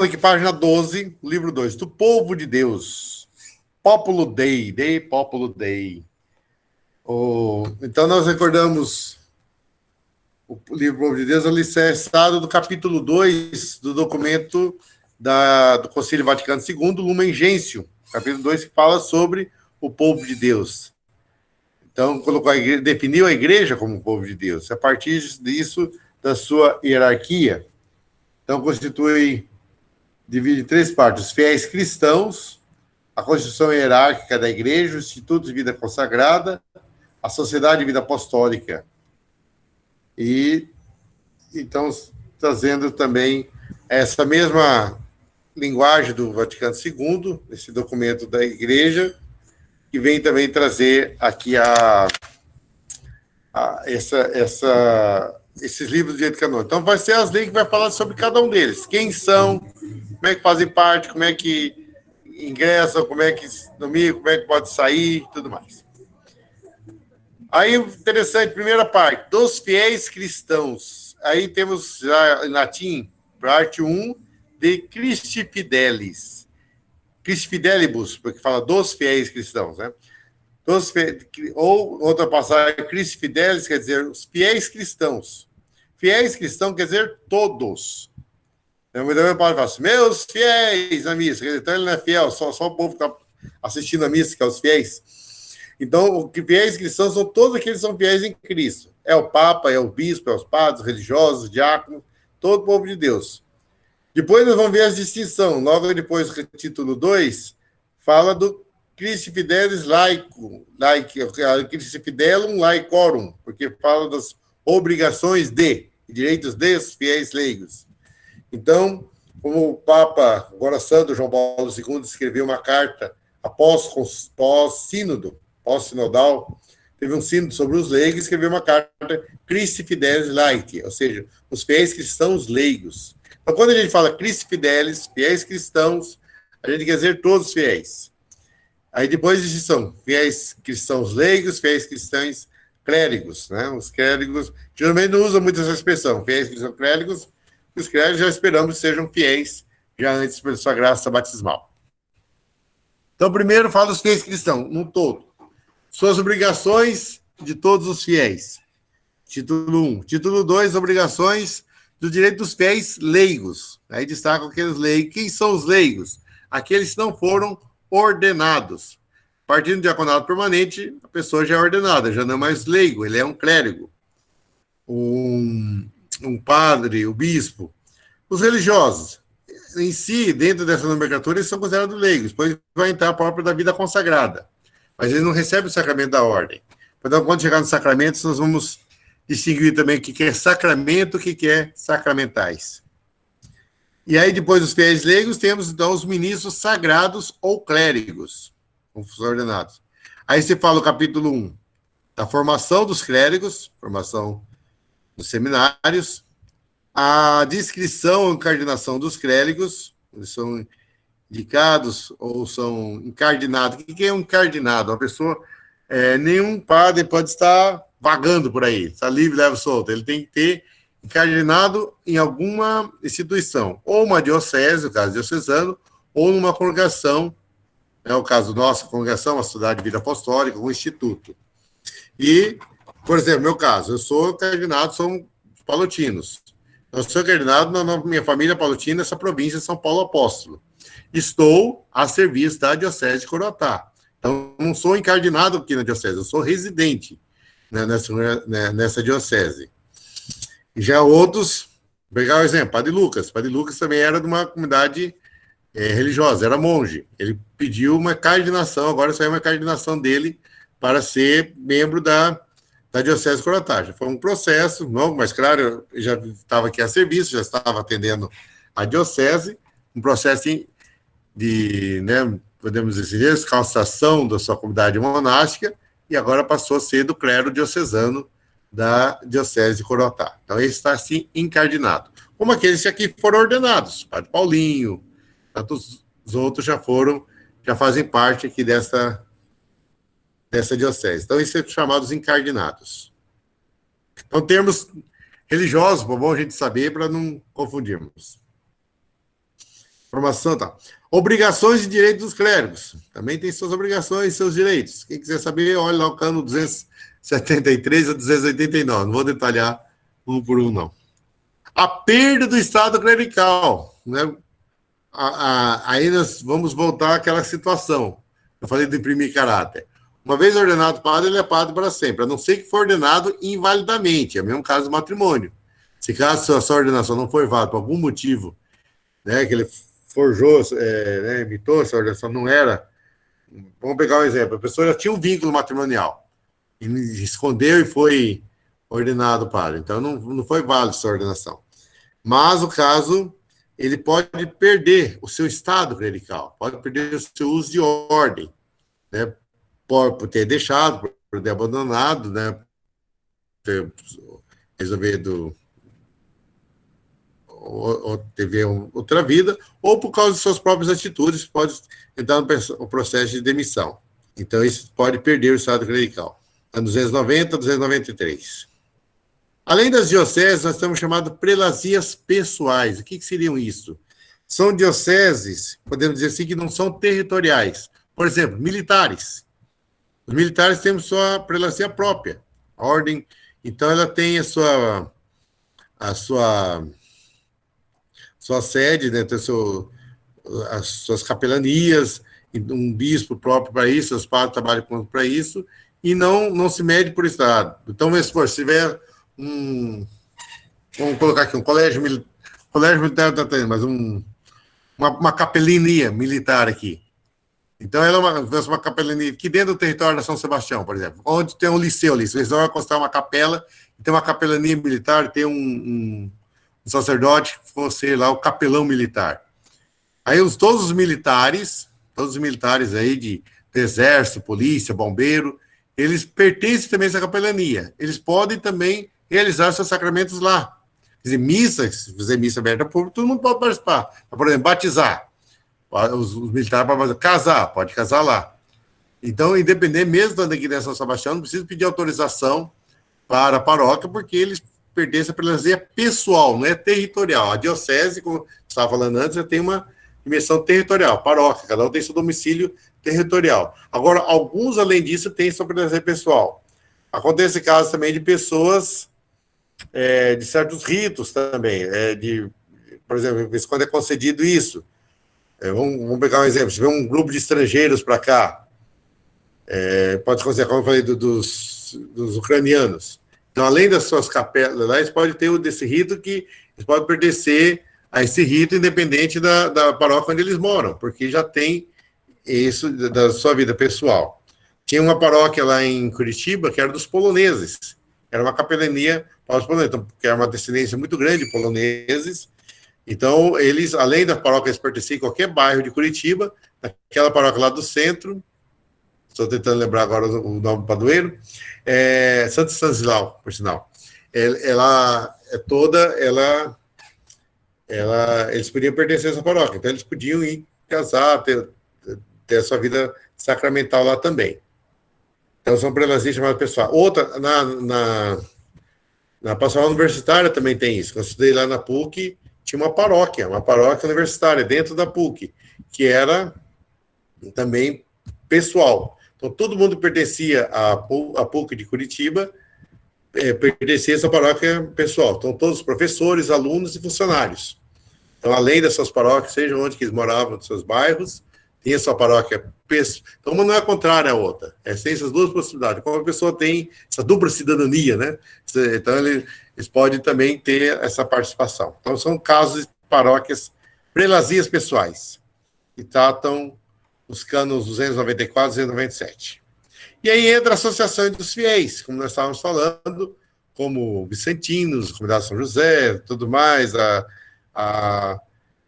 aqui, página 12, livro 2, do povo de Deus. Populo Dei, Dei Populo Dei. Então, nós recordamos o livro Povo de Deus, alicerçado do capítulo 2 do documento do Concílio Vaticano II, Lumen Gentium, capítulo 2, que fala sobre o povo de Deus. Então, colocou definiu a igreja como o povo de Deus. A partir disso, da sua hierarquia. Então, divide em 3 partes: os fiéis cristãos, a constituição hierárquica da igreja, o instituto de vida consagrada, a sociedade de vida apostólica. E, então, trazendo também essa mesma linguagem do Vaticano II, esse documento da igreja, que vem também trazer aqui esses livros de direito canônico. Então, vai ser as leis que vai falar sobre cada um deles. Quem são, como é que fazem parte, como é que ingressam, como é que nomeam, como é que pode sair, e tudo mais. Aí, interessante, primeira parte, dos fiéis cristãos. Aí temos já em latim, parte 1, de Christi Fidelis. Christi Fidelibus, porque fala dos fiéis cristãos, né? Ou outra passagem, Christi Fidelis, quer dizer, os fiéis cristãos. Fiéis cristãos quer dizer todos. Então, meu pai fala assim, meus fiéis na missa. Então, ele não é fiel, só o povo que está assistindo a missa, que é os fiéis. Então, os fiéis cristãos são todos aqueles que são fiéis em Cristo. É o Papa, é o Bispo, é os padres, os religiosos, os diáconos, todo o povo de Deus. Depois nós vamos ver as distinções. Logo depois, o título 2, fala do Christi Fidelis laico, Christi Fidelum laicorum, porque fala das obrigações direitos dos fiéis leigos. Então, como o Papa, agora Santo João Paulo II, escreveu uma carta após sínodo, pós-sinodal, teve um sínodo sobre os leigos, escreveu uma carta Christi Fidelis Laiti, ou seja, os fiéis cristãos leigos. Então, quando a gente fala Christi Fidelis, fiéis cristãos, a gente quer dizer todos os fiéis. Aí depois são fiéis cristãos leigos, fiéis cristãos clérigos, né? Os clérigos, geralmente não usam muito essa expressão, fiéis cristãos clérigos, os clérigos já esperamos que sejam fiéis, já antes pela sua graça batismal. Então, primeiro fala dos fiéis cristãos, no todo. Suas obrigações de todos os fiéis. Título 1. Título 2, obrigações do direito dos fiéis leigos. Aí destacam aqueles leigos. Quem são os leigos? Aqueles que não foram ordenados. Partindo do diaconato permanente, a pessoa já é ordenada, já não é mais leigo, ele é um clérigo. Um padre, o bispo. Os religiosos, em si, dentro dessa nomenclatura, eles são considerados leigos, depois vai entrar a própria da vida consagrada. Mas eles não recebem o sacramento da ordem. Então, quando chegar nos sacramentos, nós vamos distinguir também o que é sacramento e o que é sacramentais. E aí, depois dos fiéis leigos, temos, então, os ministros sagrados ou clérigos, os ordenados. Aí você fala o capítulo 1, da formação dos clérigos, formação dos seminários, a descrição e incardinação dos clérigos, eles são indicados ou são incardinados. O que é um incardinado? Uma pessoa, nenhum padre pode estar vagando por aí, está livre, leve solto. Ele tem que ter incardinado em alguma instituição, ou uma diocese, o caso diocesano, ou numa congregação, é o caso da nossa congregação, a Sociedade de Vida Apostólica, um instituto. E, por exemplo, meu caso, eu sou incardinado, são palotinos. Eu sou incardinado na minha família palotina, nessa província de São Paulo Apóstolo. Estou a serviço da Diocese de Coroatá. Então, não sou incardinado aqui na Diocese, eu sou residente, né, nessa Diocese. E já outros, vou pegar o exemplo, Padre Lucas. Padre Lucas também era de uma comunidade religiosa, era monge. Ele pediu uma cardinação, agora saiu uma cardinação dele para ser membro da Diocese de Coroatá. Já foi um processo longo, mas claro, eu já estava aqui a serviço, já estava atendendo a Diocese, um processo de, né, podemos dizer, descalçação da sua comunidade monástica, e agora passou a ser do clero diocesano da Diocese de Coroatá. Então, ele está, assim, incardinado. Como aqueles que aqui foram ordenados, Padre Paulinho, tantos outros já fazem parte aqui dessa diocese. Então, esses são chamados incardinados. Então, termos religiosos, bom a gente saber para não confundirmos. Formação, tá. Obrigações e direitos dos clérigos. Também tem suas obrigações e seus direitos. Quem quiser saber, olha lá o cano 273 a 289. Não vou detalhar um por um, não. A perda do Estado clerical, né? Aí nós vamos voltar àquela situação. Eu falei de imprimir caráter. Uma vez ordenado padre, ele é padre para sempre, a não ser que for ordenado invalidamente. É o mesmo caso do matrimônio. Se caso a sua ordenação não for válida por algum motivo, né, que ele forjou, né, imitou essa ordenação, não era. Vamos pegar um exemplo. A pessoa já tinha um vínculo matrimonial, e escondeu e foi ordenado padre. Então, não foi válida essa ordenação. Mas, o caso, ele pode perder o seu estado clerical, pode perder o seu uso de ordem, né, por ter deixado, por ter abandonado, né, ter resolvido ou teve outra vida, ou por causa de suas próprias atitudes, pode entrar no processo de demissão. Então, isso pode perder o estado clerical. A 290, 293. Além das dioceses, nós temos chamado prelazias pessoais. O que seriam isso? São dioceses, podemos dizer assim, que não são territoriais. Por exemplo, militares. Os militares têm sua prelazia própria. A ordem, então, ela tem a sua sede, né, tem as suas capelanias, um bispo próprio para isso, os padres trabalham para isso, e não se mede por Estado. Então, se tiver vamos colocar aqui, um colégio militar, está tendo, mas uma capelania militar aqui. Então, ela é uma capelania aqui dentro do território da São Sebastião, por exemplo, onde tem um liceu ali. Eles vão construir uma capela, tem uma capelania militar, tem um sacerdote que fosse lá o capelão militar. Aí todos os militares aí do exército, polícia, bombeiro, eles pertencem também a essa capelania. Eles podem também realizar seus sacramentos lá. Quer dizer, missa, se fizer missa aberta ao público, todo mundo pode participar. Por exemplo, batizar. Os militares podem casar, pode casar lá. Então, independente mesmo da igreja de São Sebastião, não precisa pedir autorização para a paróquia, porque eles pertencem à prelazia pessoal, não é territorial. A diocese, como você estava falando antes, já tem uma dimensão territorial, paróquia, cada um tem seu domicílio territorial. Agora, alguns, além disso, têm sua prelazia pessoal. Acontece casos também de pessoas de certos ritos também, por exemplo, quando é concedido isso. Vamos pegar um exemplo, se tiver um grupo de estrangeiros para cá, pode conceder, como eu falei, dos ucranianos. Então, além das suas capelas, lá eles podem ter desse rito que eles podem pertencer a esse rito independente da paróquia onde eles moram, porque já tem isso da sua vida pessoal. Tinha uma paróquia lá em Curitiba que era dos poloneses, era uma capelania para os poloneses, que era uma descendência muito grande de poloneses. Então, eles, além da paróquia, eles pertenciam a qualquer bairro de Curitiba, naquela paróquia lá do centro, estou tentando lembrar agora o nome padroeiro, Santo Stanislau, por sinal. Ela é toda, eles podiam pertencer a essa paróquia, então eles podiam ir casar, ter a sua vida sacramental lá também. Então, são prelazias chamadas pessoal. Outra, na pastoral universitária também tem isso. Quando eu estudei lá na PUC, tinha uma paróquia universitária dentro da PUC, que era também pessoal. Então, todo mundo pertencia à PUC de Curitiba, pertencia a essa paróquia pessoal. Então, todos os professores, alunos e funcionários. Então, além das suas paróquias, seja onde que eles moravam, nos seus bairros, tem a sua paróquia pessoal. Então, uma não é contrária à outra. Tem essas duas possibilidades. Como a pessoa tem essa dupla cidadania, né? Então, eles podem também ter essa participação. Então, são casos de paróquias, prelazias pessoais, que tratam os canos 294 e 297. E aí entra a Associação dos Fiéis, como nós estávamos falando, como Vicentinos, Comunidade São José, tudo mais,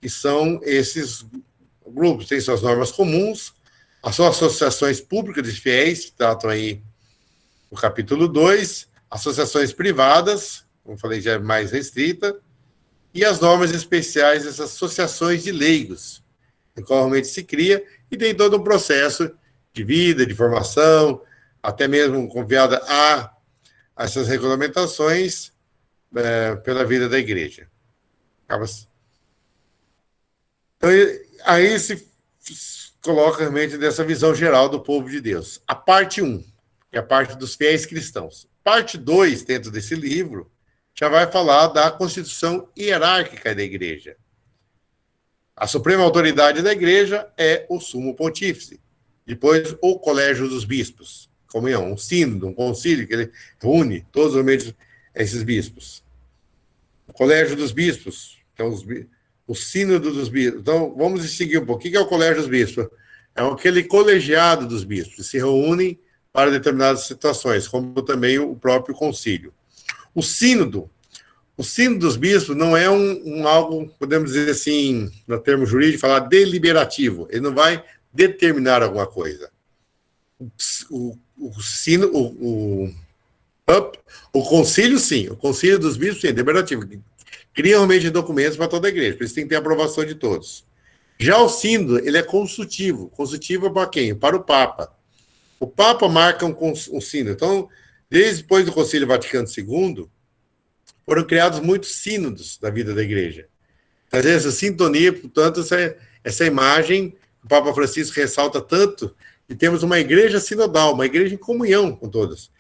que são esses grupos, têm suas normas comuns, as suas associações públicas de fiéis, que tratam aí no capítulo 2, associações privadas, como falei, já é mais restrita, e as normas especiais dessas associações de leigos, que normalmente se cria, e tem todo um processo de vida, de formação, até mesmo conviada a essas regulamentações pela vida da igreja. Então, aí se coloca realmente dessa visão geral do povo de Deus. A parte 1, que é a parte dos fiéis cristãos. Parte 2, dentro desse livro, já vai falar da constituição hierárquica da igreja. A suprema autoridade da igreja é o sumo pontífice. Depois, o colégio dos bispos, comunhão, um sínodo, um concílio, que ele reúne todos realmente esses bispos. O colégio dos bispos, que é o sínodo dos bispos. Então, vamos seguir um pouco. O que é o colégio dos bispos? É aquele colegiado dos bispos, que se reúnem para determinadas situações, como também o próprio concílio. O sínodo dos bispos não é algo, podemos dizer assim, no termo jurídico, falar deliberativo. Ele não vai determinar alguma coisa. O concílio, sim. O concílio dos bispos, sim, é deliberativo. Cria realmente documentos para toda a igreja. Por isso tem que ter a aprovação de todos. Já o sínodo, ele é consultivo. Consultivo é para quem? Para o Papa. O Papa marca um sínodo. Então, desde depois do Concílio Vaticano II, foram criados muitos sínodos da vida da igreja. Então, essa sintonia, portanto, essa imagem, o Papa Francisco ressalta tanto, que temos uma igreja sinodal, uma igreja em comunhão com todas.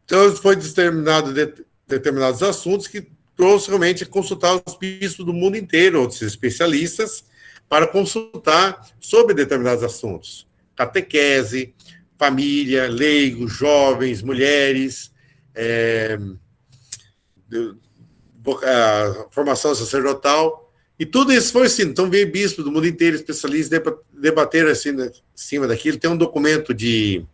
Então, foi determinados assuntos que trouxe realmente consultar os bispos do mundo inteiro, outros especialistas, para consultar sobre determinados assuntos. Catequese, família, leigos, jovens, mulheres, formação sacerdotal, e tudo isso foi assim. Então veio bispo do mundo inteiro, especialistas, debateram assim, em cima daquilo. Tem um documento de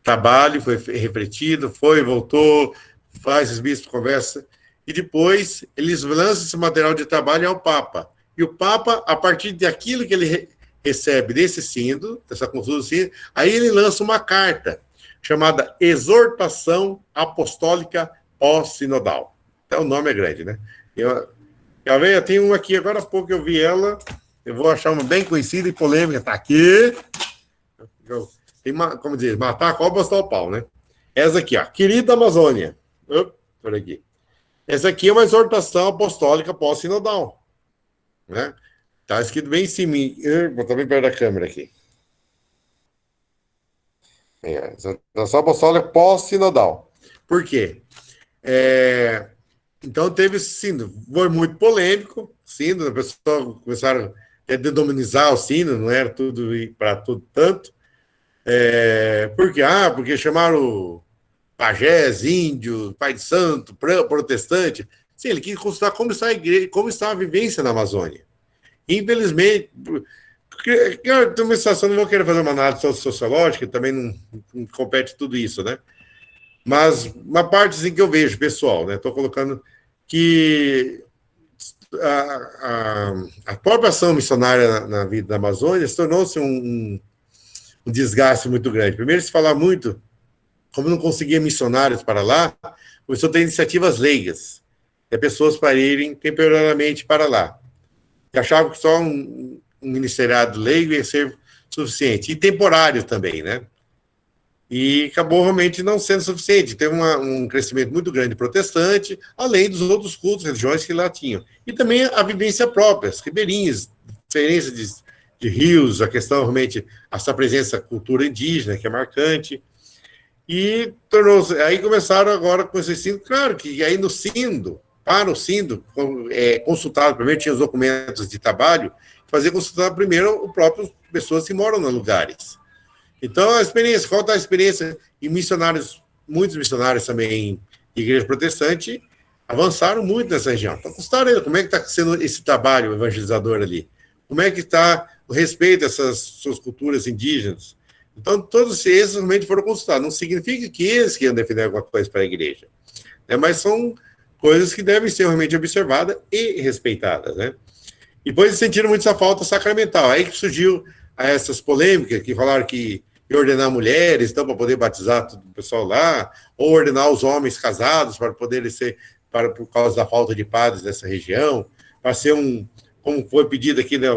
trabalho, foi refletido, voltou, faz os bispos, conversa, e depois eles lançam esse material de trabalho ao Papa. E o Papa, a partir daquilo que ele recebe desse sínodo, dessa consulta do sínodo, aí ele lança uma carta chamada Exortação Apostólica Pós-Sinodal. Então, o nome é grande, né? Eu tenho uma aqui, agora há pouco eu vi ela, eu vou achar uma bem conhecida e polêmica, tá aqui. Como dizer, matar a cobra, mostrar o pau, né? Essa aqui, ó, querida Amazônia. Por aqui. Essa aqui é uma exortação apostólica pós-sinodal, né? Tá escrito bem em cima, vou estar bem perto da câmera aqui. Exortação apostólica pós-sinodal. Por quê? Então teve sínodo, foi muito polêmico, sínodo, as pessoas começaram a dedominizar o sínodo, não era tudo para tudo tanto. Por quê? Porque chamaram pajés, índios, pai de santo, protestante. Sim, ele quis consultar como está a igreja, como está a vivência na Amazônia. Infelizmente, tem uma situação, não vou querer fazer uma análise sociológica, também não compete tudo isso, né? Mas uma parte assim, que eu vejo, pessoal, né? Estou colocando que a própria ação missionária na vida da Amazônia tornou-se um desgaste muito grande. Primeiro, se falar muito, como não conseguia missionários para lá, começou a ter iniciativas leigas, pessoas para irem temporariamente para lá. E achavam que só um ministeriado leigo ia ser suficiente. E temporário também, né? E acabou realmente não sendo suficiente. Teve um crescimento muito grande protestante, além dos outros cultos, religiões que lá tinham. E também a vivência própria, as ribeirinhas, diferença de rios, a questão realmente, essa presença da cultura indígena, que é marcante. E tornou-se. Aí começaram agora com esse sínodo, claro que aí no sínodo, para o sínodo, consultado primeiro, tinha os documentos de trabalho, fazer consultar primeiro o próprio pessoas que moram nos lugares. Então, a experiência, qual está a experiência? E missionários, muitos missionários também, igreja protestante, avançaram muito nessa região. Então, consultaram como é que está sendo esse trabalho evangelizador ali? Como é que está o respeito a essas suas culturas indígenas? Então, todos esses realmente foram consultados. Não significa que eles queiram defender alguma coisa para a igreja, né? Mas são coisas que devem ser realmente observadas e respeitadas, né? E depois eles sentiram muito essa falta sacramental. Aí que surgiu essas polêmicas que falaram que ia ordenar mulheres, então, para poder batizar todo o pessoal lá, ou ordenar os homens casados para poderem ser, por causa da falta de padres nessa região, para ser como foi pedido aqui, né,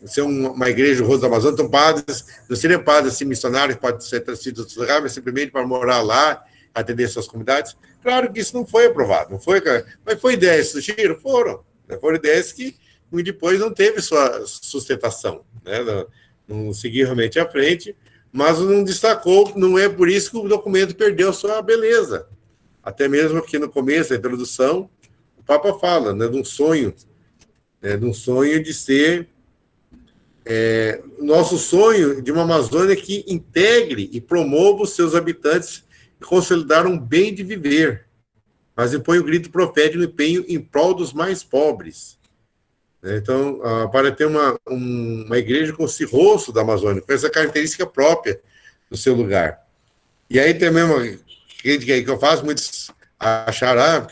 ser uma igreja Rosa da Amazônia, então padres, não seriam padres assim, missionários, pode ser trazidos outros lugares, mas simplesmente para morar lá, atender suas comunidades. Claro que isso não foi aprovado, não foi, mas foi ideia, surgiram? Foram. Foram ideias que depois não teve sua sustentação, né? Não seguiu realmente à frente, mas não destacou, não é por isso que o documento perdeu sua beleza. Até mesmo aqui no começo da introdução, o Papa fala, né, de um sonho de ser nosso sonho de uma Amazônia que integre e promova os seus habitantes e consolidar um bem de viver, mas impõe o grito profético e empenho em prol dos mais pobres. Então, para ter uma igreja com esse rosto da Amazônia, com essa característica própria do seu lugar. E aí tem mesmo crítica aí que eu faço, muitos acharam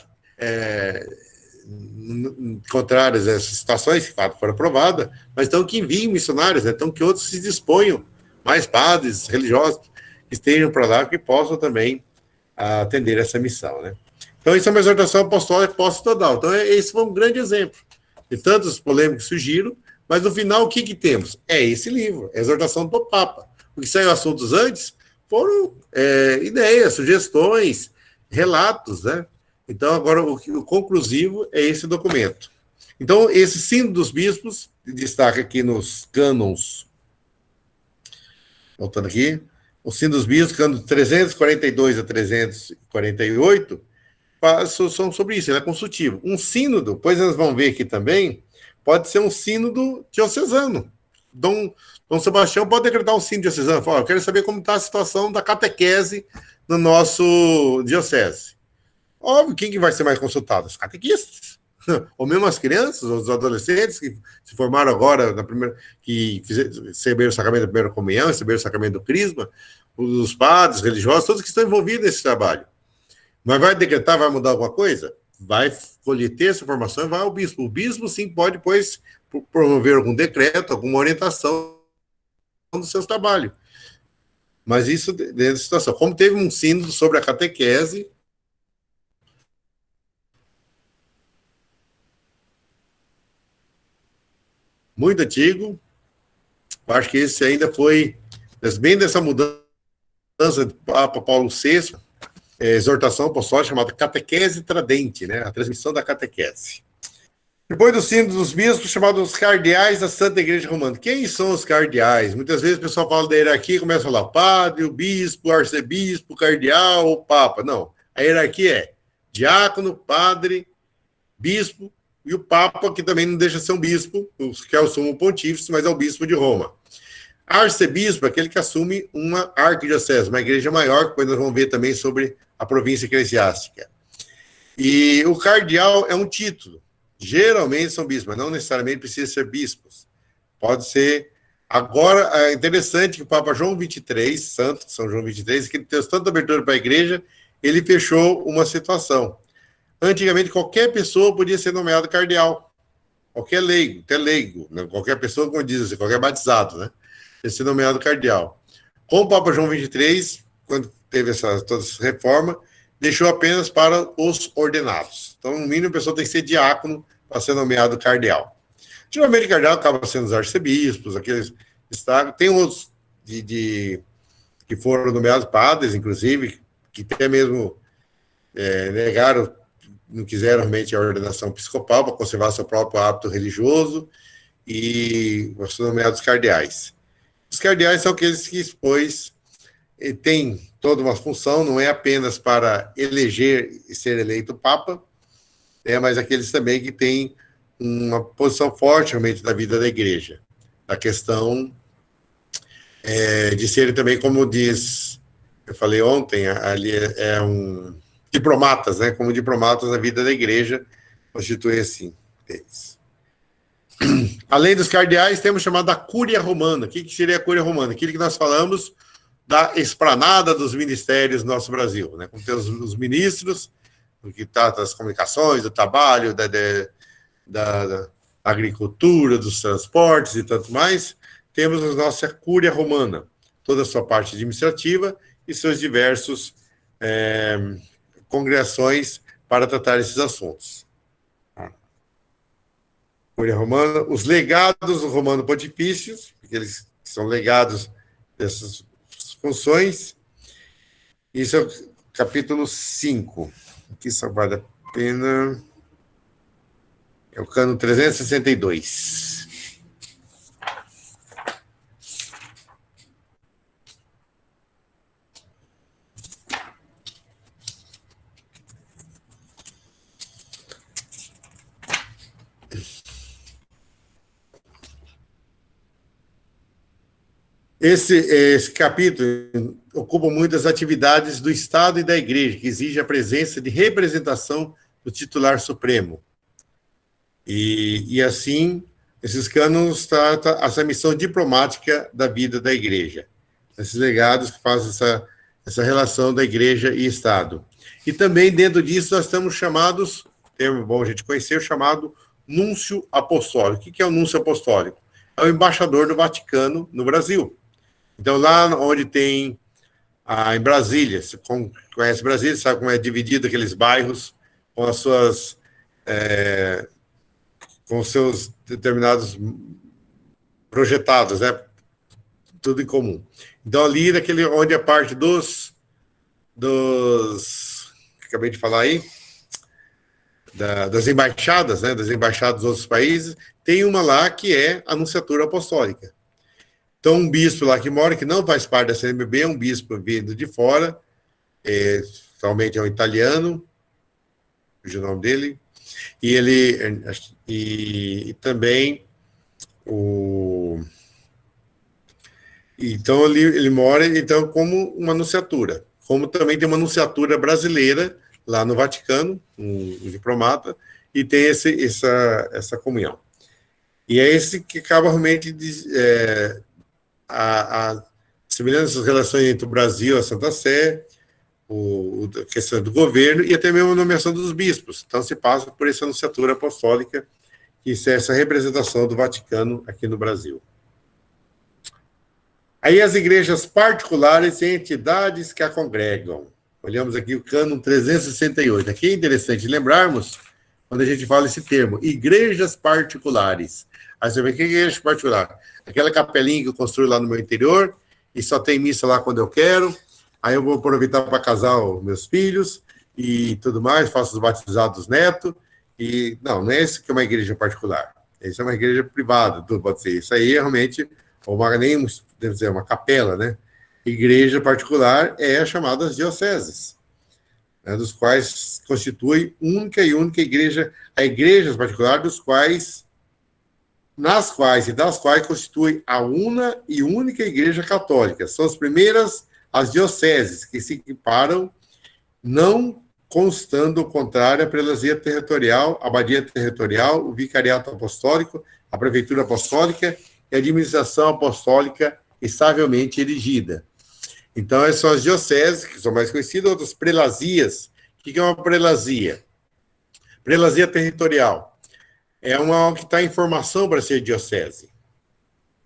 contrárias a essas situações, que de fato foram aprovadas, mas então que enviem missionários, né? Então que outros se disponham, mais padres, religiosos, que estejam para lá, que possam também atender essa missão, né? Então, isso é uma exortação apostólica pós-sinodal. Então, esse foi um grande exemplo de tantos polêmicos que surgiram, mas no final, o que temos? É esse livro, a exortação do Papa. O que saiu assuntos antes foram ideias, sugestões, relatos, né? Então, agora, o conclusivo é esse documento. Então, esse Sínodo dos Bispos, destaca aqui nos cânons, voltando aqui, o Sínodo dos Bispos, cânon 342 a 348, são sobre isso, ele é consultivo. Um sínodo, pois nós vamos ver aqui também, pode ser um sínodo diocesano. Dom Sebastião pode decretar um sínodo diocesano, fala, eu quero saber como está a situação da catequese no nosso diocese. Óbvio, quem que vai ser mais consultado? Os catequistas. Ou mesmo as crianças, os adolescentes que se formaram agora, que receberam o sacramento da primeira comunhão, receberam o sacramento do crisma, os padres, religiosos, todos que estão envolvidos nesse trabalho. Mas vai decretar, vai mudar alguma coisa? Vai colher essa informação e vai ao bispo. O bispo, sim, pode, depois, promover algum decreto, alguma orientação do seu trabalho. Mas isso dentro da situação. Como teve um sínodo sobre a catequese, muito antigo, acho que esse ainda foi, bem dessa mudança do Papa Paulo VI, exortação apostólica chamada catequese tradente, né? A transmissão da catequese. Depois do sínodo dos bispos, chamados cardeais da Santa Igreja Romana. Quem são os cardeais? Muitas vezes o pessoal fala da hierarquia e começa a falar padre, o bispo, o arcebispo, o cardeal, o papa. Não, a hierarquia é diácono, padre, bispo e o papa, que também não deixa de ser um bispo, que é o sumo pontífice, mas é o bispo de Roma. Arcebispo é aquele que assume uma arquidiocese, uma igreja maior, que depois nós vamos ver também sobre a província eclesiástica. E o cardeal é um título. Geralmente são bispos, mas não necessariamente precisa ser bispos. Pode ser. Agora, é interessante que o Papa João XXIII, Santo São João XXIII, que ele teve tanta abertura para a igreja, ele fechou uma situação. Antigamente, qualquer pessoa podia ser nomeado cardeal. Qualquer leigo, até leigo, né? Qualquer pessoa, como diz assim, qualquer batizado, né? Podia ser nomeado cardeal. Com o Papa João XXIII, quando teve toda essa reforma, deixou apenas para os ordenados. Então, no mínimo, a pessoa tem que ser diácono para ser nomeado cardeal. Geralmente, cardeal acaba sendo os arcebispos, aqueles estados. Tem outros que foram nomeados padres, inclusive, que até mesmo negaram, não quiseram realmente a ordenação episcopal para conservar seu próprio hábito religioso e foram nomeados cardeais. Os cardeais são aqueles que depois têm toda uma função, não é apenas para eleger e ser eleito papa, mas aqueles também que têm uma posição forte realmente da vida da igreja. A questão de serem também, como diz, eu falei ontem, ali diplomatas, né? Como diplomatas na vida da igreja, constitui assim deles. Além dos cardeais, temos chamado a Cúria Romana. O que seria a Cúria Romana? Aquilo que nós falamos da esplanada dos ministérios no nosso Brasil, né? Como temos os ministros, que trata das comunicações, do trabalho, da agricultura, dos transportes e tanto mais, temos a nossa Cúria Romana, toda a sua parte administrativa e seus diversos congregações para tratar esses assuntos. Cúria Romana, os legados do Romano Pontifícios, aqueles que são legados dessas funções. Isso é o capítulo 5. Aqui só vale a pena. É o cano 362. Esse capítulo ocupa muitas atividades do Estado e da Igreja, que exige a presença de representação do titular supremo. E assim, esses cânones tratam essa missão diplomática da vida da Igreja, esses legados que fazem essa relação da Igreja e Estado. E também, dentro disso, nós estamos chamados, termo bom a gente conhecer, chamado núncio apostólico. O que é o núncio apostólico? É o embaixador do Vaticano no Brasil. Então, lá onde tem, em Brasília, você conhece Brasília, sabe como é dividido aqueles bairros com as suas... com seus determinados projetados, né? Tudo em comum. Então, ali, naquele, onde a parte dos que acabei de falar aí, das embaixadas, né? Das embaixadas dos outros países, tem uma lá que é a Nunciatura Apostólica. Então, um bispo lá que mora, que não faz parte da CNBB, é um bispo vindo de fora, totalmente é um italiano, cujo nome dele, e ele e também então ele mora então como uma nunciatura, como também tem uma nunciatura brasileira lá no Vaticano, um diplomata, e tem essa comunhão. E é esse que acaba realmente semelhança das relações entre o Brasil e a Santa Sé, a questão do governo e até mesmo a nomeação dos bispos. Então, se passa por essa anunciatura apostólica, que é essa representação do Vaticano aqui no Brasil. Aí as igrejas particulares e entidades que a congregam. Olhamos aqui o cânon 368. Aqui é interessante lembrarmos, quando a gente fala esse termo, igrejas particulares. Aí você vê que é igreja particular? Aquela capelinha que eu construí lá no meu interior, e só tem missa lá quando eu quero, aí eu vou aproveitar para casar os meus filhos e tudo mais, faço os batizados dos netos, e não é isso que é uma igreja particular, isso é uma igreja privada, tudo pode ser, isso aí é realmente, nem deve dizer, uma capela, né? Igreja particular é a chamada diocese, né, dos quais constitui única igreja, a igrejas particulares das quais constitui a una e única igreja católica. São as primeiras, as dioceses, que se equiparam, não constando o contrário, a prelazia territorial, a abadia territorial, o vicariato apostólico, a prefeitura apostólica e a administração apostólica estavelmente erigida. Então, essas são as dioceses, que são mais conhecidas, outras prelazias. O que é uma prelazia? Prelazia territorial. É uma que está em formação para ser diocese.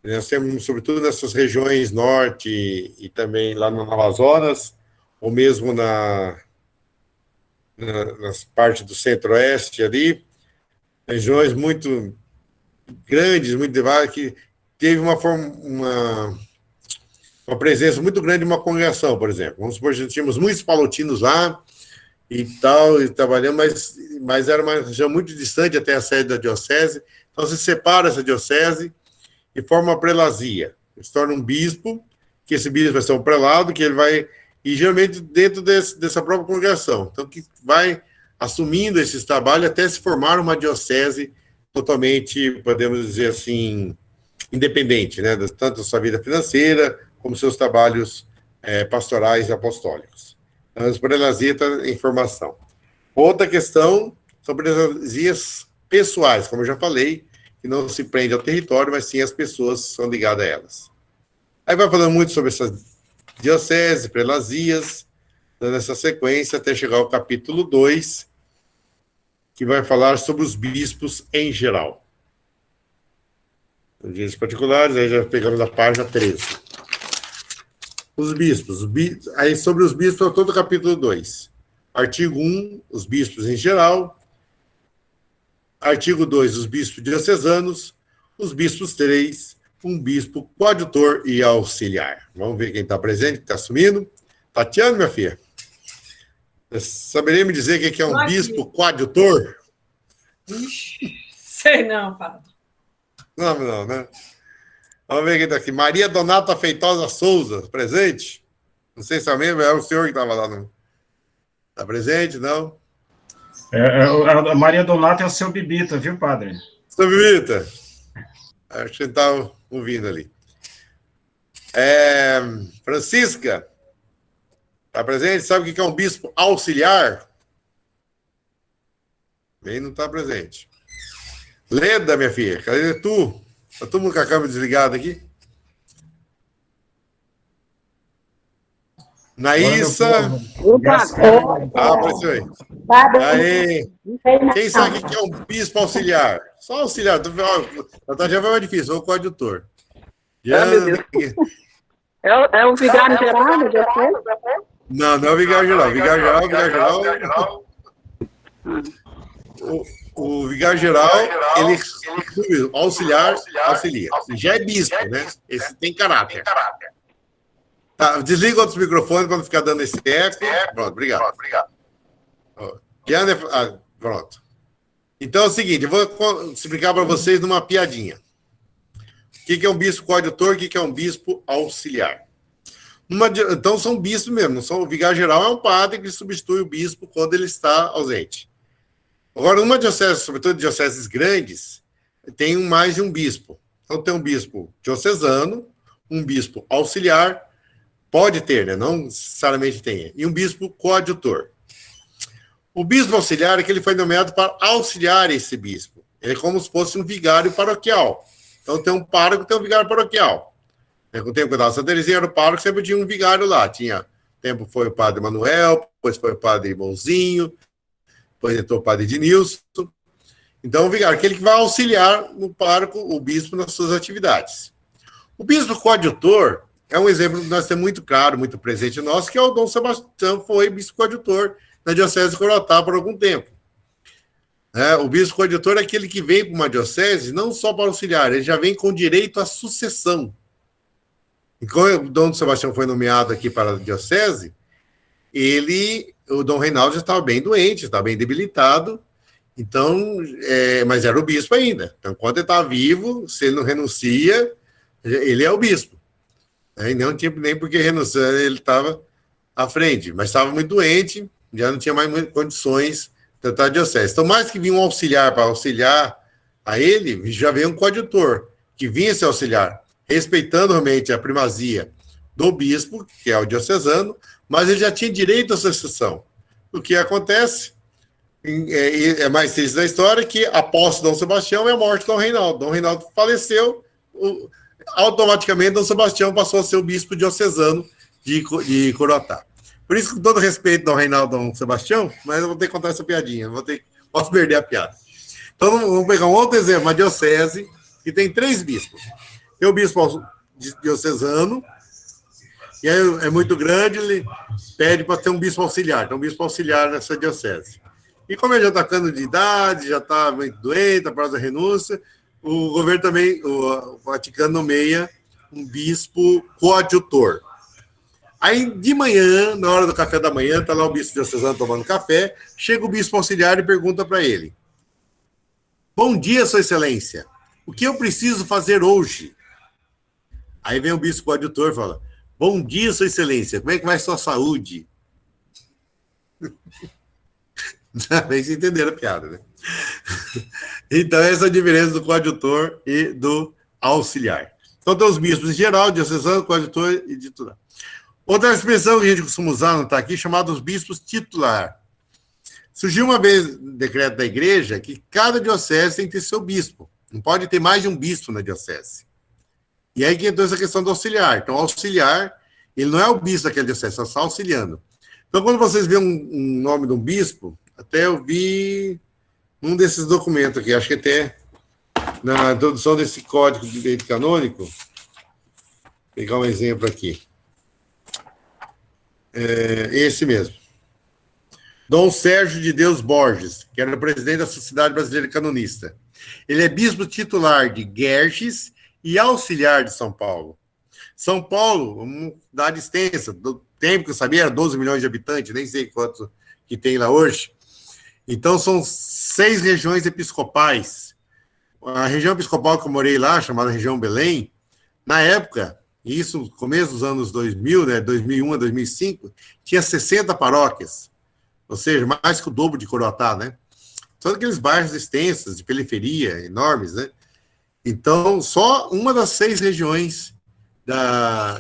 Nós temos, sobretudo, nessas regiões norte e também lá no Amazonas, ou mesmo nas partes do centro-oeste ali, regiões muito grandes, muito elevadas, que teve uma presença muito grande de uma congregação, por exemplo. Vamos supor que tínhamos muitos palotinos lá, e tal, e trabalhando, mas era uma região muito distante até a sede da diocese. Então, se separa essa diocese e forma uma prelazia. Se torna um bispo, que esse bispo vai ser um prelado, que ele vai, e geralmente dentro dessa própria congregação. Então, que vai assumindo esses trabalhos até se formar uma diocese totalmente, podemos dizer assim, independente, né? Tanto da sua vida financeira, como seus trabalhos pastorais e apostólicos. As prelazias estão em formação. Outra questão são prelazias pessoais, como eu já falei, que não se prende ao território, mas sim as pessoas que são ligadas a elas. Aí vai falando muito sobre essas dioceses, prelazias, dando essa sequência até chegar ao capítulo 2, que vai falar sobre os bispos em geral. Os bispos particulares, aí já pegamos a página 13. Os bispos, aí sobre os bispos, todo o capítulo 2. Artigo 1, os bispos em geral. Artigo 2, os bispos diocesanos. Os bispos 3, um bispo coadjutor e auxiliar. Vamos ver quem está presente, que está assumindo. Tatiana, minha filha, saberia me dizer o que é um bispo coadjutor? Sei não, padre. Não, né? Vamos ver quem está aqui. Maria Donata Feitosa Souza, presente? Não sei se é mesmo, é o senhor que estava lá. Não está presente, não? A Maria Donata é o seu Bibita, viu, padre? Seu Bibita. Acho que ele está ouvindo ali. Francisca, está presente? Sabe o que é um bispo auxiliar? Bem, não está presente. Leda, minha filha, cadê tu? Está todo mundo com a câmera desligada aqui? Naíssa. Apareceu aí. Aí. Quem sabe o que é um bispo auxiliar? Só auxiliar. Já vai mais difícil, o coadjutor. É o vigário geral? Não é o vigário geral. O vigário geral, ele auxilia. Já é bispo, né? Esse tem caráter. Tá, desliga outros microfones para não ficar dando esse eco. Pronto, obrigado. Pronto. Então é o seguinte, eu vou explicar para vocês numa piadinha. O que é um bispo coadjutor, o que é um bispo auxiliar. Então são bispos mesmo, o vigário geral é um padre que substitui o bispo quando ele está ausente. Agora, numa diocese, sobretudo dioceses grandes, tem mais de um bispo. Então tem um bispo diocesano, um bispo auxiliar, pode ter, né? Não necessariamente tenha, e um bispo coadjutor. O bispo auxiliar é que ele foi nomeado para auxiliar esse bispo. Ele é como se fosse um vigário paroquial. Então tem um pároco, tem um vigário paroquial. Com o tempo que Santa Teresinha era o pároco, sempre tinha um vigário lá. Tempo foi o padre Manuel, depois foi o padre Mãozinho, depois entrou o padre Ednilson. Então o vigário, aquele que vai auxiliar no pároco, o bispo, nas suas atividades. O bispo coadjutor é um exemplo que nós temos muito claro, muito presente nosso, que é o Dom Sebastião, foi bispo coadjutor na diocese de Coroatá por algum tempo. O bispo coadjutor é aquele que vem para uma diocese não só para auxiliar, ele já vem com direito à sucessão. E quando o Dom Sebastião foi nomeado aqui para a diocese, o Dom Reinaldo já estava bem doente, estava bem debilitado, então, mas era o bispo ainda. Então, enquanto ele estava vivo, se ele não renuncia, ele é o bispo. E não tinha nem por que renunciar, ele estava à frente, mas estava muito doente, já não tinha mais condições de tratar a diocese. Então, mais que vinha um auxiliar para auxiliar a ele, já veio um coadjutor, que vinha se auxiliar, respeitando realmente a primazia do bispo, que é o diocesano, mas ele já tinha direito à sucessão. O que acontece, é mais triste da história, que após Dom Sebastião é a morte de Dom Reinaldo. Dom Reinaldo faleceu, automaticamente Dom Sebastião passou a ser o bispo diocesano de Coroatá. Por isso, com todo respeito ao Reinaldo Dom Sebastião, mas eu vou ter que contar essa piadinha, posso perder a piada. Então, vamos pegar um outro exemplo, uma diocese que tem 3 bispos. Tem o bispo diocesano, e aí é muito grande, ele pede para ter um bispo auxiliar, então um bispo auxiliar nessa diocese. E como ele já está ficando de idade, já está muito doente, está próximo da renúncia, o governo também, o Vaticano nomeia um bispo coadjutor. Aí, de manhã, na hora do café da manhã, está lá o bispo diocesano tomando café, chega o bispo auxiliar e pergunta para ele: bom dia, Sua Excelência, o que eu preciso fazer hoje? Aí vem o bispo coadjutor e fala: bom dia, Sua Excelência, como é que vai a sua saúde? Vocês entenderam a piada, né? Então, essa é a diferença do coadjutor e do auxiliar. Então, tem os bispos em geral, diocesano, coadjutor e titular. Outra expressão que a gente costuma usar, não está aqui, chamada os bispos titular. Surgiu uma vez um decreto da igreja que cada diocese tem que ter seu bispo. Não pode ter mais de um bispo na diocese. E aí que entrou essa questão do auxiliar. Então, o auxiliar, ele não é o bispo daquela diocese, só está auxiliando. Então, quando vocês veem um nome de um bispo, até eu vi um desses documentos aqui, acho que até na introdução desse código de direito canônico, vou pegar um exemplo aqui. Esse mesmo. Dom Sérgio de Deus Borges, que era o presidente da Sociedade Brasileira Canonista. Ele é bispo titular de Guerches e auxiliar de São Paulo. São Paulo, uma cidade extensa, do tempo que eu sabia, era 12 milhões de habitantes, nem sei quanto que tem lá hoje. Então, são 6 regiões episcopais, a região episcopal que eu morei lá, chamada região Belém, na época, isso começo dos anos 2000, né, 2001 a 2005, tinha 60 paróquias, ou seja, mais que o dobro de Coroatá, né? São aqueles bairros extensos, de periferia, enormes, né? Então, só uma das 6 regiões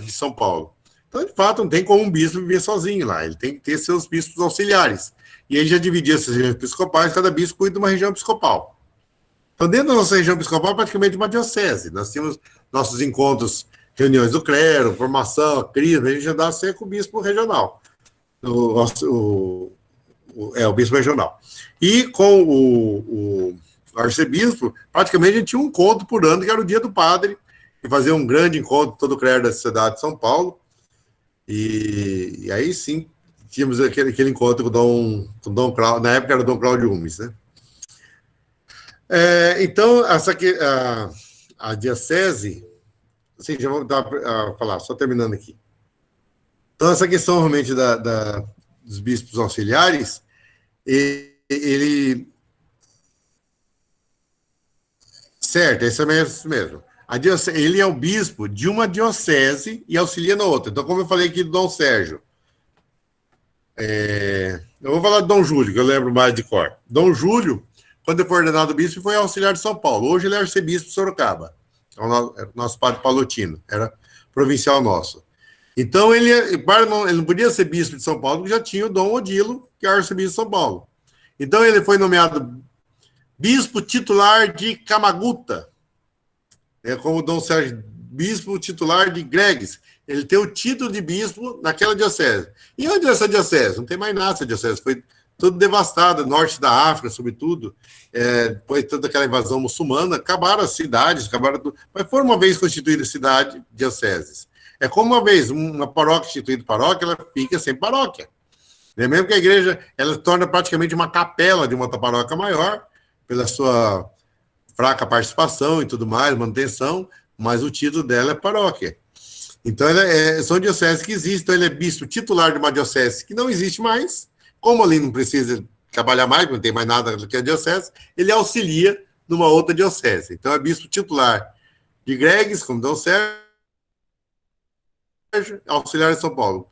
de São Paulo. Então, de fato, não tem como um bispo viver sozinho lá, ele tem que ter seus bispos auxiliares. E aí já dividia essas regiões episcopais, cada bispo cuida de uma região episcopal. Então, dentro da nossa região episcopal, praticamente uma diocese. Nós tínhamos nossos encontros, reuniões do clero, formação, crisma, a gente já dá ser com o bispo regional. O bispo regional. E com o arcebispo, praticamente a gente tinha um encontro por ano, que era o dia do padre, e fazia um grande encontro, todo o clero da cidade de São Paulo. E aí sim, tínhamos aquele encontro com o Dom Cláudio, na época era o Dom Cláudio Umes, né? Então, essa aqui, a diocese, assim, já vou dar a falar, só terminando aqui. Então, essa questão realmente dos bispos auxiliares, ele certo, esse é mesmo. Ele é o bispo de uma diocese e auxilia na outra. Então, como eu falei aqui do Dom Sérgio, eu vou falar de Dom Júlio, que eu lembro mais de cor. Dom Júlio, quando ele foi ordenado bispo, foi auxiliar de São Paulo. Hoje ele é arcebispo de Sorocaba. É o nosso padre palotino, era provincial nosso. Então, ele não podia ser bispo de São Paulo, porque já tinha o Dom Odilo, que é arcebispo de São Paulo. Então, ele foi nomeado bispo titular de Camaguta, como o Dom Sérgio, bispo titular de Gregues. Ele tem o título de bispo naquela diocese. E onde é essa diocese? Não tem mais nada essa diocese. Foi tudo devastado, norte da África, sobretudo. Depois de toda aquela invasão muçulmana, acabaram as cidades, mas foram uma vez constituídas cidade, dioceses. É como uma vez uma paróquia instituída paróquia, ela fica sem paróquia. Mesmo que a igreja ela torna praticamente uma capela de uma outra paróquia maior, pela sua fraca participação e tudo mais, manutenção, mas o título dela é paróquia. Então, são dioceses que existem, então ele é bispo titular de uma diocese que não existe mais, como ali não precisa trabalhar mais, não tem mais nada do que a diocese, ele auxilia numa outra diocese. Então, é bispo titular de Gregues, como Dom Sérgio, auxiliar de São Paulo.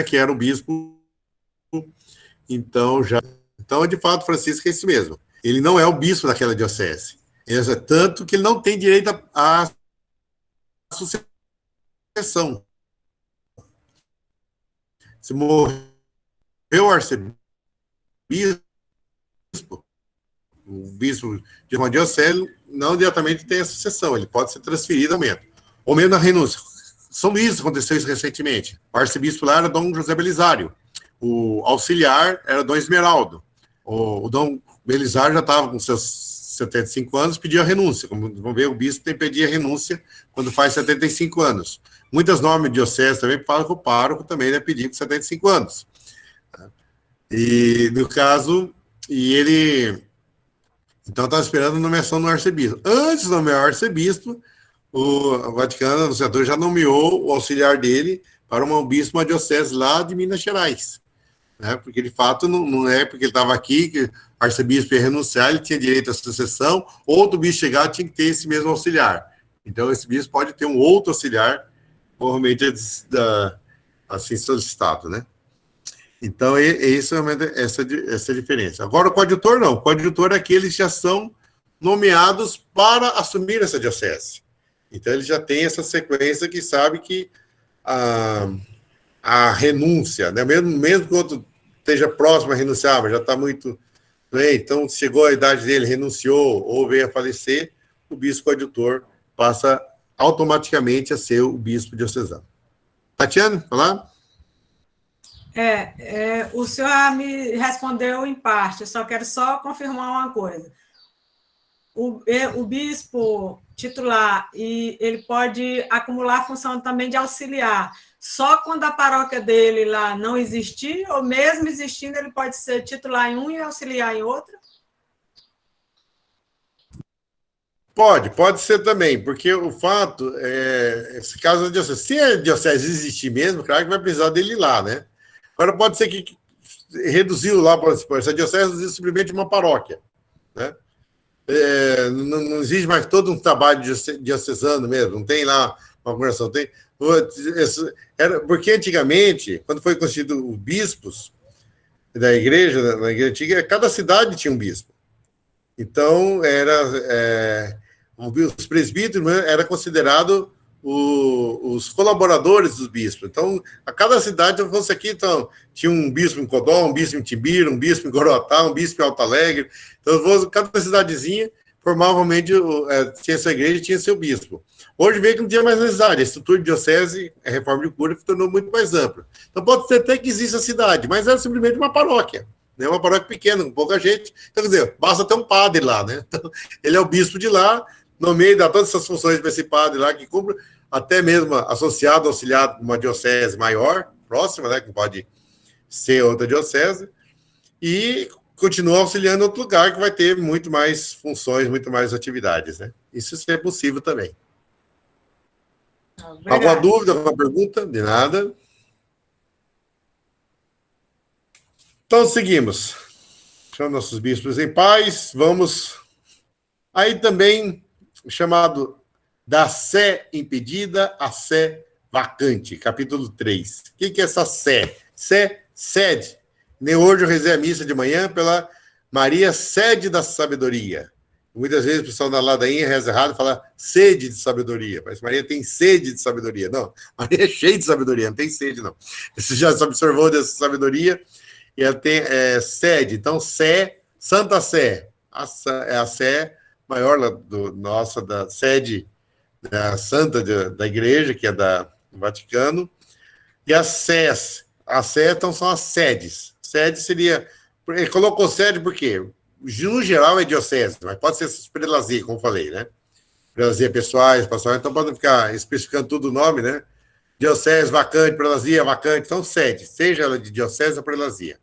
Que era o bispo, então, de fato, Francisco é isso mesmo. Ele não é o bispo daquela diocese. Tanto que ele não tem direito à sucessão. Se morreu o arcebispo, o bispo de uma diocese, não diretamente tem a sucessão, ele pode ser transferido ao mesmo. Ou mesmo na renúncia. São Luís aconteceu isso recentemente. O arcebispo lá era Dom José Belisário. O auxiliar era Dom Esmeraldo. O Dom Belisário já estava com seus 75 anos, pediu a renúncia. Como vão ver, o bispo tem que pedir a renúncia quando faz 75 anos. Muitas normas de diocese também falam que o pároco também deve pedir com 75 anos. E, no caso, ele... Então, estava esperando a nomeação do arcebispo. Antes de nomear o arcebispo, o Vaticano, o anunciador, já nomeou o auxiliar dele para um bispo, uma diocese lá de Minas Gerais. Né? Porque, de fato, não é porque ele estava aqui que o arcebispo ia renunciar, ele tinha direito à sucessão, outro bispo chegar tinha que ter esse mesmo auxiliar. Então, esse bispo pode ter um outro auxiliar, provavelmente assim solicitado, né? Então, isso é essa diferença. Agora, o coadjutor não. O coadjutor é aqueles que já são nomeados para assumir essa diocese. Então, ele já tem essa sequência que sabe que a renúncia, né? mesmo que o outro esteja próximo a renunciar, mas já está muito bem, então chegou a idade dele, renunciou ou veio a falecer, o bispo coadjutor passa automaticamente a ser o bispo diocesano. Tatiana, falar? O senhor me respondeu em parte, eu só quero confirmar uma coisa. O bispo titular, ele pode acumular a função também de auxiliar, só quando a paróquia dele lá não existir, ou mesmo existindo, ele pode ser titular em um e auxiliar em outra? Pode ser também, porque o fato é, esse caso da diocese, se a diocese existir mesmo, claro que vai precisar dele lá, né? Agora pode ser que reduziu lá, por exemplo, essa diocese existe simplesmente uma paróquia, né? Não existe mais todo um trabalho diocesano mesmo, não tem lá uma congregação, tem. Porque antigamente, quando foi constituído os bispos da igreja, na igreja antiga, cada cidade tinha um bispo. Então, os presbíteros eram considerados os colaboradores dos bispos. Então, a cada cidade, então, fosse aqui, então, tinha um bispo em Codó, um bispo em Tibira, um bispo em Gorotá, um bispo em Alto Alegre. Então, cada cidadezinha formalmente tinha essa igreja e tinha seu bispo. Hoje veio que não tinha mais necessidade. A estrutura de diocese, a reforma de cura, se tornou muito mais ampla. Então, pode ser até que exista a cidade, mas era simplesmente uma paróquia. Né, uma paróquia pequena, com pouca gente. Então, quer dizer, basta ter um padre lá, né? Então, ele é o bispo de lá, nomeia, dá todas essas funções para esse padre lá, que cumpre, até mesmo associado, auxiliado com uma diocese maior, próxima, né? Que pode ser outra diocese, e continua auxiliando outro lugar que vai ter muito mais funções, muito mais atividades, né? Isso é possível também. Obrigada. Alguma dúvida, alguma pergunta? De nada. Então, seguimos. Chama nossos bispos em paz. Vamos. Aí também, chamado da sé impedida à sé vacante, capítulo 3. O que é essa sé? Sé, sede. Nem hoje eu rezei a missa de manhã pela Maria, sede da sabedoria. Muitas vezes o pessoal na ladainha reza errado e fala sede de sabedoria. Mas Maria tem sede de sabedoria. Não, Maria é cheia de sabedoria, não tem sede, não. Você já se observou dessa sabedoria? E ela tem sede, então Sé, Santa Sé, é a Sé maior nossa, da sede da Santa da Igreja, que é do Vaticano, e as Sés, então são as sedes. Sede seria, ele colocou sede porque, no geral, é diocese, mas pode ser prelazia, como falei, né? Prelazia pessoais, pastorais, então pode ficar especificando tudo o nome, né? Diocese, vacante, prelazia, vacante, então sede, seja ela de diocese ou prelazia.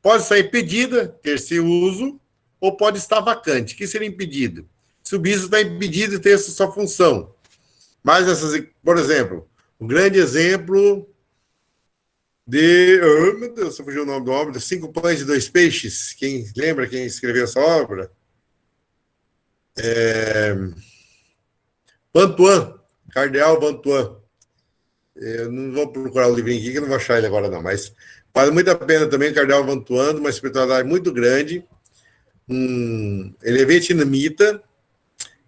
Pode estar impedida, ter-se uso, ou pode estar vacante. O que seria impedido? Se o bispo está impedido de ter essa sua função. Mas essas, por exemplo, um grande exemplo de... Oh, meu Deus, fugiu o nome do homem, de 5 pães e 2 peixes. Quem lembra quem escreveu essa obra? Bantuan, Cardeal Bantuan. Eu não vou procurar o livrinho aqui, que eu não vou achar ele agora, não, mas vale muito a pena também, Cardeal Bantuan, uma espiritualidade muito grande. Ele é vietnamita,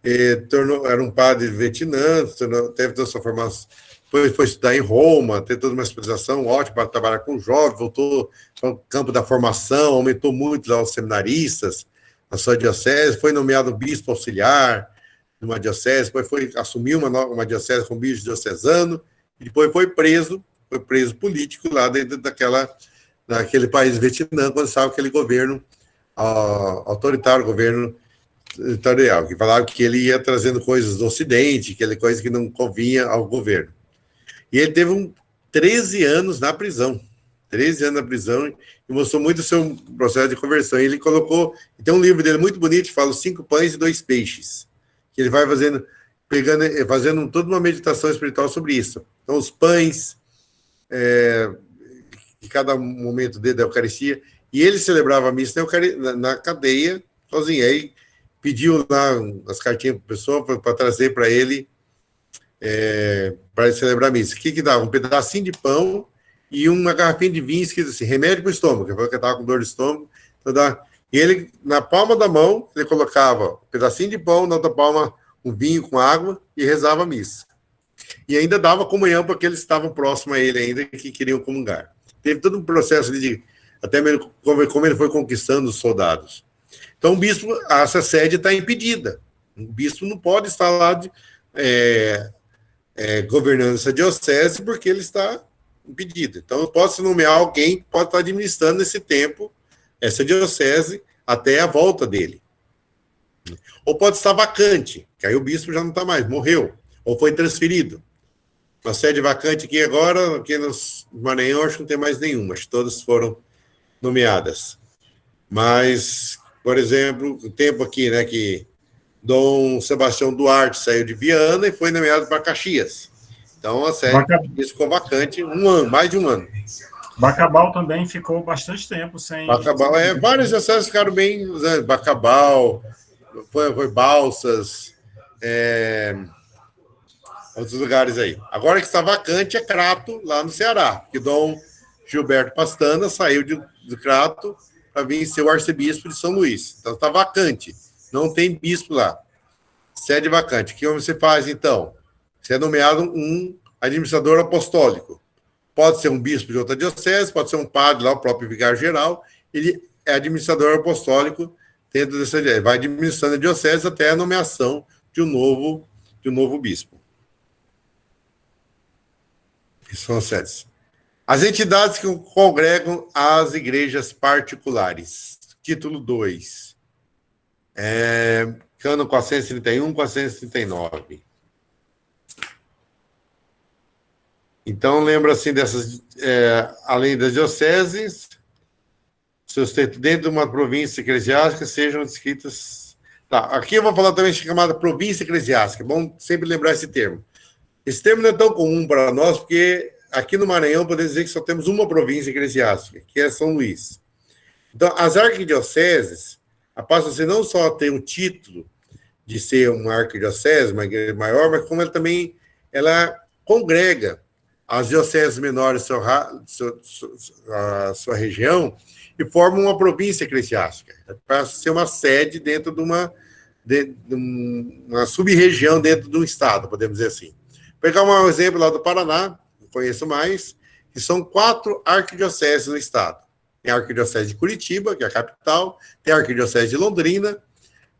era um padre vietnã, teve toda a sua formação, foi estudar em Roma, teve toda uma especialização ótima para trabalhar com jovens, voltou para o campo da formação, aumentou muito lá os seminaristas na sua diocese, foi nomeado bispo auxiliar de uma diocese, depois assumiu uma diocese com bispo diocesano, e depois foi preso político lá dentro daquele país Vietnã, quando estava aquele governo autoritário, governo ditatorial, que falava que ele ia trazendo coisas do Ocidente, aquela coisa que não convinha ao governo. E ele teve 13 anos na prisão, e mostrou muito o seu processo de conversão. E ele colocou, tem um livro dele muito bonito, que fala os 5 pães e 2 peixes, que ele vai fazendo toda uma meditação espiritual sobre isso. Então, os pães, de cada momento dele da Eucaristia, e ele celebrava a missa na cadeia, sozinho. Aí pediu lá as cartinhas para a pessoa para trazer para ele, para ele celebrar a missa. O que dava? Um pedacinho de pão e uma garrafinha de vinho escrito assim, remédio para o estômago, que ele estava com dor de estômago. Então, e ele, na palma da mão, ele colocava um pedacinho de pão, na outra palma um vinho com água e rezava a missa. E ainda dava comunhão para aqueles que estavam próximos a ele ainda, que queriam comungar. Teve todo um processo de até mesmo como ele foi conquistando os soldados. Então, o bispo, essa sede está impedida. O bispo não pode estar lá governando essa diocese porque ele está impedido. Então, eu posso nomear alguém que pode estar administrando nesse tempo essa diocese até a volta dele. Ou pode estar vacante, que aí o bispo já não está mais, morreu, ou foi transferido. Uma sede vacante aqui agora, aqui no Maranhão, acho que não tem mais nenhuma, acho que todas foram nomeadas. Mas, por exemplo, o tempo aqui, né, que Dom Sebastião Duarte saiu de Viana e foi nomeado para Caxias. Então, a sede ficou vacante um ano, mais de um ano. Bacabal também ficou bastante tempo sem... Bacabal, várias dioceses ficaram bem, Bacabal, foi Balsas, outros lugares aí. Agora que está vacante é Crato, lá no Ceará, porque Dom Gilberto Pastana saiu de Crato para vir ser o arcebispo de São Luís. Então está vacante, não tem bispo lá. Sede vacante. O que você faz, então? Você é nomeado um administrador apostólico. Pode ser um bispo de outra diocese, pode ser um padre lá, o próprio vigário-geral. Ele é administrador apostólico dentro dessa... Vai administrando a diocese até a nomeação de um novo bispo. Que são as sedes. As entidades que congregam as igrejas particulares. Título 2. Cano 431, 439. Então, lembra assim dessas, além das dioceses, seus textos dentro de uma província eclesiástica sejam descritas... Tá, aqui eu vou falar também chamada província eclesiástica, é bom sempre lembrar esse termo. Esse termo não é tão comum para nós, porque aqui no Maranhão podemos dizer que só temos uma província eclesiástica, que é São Luís. Então, as arquidioceses, após você não só ter um título de ser uma arquidiocese, uma igreja maior, mas como ela congrega as dioceses menores a sua região e forma uma província eclesiástica, para ser uma sede dentro de uma sub-região dentro de um estado, podemos dizer assim. Vou pegar um exemplo lá do Paraná, não conheço mais, que são 4 arquidioceses no estado. Tem a arquidiocese de Curitiba, que é a capital, tem a arquidiocese de Londrina,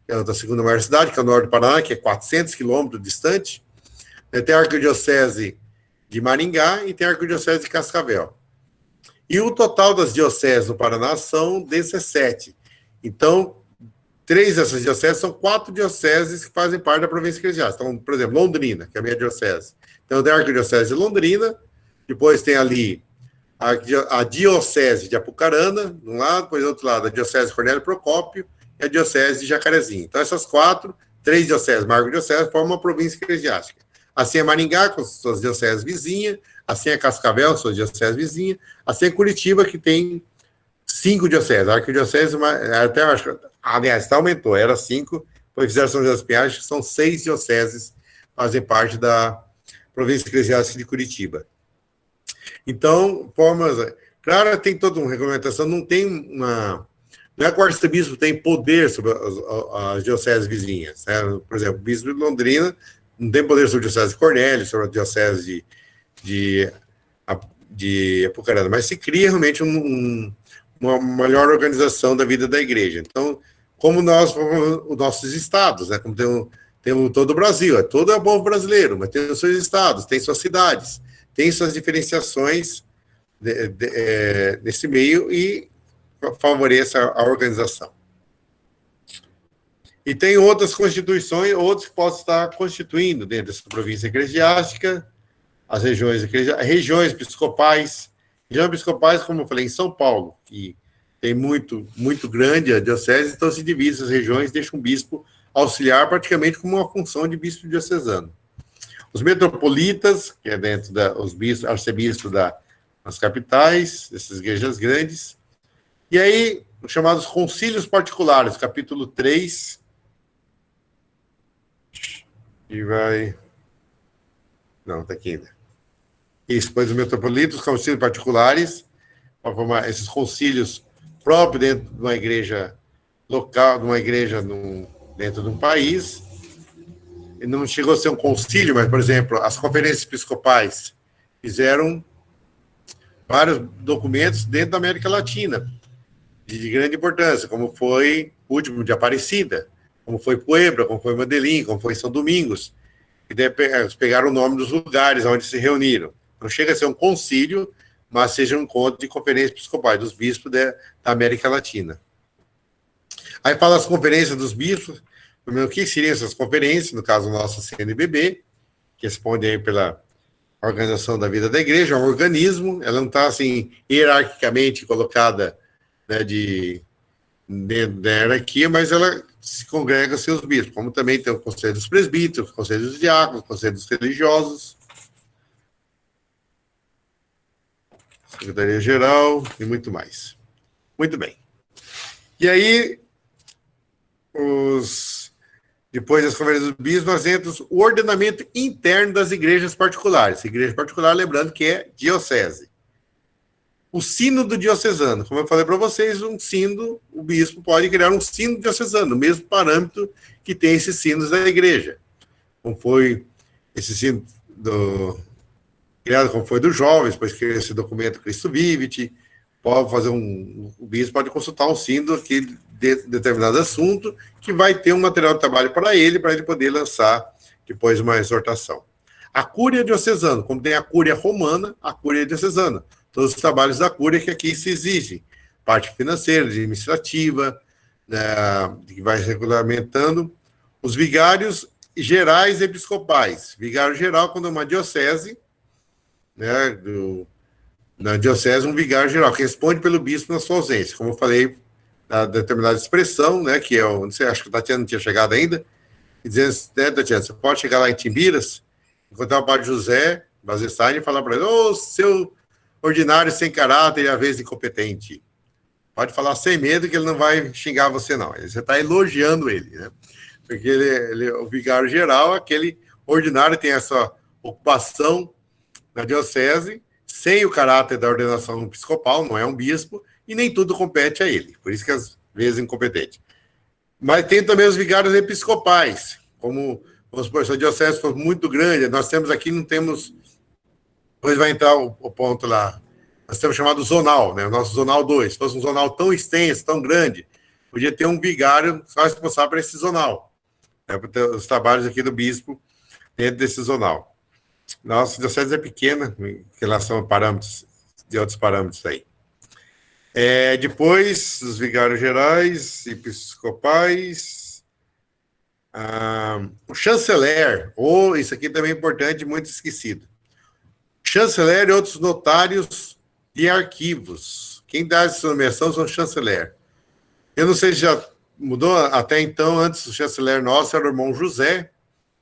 que é a segunda maior cidade, que é o norte do Paraná, que é 400 quilômetros distante, tem a arquidiocese de Maringá e tem a arquidiocese de Cascavel. E o total das dioceses no Paraná são 17. Então, 3 dessas dioceses são 4 dioceses que fazem parte da província eclesiástica. Então, por exemplo, Londrina, que é a minha diocese. Então, tem a arquidiocese de Londrina, depois tem ali a diocese de Apucarana, de um lado, depois do outro lado, a diocese de Cornélio Procópio e a diocese de Jacarezinho. Então, essas 3 dioceses, uma arquidiocese, formam uma província eclesiástica. Assim é Maringá, com suas dioceses vizinhas, assim é Cascavel, com suas dioceses vizinhas, assim é Curitiba, que tem 5 dioceses. A arquidiocese, até acho que, aliás, aumentou, era 5, depois fizeram São José dos Pinhais, que são 6 dioceses, fazem parte da província eclesiástica de Curitiba. Então, claro, tem toda uma regulamentação, não é que o arcebispo tem poder sobre as dioceses vizinhas. Né? Por exemplo, o bispo de Londrina não tem poder sobre a diocese de Cornélio, sobre a diocese de Apucarana, mas se cria realmente uma melhor organização da vida da igreja. Então, como os nossos estados, né? Como tem todo o Brasil, todo é o povo brasileiro, mas tem os seus estados, tem suas cidades, tem suas diferenciações nesse meio e favorece a organização. E tem outras constituições, outros que podem estar constituindo dentro dessa província eclesiástica, as regiões episcopais. Regiões episcopais, como eu falei, em São Paulo, que tem muito grande a diocese, então se divide essas regiões, deixa um bispo auxiliar praticamente como uma função de bispo diocesano. Os metropolitas, que é dentro os bispos, arcebispos das capitais, dessas igrejas grandes. E aí, os chamados concílios particulares, capítulo 3, e vai... Não, está aqui ainda. Isso, depois os metropolitas, os concílios particulares, para formar esses concílios próprios dentro de uma igreja local, de uma igreja dentro de um país. E não chegou a ser um concílio, mas, por exemplo, as conferências episcopais fizeram vários documentos dentro da América Latina, de grande importância, como foi o último de Aparecida, como foi Puebla, como foi Medellín, como foi São Domingos, e daí eles pegaram o nome dos lugares onde se reuniram. Não chega a ser um concílio, mas seja um encontro de conferências episcopais dos bispos da América Latina. Aí fala as conferências dos bispos, o que seriam essas conferências, no caso nossa CNBB, que responde aí pela organização da vida da igreja, é um organismo, ela não está assim hierarquicamente colocada, né, dentro da hierarquia, mas ela se congrega seus bispos, como também tem o Conselho dos Presbíteros, o Conselho dos Diáconos, o Conselho dos Religiosos, Secretaria-Geral e muito mais. Muito bem. E aí, depois das conferências dos bispos, nós entramos o ordenamento interno das igrejas particulares. Igreja particular, lembrando que é diocese. O sínodo diocesano. Como eu falei para vocês, um sínodo, o bispo pode criar um sínodo diocesano, o mesmo parâmetro que tem esses sínodos da igreja. Como foi esse sínodo criado, como foi dos jovens, depois que esse documento Cristo Vivit, pode fazer o bispo pode consultar um sínodo aqui de determinado assunto, que vai ter um material de trabalho para ele poder lançar depois uma exortação. A cúria diocesana, como tem a cúria romana, a cúria diocesana. Todos os trabalhos da cúria que aqui se exigem. Parte financeira, administrativa, que vai regulamentando. Os vigários gerais e episcopais. Vigário geral, quando é uma diocese, na diocese, um vigário geral, que responde pelo bispo na sua ausência. Como eu falei, na determinada expressão, que é, não sei, acho que a Tatiana não tinha chegado ainda, e dizendo, Tatiana, você pode chegar lá em Timbiras, encontrar o padre José Bazestein e falar para ele, seu ordinário sem caráter e às vezes incompetente. Pode falar sem medo que ele não vai xingar você, não. Você está elogiando ele, né? Porque ele, o vigário geral, aquele ordinário tem essa ocupação na diocese, sem o caráter da ordenação episcopal, não é um bispo, e nem tudo compete a ele. Por isso que às vezes é incompetente. Mas tem também os vigários episcopais, como, vamos supor, se a diocese for muito grande, nós temos aqui, não temos... Depois vai entrar o ponto lá. Nós temos chamado zonal, o nosso zonal 2. Se fosse um zonal tão extenso, tão grande, podia ter um vigário só responsável por esse zonal. Por ter os trabalhos aqui do bispo dentro desse zonal. Nossa diocese é pequena em relação a parâmetros, de outros parâmetros aí. Depois, os vigários gerais, episcopais, o chanceler, isso aqui também é importante, muito esquecido. Chanceler e outros notários de arquivos. Quem dá essa nomeação são chanceler. Eu não sei se já mudou, até então, antes o chanceler nosso era o irmão José,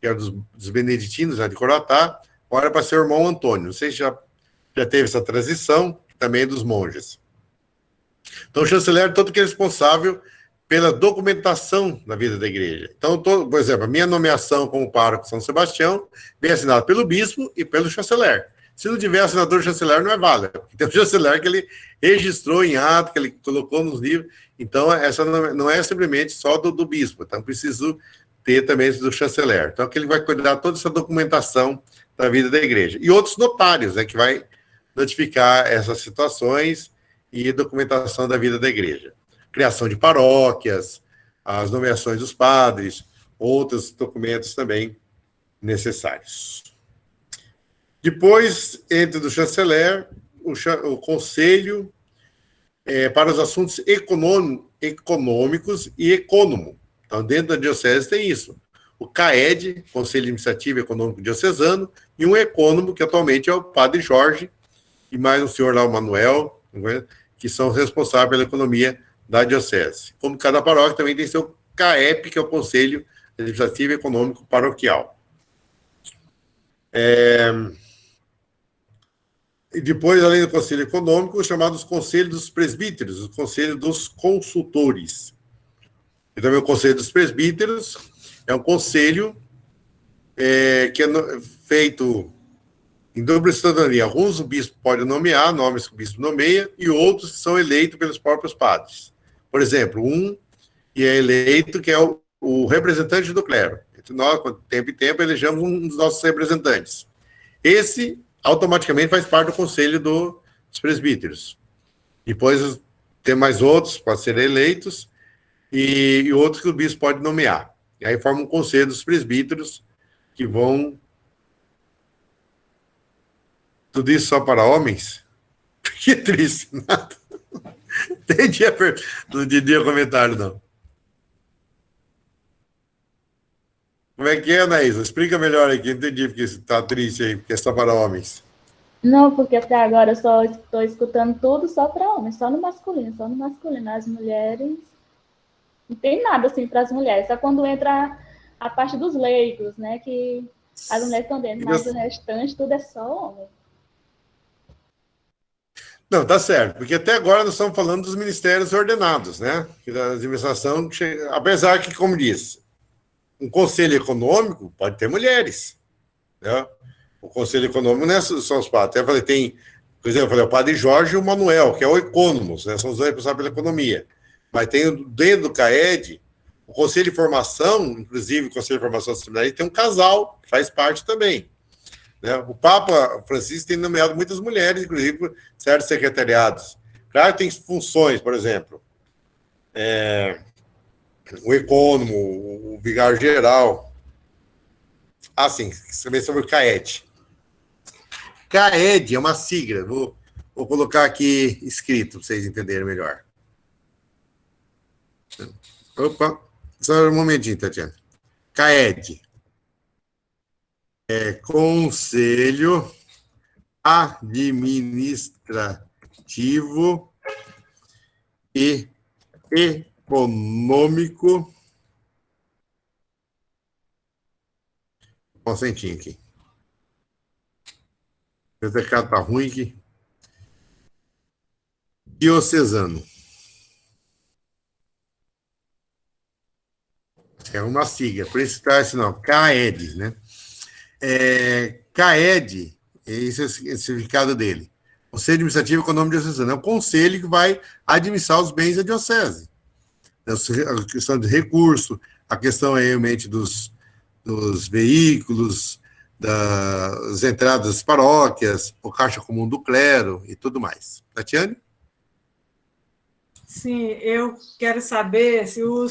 que era dos beneditinos, de Coroatá, agora para ser o irmão Antônio. Não sei se já teve essa transição, também dos monges. Então, o chanceler é todo que é responsável pela documentação da vida da igreja. Então, por exemplo, a minha nomeação como pároco de São Sebastião vem assinada pelo bispo e pelo chanceler. Se não tiver assinador chanceler, não é válido. Tem o chanceler que ele registrou em ato, que ele colocou nos livros. Então, essa não é simplesmente só do bispo. Então, preciso ter também do chanceler. Então, que ele vai cuidar de toda essa documentação da vida da igreja. E outros notários, que vai notificar essas situações e documentação da vida da igreja. Criação de paróquias, as nomeações dos padres, outros documentos também necessários. Depois, entre do chanceler, o conselho para os assuntos econômicos e econômico. Então, dentro da diocese tem isso. O CAED, Conselho Administrativo e Econômico Diocesano, e um econômico, que atualmente é o padre Jorge, e mais um senhor lá, o Manuel, que são responsáveis pela economia da diocese. Como cada paróquia também tem seu CAEP, que é o Conselho Administrativo e Econômico Paroquial. E depois, além do Conselho Econômico, os chamados Conselhos dos Presbíteros, o Conselho dos Consultores. E também o Conselho dos Presbíteros é um conselho que é feito em dupla cidadania. Alguns o bispo pode nomear, nomes que o bispo nomeia, e outros que são eleitos pelos próprios padres. Por exemplo, um que é eleito, que é o representante do clero. Entre nós, tempo em tempo, elegemos um dos nossos representantes. Esse automaticamente faz parte do conselho dos presbíteros. Depois tem mais outros, podem ser eleitos, e outros que o bispo pode nomear. E aí forma um conselho dos presbíteros que vão... Tudo isso só para homens? Que triste, nada. Não entendi o comentário, não. Como é que é, Anaísa? Explica melhor aqui, entendi porque você está triste aí, porque é só para homens. Não, porque até agora eu só estou escutando tudo só para homens, só no masculino. As mulheres não tem nada assim para as mulheres, só quando entra a parte dos leigos, né, que as mulheres estão dentro, mas o restante tudo é só homem. Não, tá certo, porque até agora nós estamos falando dos ministérios ordenados, né? Que da administração, apesar que, como diz, um conselho econômico pode ter mulheres, né? O conselho econômico não é só os padres. Até falei, tem, por exemplo, eu falei, o padre Jorge e o Manuel, que é o econômicos, né? São os dois responsáveis pela economia. Mas tem dentro do CAED, o conselho de formação, inclusive o conselho de formação seminária, tem um casal que faz parte também. Né? O Papa Francisco tem nomeado muitas mulheres, inclusive por certos secretariados. Claro que tem funções, por exemplo, o econômico, o vigário-geral. Ah, sim, também sobre o CAED. CAED é uma sigla, vou colocar aqui escrito para vocês entenderem melhor. Opa, só um momentinho, Tatiana. CAED. Conselho Administrativo e Econômico. Um centinho aqui. Meu teclado tá ruim aqui. Diocesano. É uma sigla, por isso está esse nome, CAED, né? CAED, esse é o significado dele. Conselho Administrativo Econômico Diocesano. É o conselho que vai administrar os bens da diocese. A questão de recurso, a questão realmente dos veículos, das entradas das paróquias, o caixa comum do clero e tudo mais. Tatiane? Sim, eu quero saber se o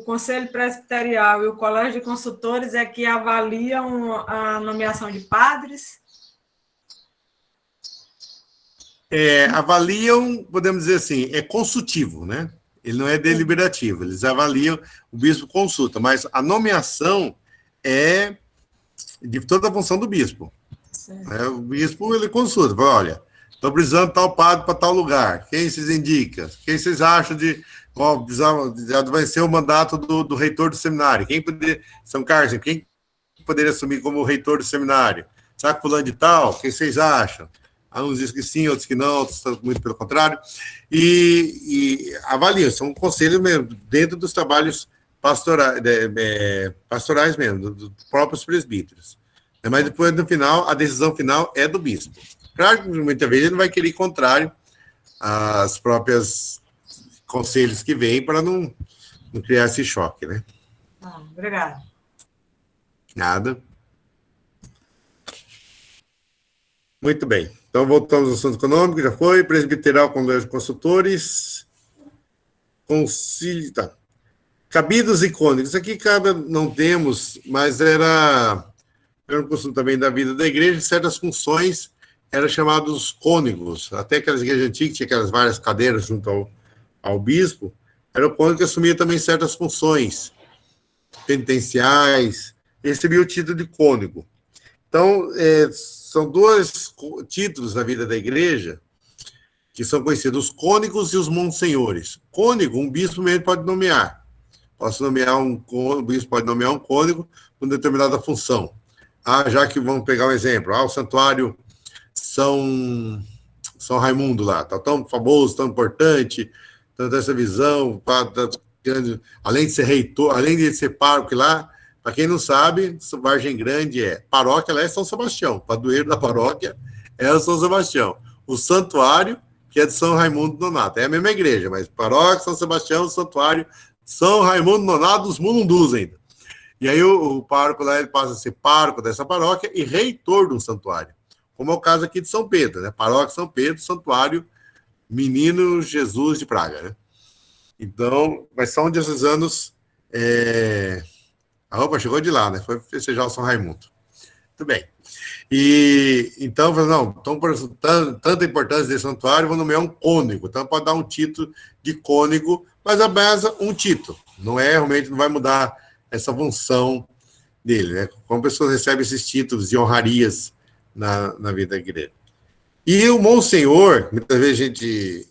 Conselho Presbiterial e o Colégio de Consultores é que avaliam a nomeação de padres? Avaliam, podemos dizer assim, é consultivo, né? Ele não é deliberativo, eles avaliam, o bispo consulta, mas a nomeação é de toda a função do bispo. O bispo, ele consulta, fala, olha, estou precisando de tal padre para tal lugar, quem vocês indicam? Quem vocês acham de... já vai ser o mandato do reitor do seminário, quem poderia... São Carlos, quem poderia assumir como reitor do seminário? Será que fulano de tal? Quem vocês acham? Uns dizem que sim, outros que não, outros muito pelo contrário, e avaliam, são conselhos mesmo, dentro dos trabalhos pastorais mesmo, dos próprios presbíteros. Mas depois, no final, a decisão final é do bispo. Claro que muitas vezes ele não vai querer ir contrário às próprias conselhos que vêm para não criar esse choque, né? Obrigada. Nada. Muito bem. Então, voltamos ao assunto econômico, já foi. Presbiteral, Colégio de Consultores. Concílio. Tá. Cabidos e cônegos. Isso aqui não temos, mas era um costume também da vida da igreja, certas funções eram chamados cônegos. Até aquelas igrejas antigas, tinha aquelas várias cadeiras junto ao bispo, era o cônego que assumia também certas funções penitenciais, recebia o título de cônego. Então, são dois títulos na vida da igreja que são conhecidos, os cônegos e os monsenhores. Cônego, um bispo mesmo pode nomear. O bispo pode nomear um cônego com determinada função. Já que vamos pegar um exemplo, o santuário São Raimundo lá, tá tão famoso, tão importante, tanta essa visão, além de ser reitor, além de ser pároco lá, para quem não sabe, Vargem Grande paróquia lá é São Sebastião, padroeiro da paróquia é o São Sebastião. O santuário, que é de São Raimundo Nonato, é a mesma igreja, mas paróquia São Sebastião, santuário São Raimundo Nonato dos Mulundus ainda. E aí o pároco lá, ele passa a ser pároco dessa paróquia e reitor de um santuário, como é o caso aqui de São Pedro, né? Paróquia São Pedro, santuário Menino Jesus de Praga, né? Então, mas são desses anos... A roupa chegou de lá, né? Foi festejar o São Raimundo. Muito bem. E então, não, então, por tanta importância desse santuário, vou nomear um cônego. Então, pode dar um título de cônego, mas apenas um título. Não realmente não vai mudar essa função dele, né? Como pessoas recebem esses títulos de honrarias na vida da igreja. E o monsenhor, muitas vezes a gente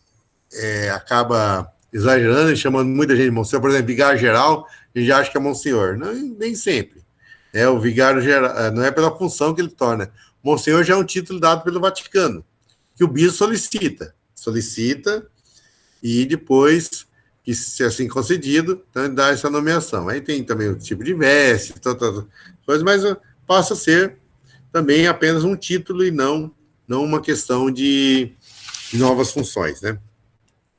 acaba exagerando e chamando muita gente de monsenhor. Por exemplo, vigário geral, a gente acha que é monsenhor. Não, nem sempre. O vigário geral, não é pela função que ele torna. Monsenhor já é um título dado pelo Vaticano, que o bispo solicita, e depois, que se assim concedido, então ele dá essa nomeação. Aí tem também o tipo de veste, coisa, mas passa a ser também apenas um título e não uma questão de novas funções, né?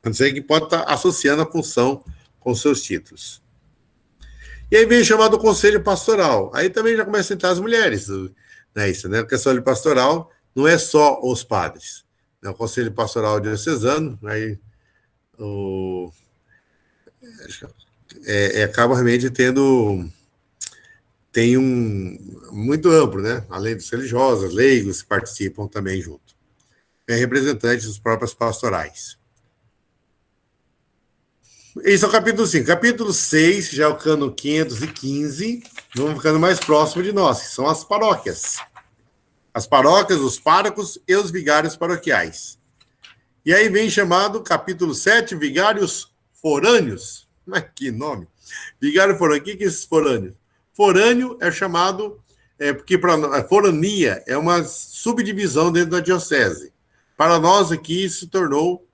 A não ser que pode estar associando a função com seus títulos. E aí vem o chamado Conselho Pastoral. Aí também já começa a entrar as mulheres, né? Isso, né? O Conselho Pastoral não é só os padres. O Conselho Pastoral Diocesano, aí acaba realmente tem muito amplo, né? Além dos religiosos, leigos que participam também junto. Representantes dos próprios pastorais. Esse é o capítulo 5. Capítulo 6, já é o cano 515, vamos ficando mais próximo de nós, que são as paróquias. As paróquias, os párocos e os vigários paroquiais. E aí vem chamado capítulo 7, vigários forâneos. Mas que nome! Vigário forâneo. O que é esses forâneos? Forâneo é chamado, porque a forania é uma subdivisão dentro da diocese. Para nós aqui se tornou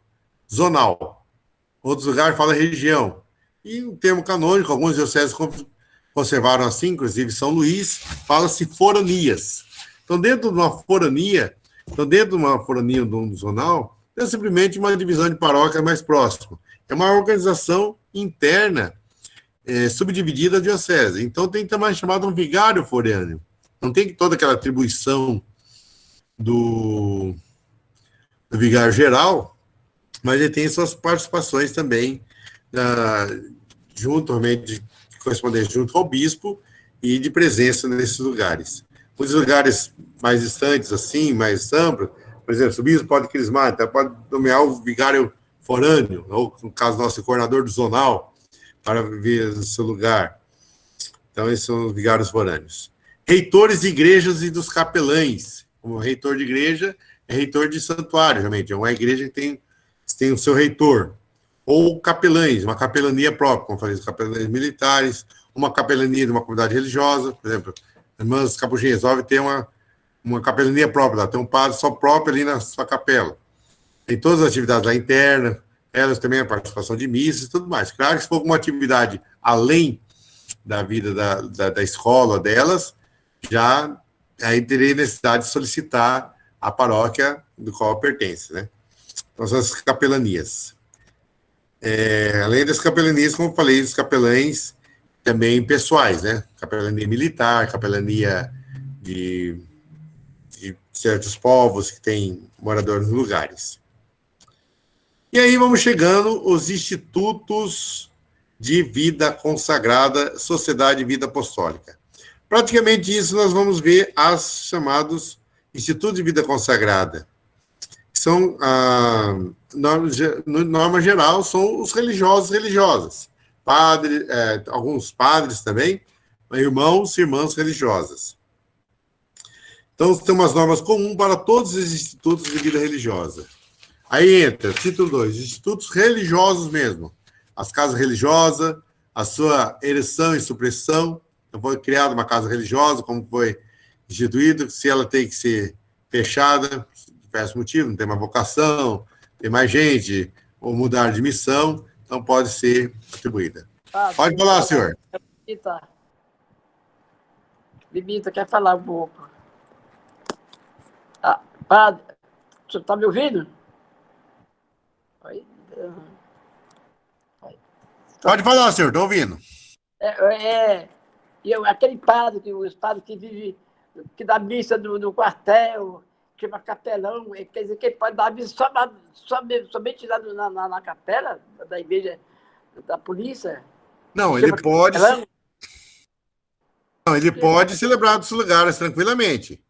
zonal. Outros lugares falam região. E o termo canônico, algumas dioceses conservaram assim, inclusive São Luís, fala-se foranias. Então, dentro de uma forania de um zonal, é simplesmente uma divisão de paróquia mais próxima. É uma organização interna, subdividida da diocese. Então, tem também chamado um vigário forâneo. Não tem toda aquela atribuição do vigário geral, mas ele tem suas participações também, correspondente junto ao bispo, e de presença nesses lugares. Os lugares mais distantes, assim, mais amplos, por exemplo, o bispo pode crismar, então pode nomear o vigário forâneo, ou, no caso nosso, o coordenador do zonal, para viver no seu lugar. Então, esses são os vigários forâneos. Reitores de igrejas e dos capelães. Como reitor de igreja é reitor de santuário, realmente. É uma igreja que tem o seu reitor. Ou capelães, uma capelania própria, como eu falei, capelães militares, uma capelania de uma comunidade religiosa, por exemplo, as irmãs Capuchinhas resolve ter uma capelania própria, tem um padre só próprio ali na sua capela. Tem todas as atividades lá internas, elas também a participação de missas e tudo mais. Claro que se for alguma atividade além da vida da escola delas, já aí teria necessidade de solicitar a paróquia do qual pertence, né? Então, são as capelanias. Além das capelanias, como eu falei, os capelães também pessoais, né? Capelania militar, capelania de certos povos que têm moradores nos lugares. E aí vamos chegando os institutos de vida consagrada, Sociedade de Vida Apostólica. Praticamente isso nós vamos ver as chamados institutos de vida consagrada. São, norma geral, são os religiosos e religiosas. Alguns padres também, irmãos e irmãs religiosas. Então, tem umas normas comuns para todos os institutos de vida religiosa. Aí entra, título 2, institutos religiosos mesmo. As casas religiosas, a sua ereção e supressão. Então, foi criada uma casa religiosa, como foi instituído, se ela tem que ser fechada, por diversos motivos, não tem uma vocação, tem mais gente, ou mudar de missão, então pode ser atribuída. Pode falar, senhor. Bibita, quer falar um pouco? Padre, o senhor está me ouvindo? Pode falar, senhor, estou ouvindo. Aquele padre, os padres que vivem, que dá missa no quartel, que chama capelão, quer dizer que ele pode dar missa somente lá na capela da igreja da polícia? Não, ele pode. Não, ele pode celebrar dos lugares tranquilamente.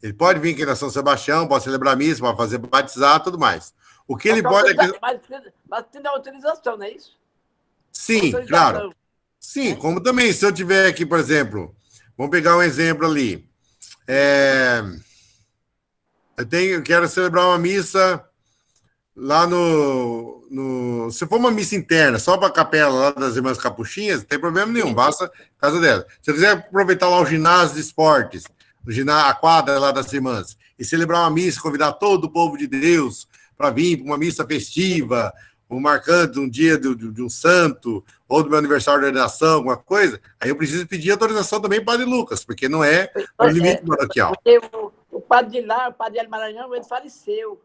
Ele pode vir aqui na São Sebastião, pode celebrar missa, pode fazer batizar, tudo mais. O que ele pode... Mas tem autorização, não é isso? Sim, claro. Sim, como também, se eu tiver aqui, por exemplo, vamos pegar um exemplo ali. Eu quero celebrar uma missa lá no se for uma missa interna, só para a capela lá das Irmãs Capuchinhas, não tem problema nenhum, basta a casa dela. Se você quiser aproveitar lá o ginásio de esportes, a quadra lá das Irmãs, e celebrar uma missa, convidar todo o povo de Deus para vir para uma missa festiva, ou marcando um dia de um santo, ou do meu aniversário de ordenação, alguma coisa, aí eu preciso pedir autorização também para o Padre Lucas, porque não é o limite paroquial. Porque o padre de lá, o padre de Maranhão, ele faleceu.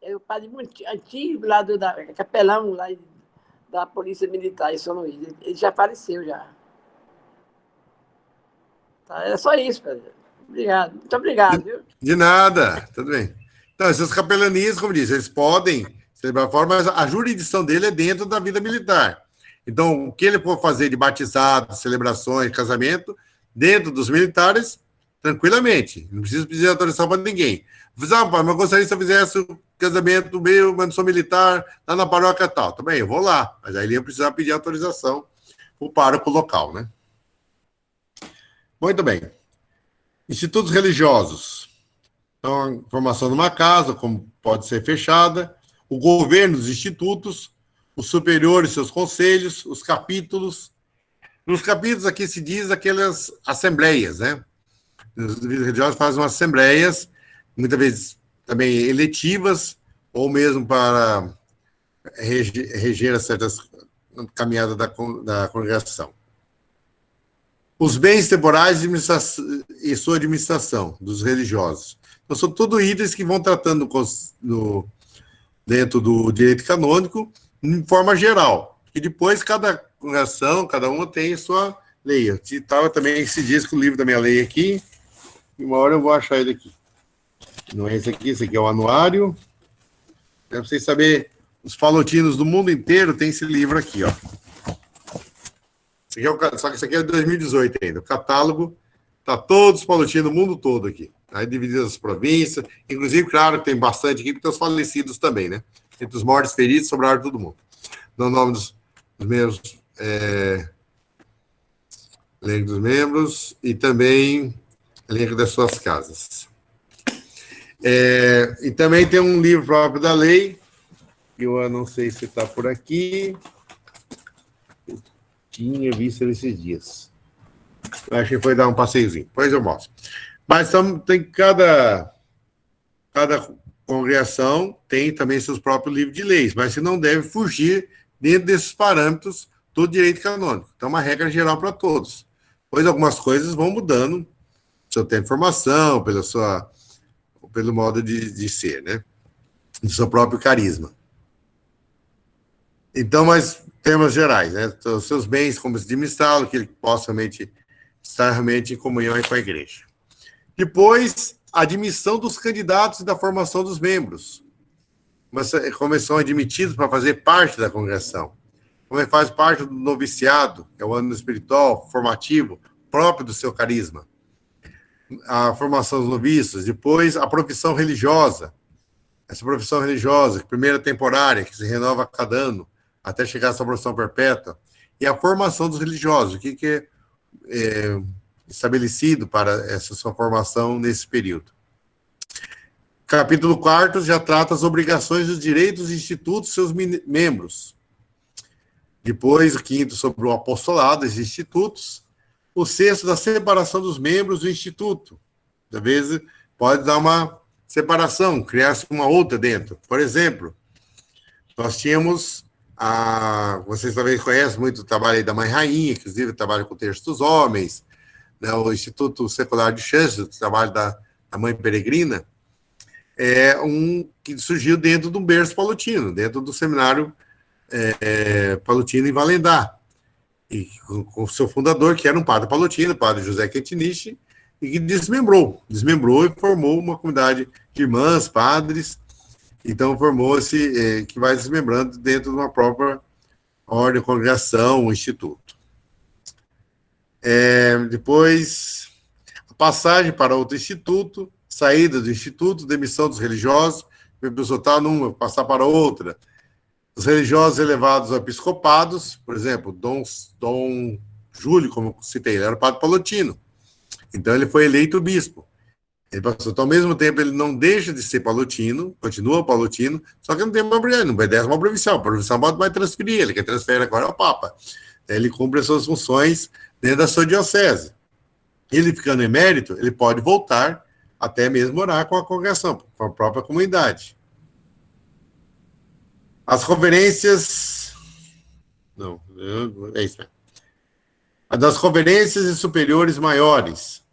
É o padre muito antigo lá da capelão lá da Polícia Militar em São Luís. Ele já faleceu já. Tá, era só isso, padre. Obrigado. Muito obrigado, viu? De nada, tudo bem. Então, essas capelanias, como disse, eles podem celebrar a forma, mas a jurisdição dele é dentro da vida militar. Então, o que ele for fazer de batizado, celebrações, casamento, dentro dos militares, tranquilamente. Não precisa pedir autorização para ninguém. Mas eu gostaria se eu fizesse o casamento meu, mas não sou militar, lá na paróquia tal. Também, eu vou lá. Mas aí ele ia precisar pedir autorização para o pároco local, né? Muito bem. Institutos religiosos. Então, a formação de uma casa, como pode ser fechada, o governo dos institutos, os superiores, seus conselhos, os capítulos. Nos capítulos aqui se diz aquelas assembleias, né? Os religiosos fazem umas assembleias, muitas vezes também eletivas, ou mesmo para reger certas caminhadas da congregação. Os bens temporais e sua administração dos religiosos. Então, são tudo itens que vão tratando dentro do direito canônico, em forma geral. E depois, cada congregação, cada uma tem sua lei. Eu citava também esse disco, o livro da minha lei aqui, e uma hora eu vou achar ele aqui. Não é esse aqui é o anuário. Para vocês saberem, os palotinos do mundo inteiro tem esse livro aqui, ó. Só que isso aqui é de 2018 ainda. O catálogo está todos os palotinos do mundo todo aqui. Aí dividido as províncias. Inclusive, claro, tem bastante aqui, porque tem os falecidos também, né? Entre os mortos feridos, sobraram todo mundo. No nome dos membros, elenco dos membros e também elenco das suas casas. E também tem um livro próprio da lei, que eu não sei se está por aqui. Eu tinha visto ele esses dias. Eu acho que foi dar um passeiozinho. Depois eu mostro. Mas tem cada congregação tem também seus próprios livros de leis, mas você não deve fugir dentro desses parâmetros do direito canônico. Então, é uma regra geral para todos. Pois algumas coisas vão mudando, seu tempo de formação, pelo modo de ser, né? Do seu próprio carisma. Então, mas temas gerais, né? Então, os seus bens, como se administrá-lo, que ele possa realmente estar realmente em comunhão com a igreja. Depois, a admissão dos candidatos e da formação dos membros. Como eles são admitidos para fazer parte da congregação. Como ele faz parte do noviciado, que é o ano espiritual, formativo, próprio do seu carisma. A formação dos noviços. Depois, a profissão religiosa. Essa profissão religiosa, primeira temporária, que se renova a cada ano, até chegar a sua profissão perpétua. E a formação dos religiosos. O que é estabelecido para essa sua formação nesse período. Capítulo 4 já trata as obrigações e os direitos dos institutos e seus membros. Depois, o 5º sobre o apostolado dos institutos. O 6º da separação dos membros do instituto. Às vezes, pode dar uma separação, criar-se uma outra dentro. Por exemplo, nós tínhamos, vocês talvez conhecem muito o trabalho aí da Mãe Rainha, que inclusive trabalha com o Terço dos Homens, né, o Instituto Secular de Chances, o trabalho da Mãe Peregrina, que surgiu dentro do berço palotino, dentro do seminário palotino em Valendar, e com o seu fundador, que era um padre palotino, o padre José Quentinich, e que desmembrou e formou uma comunidade de irmãs, padres, então formou-se, que vai desmembrando dentro de uma própria ordem, congregação, instituto. Depois, a passagem para outro instituto, saída do instituto, demissão dos religiosos, a pessoa está numa, passar para outra. Os religiosos elevados a episcopados, por exemplo, Dom Júlio, como eu citei, ele era padre palotino. Então, ele foi eleito bispo. Ele passou. Então, ao mesmo tempo, ele não deixa de ser palutino, continua palutino, só que não tem uma, não obedece uma provisão. A provisão vai transferir, ele quer transferir agora ao Papa. Ele cumpre as suas funções dentro da sua diocese. Ele ficando emérito, ele pode voltar até mesmo orar com a congregação, com a própria comunidade. As conferências... Não, é isso mesmo. Das conferências e superiores maiores.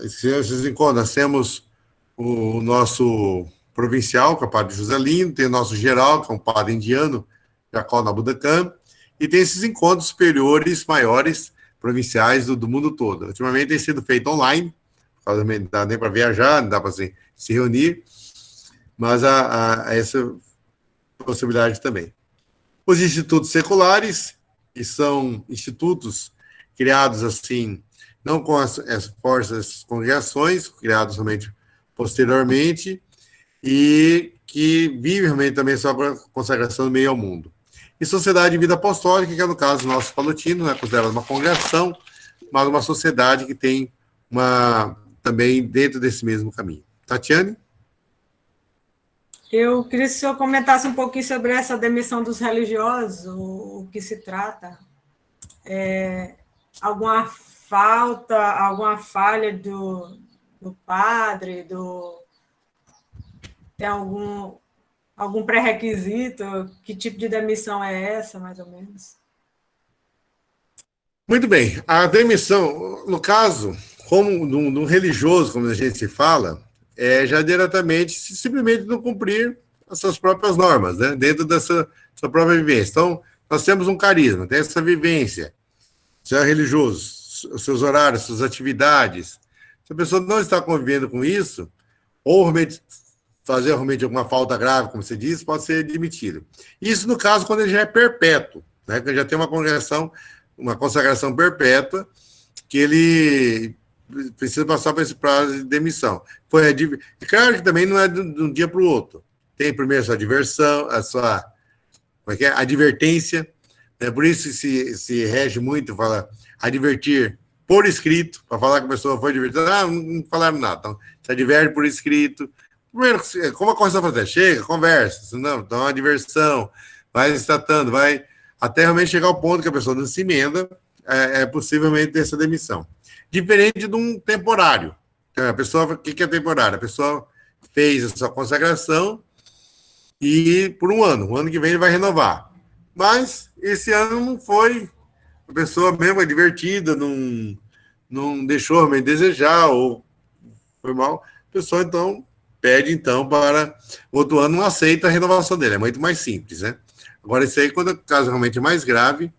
Vocês encontram, nós temos o nosso provincial, que é o padre Joselino, tem o nosso geral, que é um padre indiano, Jacó Nabudacan, e tem esses encontros superiores maiores, provinciais do mundo todo. Ultimamente tem sido feito online, não dá nem para viajar, não dá para se reunir, mas há essa possibilidade também. Os institutos seculares, que são institutos criados assim, não com as forças das congregações, criados somente posteriormente, e que vivem realmente também só com a consagração do meio ao mundo. E Sociedade de Vida Apostólica, que é no caso nosso palutino, é considerada uma congregação, mas uma sociedade que tem também dentro desse mesmo caminho. Tatiane? Eu queria que o senhor comentasse um pouquinho sobre essa demissão dos religiosos, o que se trata. Alguma falha do padre, tem algum pré-requisito? Que tipo de demissão é essa, mais ou menos? Muito bem. A demissão, no caso, como num religioso, como a gente se fala, já diretamente, simplesmente não cumprir as suas próprias normas, né? Dentro da sua própria vivência. Então, nós temos um carisma, tem essa vivência. Se é religioso, os seus horários, suas atividades. Se a pessoa não está convivendo com isso, ou realmente fazer realmente alguma falta grave, como você disse, pode ser demitido. Isso no caso quando ele já é perpétuo, né? Que já tem uma consagração perpétua, que ele precisa passar por esse prazo de demissão. Claro que também não é de um dia para o outro. Tem primeiro a sua diversão, como é que é? Advertência. Por isso se rege muito, fala advertir por escrito, para falar que a pessoa foi divertida. Não falaram nada. Então, se adverte por escrito. Primeiro, como a correção faz? Chega, conversa. Não, dá uma diversão, vai se tratando, vai até realmente chegar ao ponto que a pessoa não se emenda, possivelmente ter essa demissão. Diferente de um temporário. Então, a pessoa, o que é temporário? A pessoa fez a sua consagração e por um ano que vem ele vai renovar. Mas esse ano não foi, a pessoa mesmo é divertida, não deixou realmente desejar, ou foi mal, a pessoa então pede então para outro ano, não aceita a renovação dele, é muito mais simples, né? Agora, isso aí, quando o caso realmente é mais grave,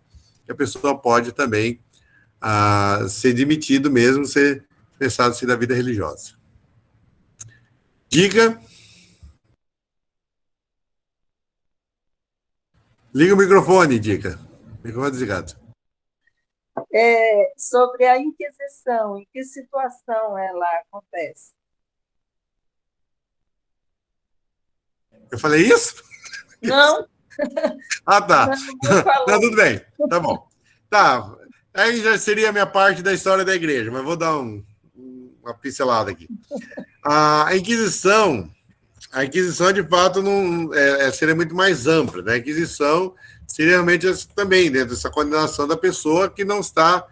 a pessoa pode também ser demitido mesmo, ser cessado da vida religiosa. Diga. Liga o microfone, Dica. Microfone desligado. Sobre a Inquisição, em que situação ela acontece? Eu falei isso? Não. Tá. Não, tudo bem. Tá bom. Tá. Aí já seria a minha parte da história da igreja, mas vou dar uma pincelada aqui. A Inquisição, de fato, não seria muito mais ampla, né? A Inquisição seria realmente também dentro dessa condenação da pessoa que não está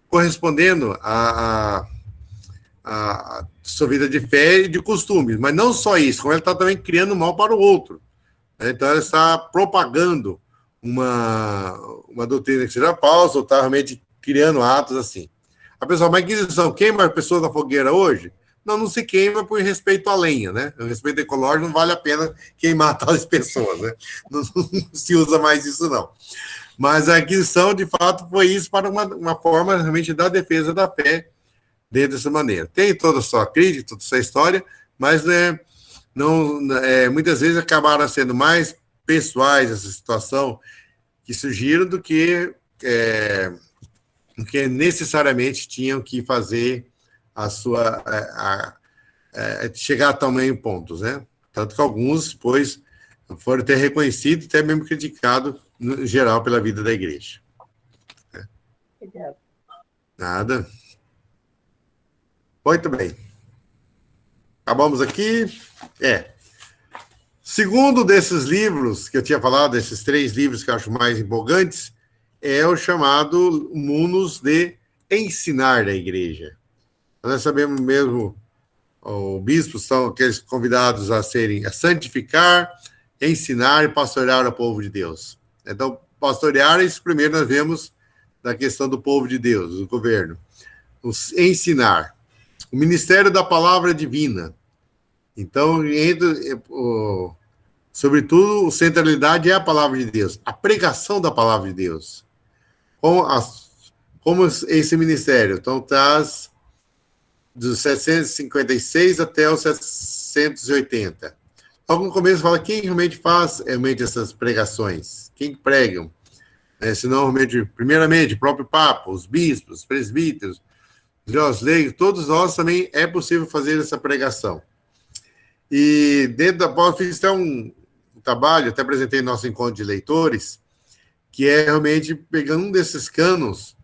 correspondendo à sua vida de fé e de costumes. Mas não só isso, como ela está também criando mal para o outro. Então, ela está propagando uma doutrina que seja falsa, ou está realmente criando atos assim. A pessoa, mas a Inquisição queima as pessoas na fogueira hoje? Não se queima por respeito à lenha, né? O respeito ecológico não vale a pena queimar tais pessoas, né? Não se usa mais isso, não. Mas a Inquisição, de fato, foi isso para uma forma realmente da defesa da fé dentro dessa maneira. Tem toda a sua crítica, toda a sua história, mas muitas vezes acabaram sendo mais pessoais essa situação que surgiram do que necessariamente tinham que fazer a sua chegar a tamanho pontos, né? Tanto que alguns, depois, foram até reconhecidos e até mesmo criticados, no geral, pela vida da igreja. Obrigada. Nada. Muito bem. Acabamos aqui. Segundo desses livros que eu tinha falado, esses 3 livros que eu acho mais empolgantes, é o chamado Munus de Ensinar da Igreja. Nós sabemos mesmo, os bispos são aqueles convidados a santificar, ensinar e pastorear o povo de Deus. Então, pastorear, isso primeiro nós vemos na questão do povo de Deus, do governo. Ensinar. O ministério da palavra divina. Então, sobretudo, a centralidade é a palavra de Deus, a pregação da palavra de Deus. Como esse ministério? Então, traz dos 756 até os 780. Logo no começo fala quem realmente faz essas pregações, quem pregam. Senão, primeiramente, o próprio Papa, os bispos, os presbíteros, os leigos, todos nós também é possível fazer essa pregação. E dentro da pós fiz até um trabalho, até apresentei no nosso encontro de leitores, que é realmente pegando um desses cânones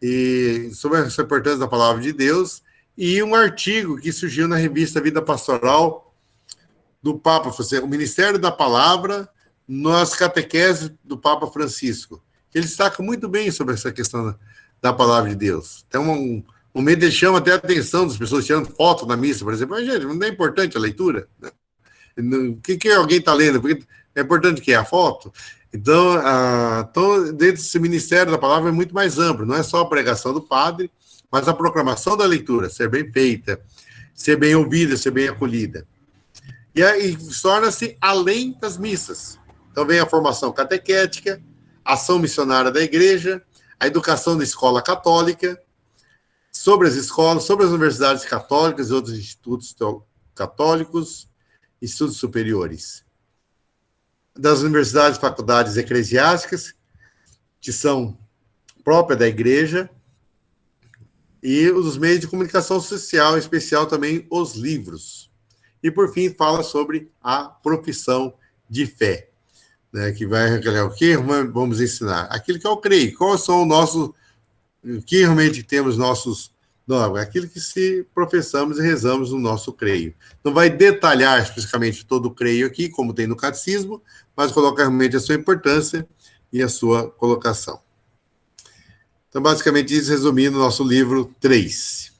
e sobre a importância da palavra de Deus, e um artigo que surgiu na revista Vida Pastoral do Papa, o Ministério da Palavra nas catequeses do Papa Francisco. Ele destaca muito bem sobre essa questão da palavra de Deus. Então, um momento ele chama até a atenção das pessoas tirando foto na missa, por exemplo. Mas, gente, não é importante a leitura? Né? O que alguém está lendo? Porque é importante que é a foto. Então, dentro desse Ministério da Palavra é muito mais amplo. Não é só a pregação do padre, mas a proclamação da leitura, ser bem feita, ser bem ouvida, ser bem acolhida. E aí torna-se além das missas. Então vem a formação catequética, a ação missionária da igreja, a educação da escola católica, sobre as escolas, sobre as universidades católicas e outros institutos católicos, estudos superiores. Das universidades e faculdades eclesiásticas, que são próprias da igreja, e os meios de comunicação social, em especial também os livros. E, por fim, fala sobre a profissão de fé, né, que vai revelar o que vamos ensinar. Aquilo que eu creio, quais são os nossos, o que realmente temos nossos, não, aquilo que se professamos e rezamos no nosso creio. Não vai detalhar especificamente todo o creio aqui, como tem no catecismo, mas coloca realmente a sua importância e a sua colocação. Então, basicamente, isso resumindo o nosso livro 3.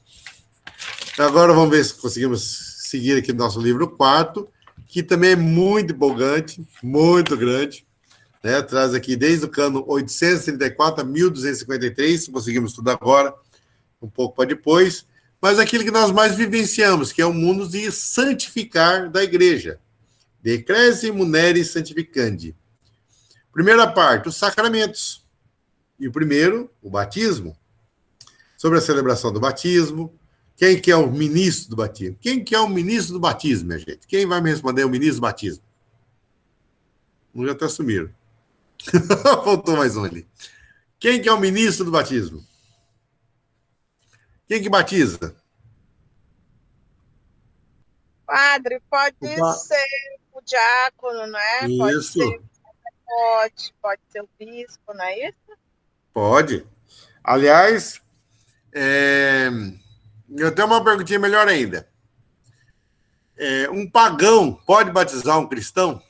Agora, vamos ver se conseguimos seguir aqui no nosso livro 4, que também é muito empolgante, muito grande, né? Traz aqui desde o cano 834 a 1253, se conseguimos tudo agora, um pouco para depois, mas aquilo que nós mais vivenciamos, que é o mundo de santificar da igreja. De Ecclesiae Muneris Sanctificandi. Primeira parte, os sacramentos. E o primeiro, o batismo. Sobre a celebração do batismo. Quem que é o ministro do batismo? Quem que é o ministro do batismo, minha gente? Quem vai me responder o ministro do batismo? Um já até sumiram. Faltou mais um ali. Quem que é o ministro do batismo? Quem que batiza? Padre, pode ser o diácono, não é? Isso. Pode ser o sacerdote, pode ser o bispo, não é isso? Pode. Aliás, eu tenho uma perguntinha melhor ainda. Um pagão pode batizar um cristão?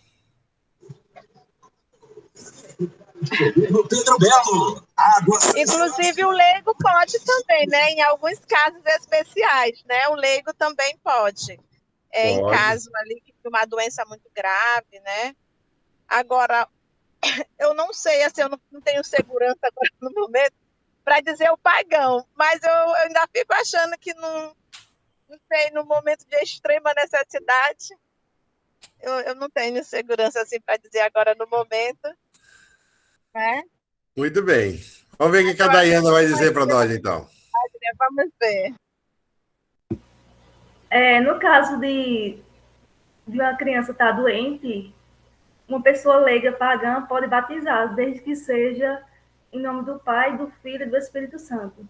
Pedro Belo, água. Inclusive o leigo pode também, né? Em alguns casos especiais, né? O leigo também pode. Em caso ali de uma doença muito grave, né? Agora, eu não sei, assim, eu não tenho segurança agora no momento para dizer o pagão, mas eu ainda fico achando que não sei, no momento de extrema necessidade, eu não tenho segurança assim para dizer agora no momento, né? Muito bem. Vamos ver o que a Dayana vai dizer para nós, então. Vamos ver. No caso de uma criança estar doente, uma pessoa leiga pagã pode batizar, desde que seja em nome do Pai, do Filho e do Espírito Santo.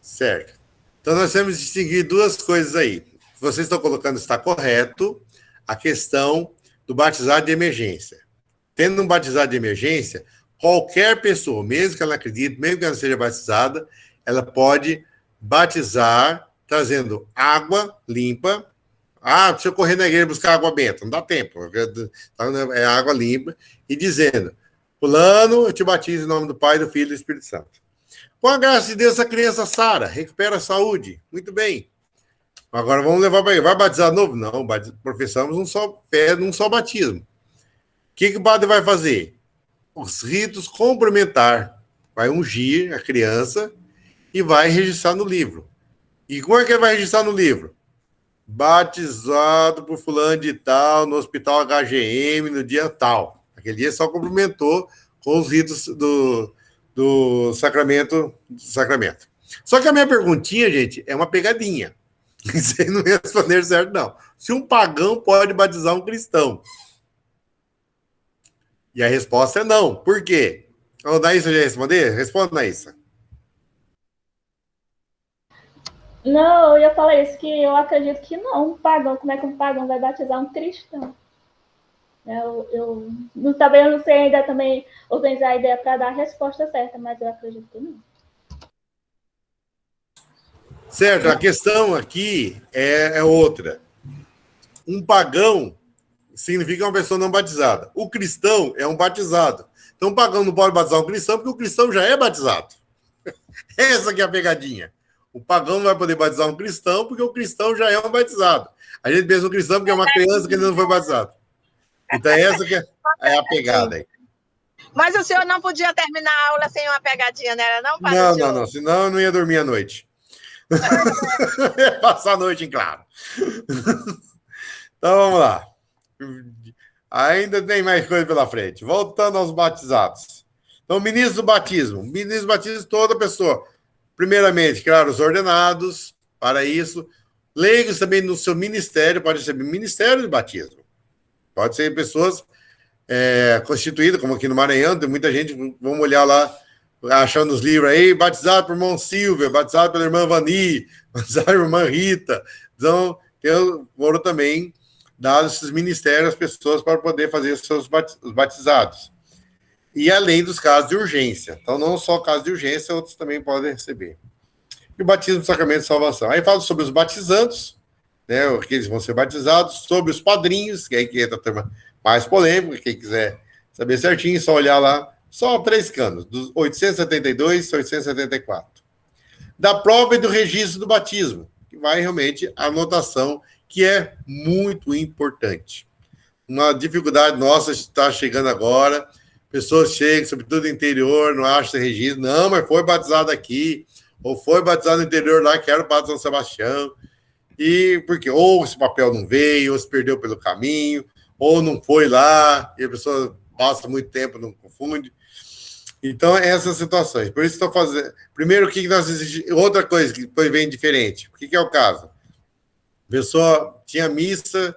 Certo. Então, nós temos que distinguir duas coisas aí. Vocês estão colocando, está correto, a questão do batizado de emergência. Tendo um batizado de emergência, qualquer pessoa, mesmo que ela acredite, mesmo que ela seja batizada, ela pode batizar trazendo água limpa. Ah, deixa eu correr na igreja buscar água benta. Não dá tempo. É água limpa. E dizendo, fulano, eu te batizo em nome do Pai, do Filho e do Espírito Santo. Com a graça de Deus, a criança sara, recupera a saúde. Muito bem. Agora vamos levar para ele. Vai batizar de novo? Não, professamos um só pé, num só batismo. O que o padre vai fazer? Os ritos complementar. Vai ungir a criança e vai registrar no livro. E como é que ele vai registrar no livro? Batizado por fulano de tal, no hospital HGM, no dia tal. Aquele dia só complementou com os ritos do sacramento. Só que a minha perguntinha, gente, é uma pegadinha. Vocês não responderam certo, não. Se um pagão pode batizar um cristão? E a resposta é não. Por quê? A Naíssa já responder? Responda, Naíssa. Não, eu ia falar isso, que eu acredito que não. Um pagão, como é que um pagão vai batizar um cristão? Eu não sei ainda também organizar a ideia para dar a resposta certa, mas eu acredito que não. Certo, a questão aqui é outra. Um pagão significa uma pessoa não batizada. O cristão é um batizado. Então, o pagão não pode batizar um cristão porque o cristão já é batizado. Essa que é a pegadinha. O pagão não vai poder batizar um cristão porque o cristão já é um batizado. A gente pensa no cristão porque é uma criança que ainda não foi batizado. Então, essa que é a pegada aí. Mas o senhor não podia terminar a aula sem uma pegadinha, né? Não, não. Senão eu não ia dormir à noite. Ia passar a noite em claro. Então, vamos lá. Ainda tem mais coisa pela frente. Voltando aos batizados. Então, ministro do batismo. Ministro do batismo, toda pessoa. Primeiramente, claro, os ordenados para isso. Leigos também no seu ministério, pode ser ministério de batismo. Pode ser pessoas constituídas, como aqui no Maranhão, tem muita gente, vamos olhar lá, achando os livros aí, batizado por irmão Silvia, batizado pela irmã Vani, batizado pela irmã Rita. Então, foram também dados esses ministérios às pessoas para poder fazer os seus batizados. E além dos casos de urgência. Então, não só casos de urgência, outros também podem receber. E o batismo do sacramento de salvação. Aí fala sobre os batizandos, né, que eles vão ser batizados, sobre os padrinhos, que aí que entra a turma mais polêmica, quem quiser saber certinho, só olhar lá, só 3 canos, dos 872 a 874. Da prova e do registro do batismo, que vai realmente a anotação, que é muito importante. Uma dificuldade nossa está chegando agora, pessoas chegam, sobretudo no interior, não acham esse registro, não, mas foi batizado aqui, ou foi batizado no interior lá, que era o Padre São Sebastião, e porque ou esse papel não veio, ou se perdeu pelo caminho, ou não foi lá, e a pessoa passa muito tempo, não confunde. Então, essas situações. Por isso, estou fazendo... Primeiro, o que nós exigimos... Outra coisa que depois vem diferente. O que é o caso? A pessoa tinha missa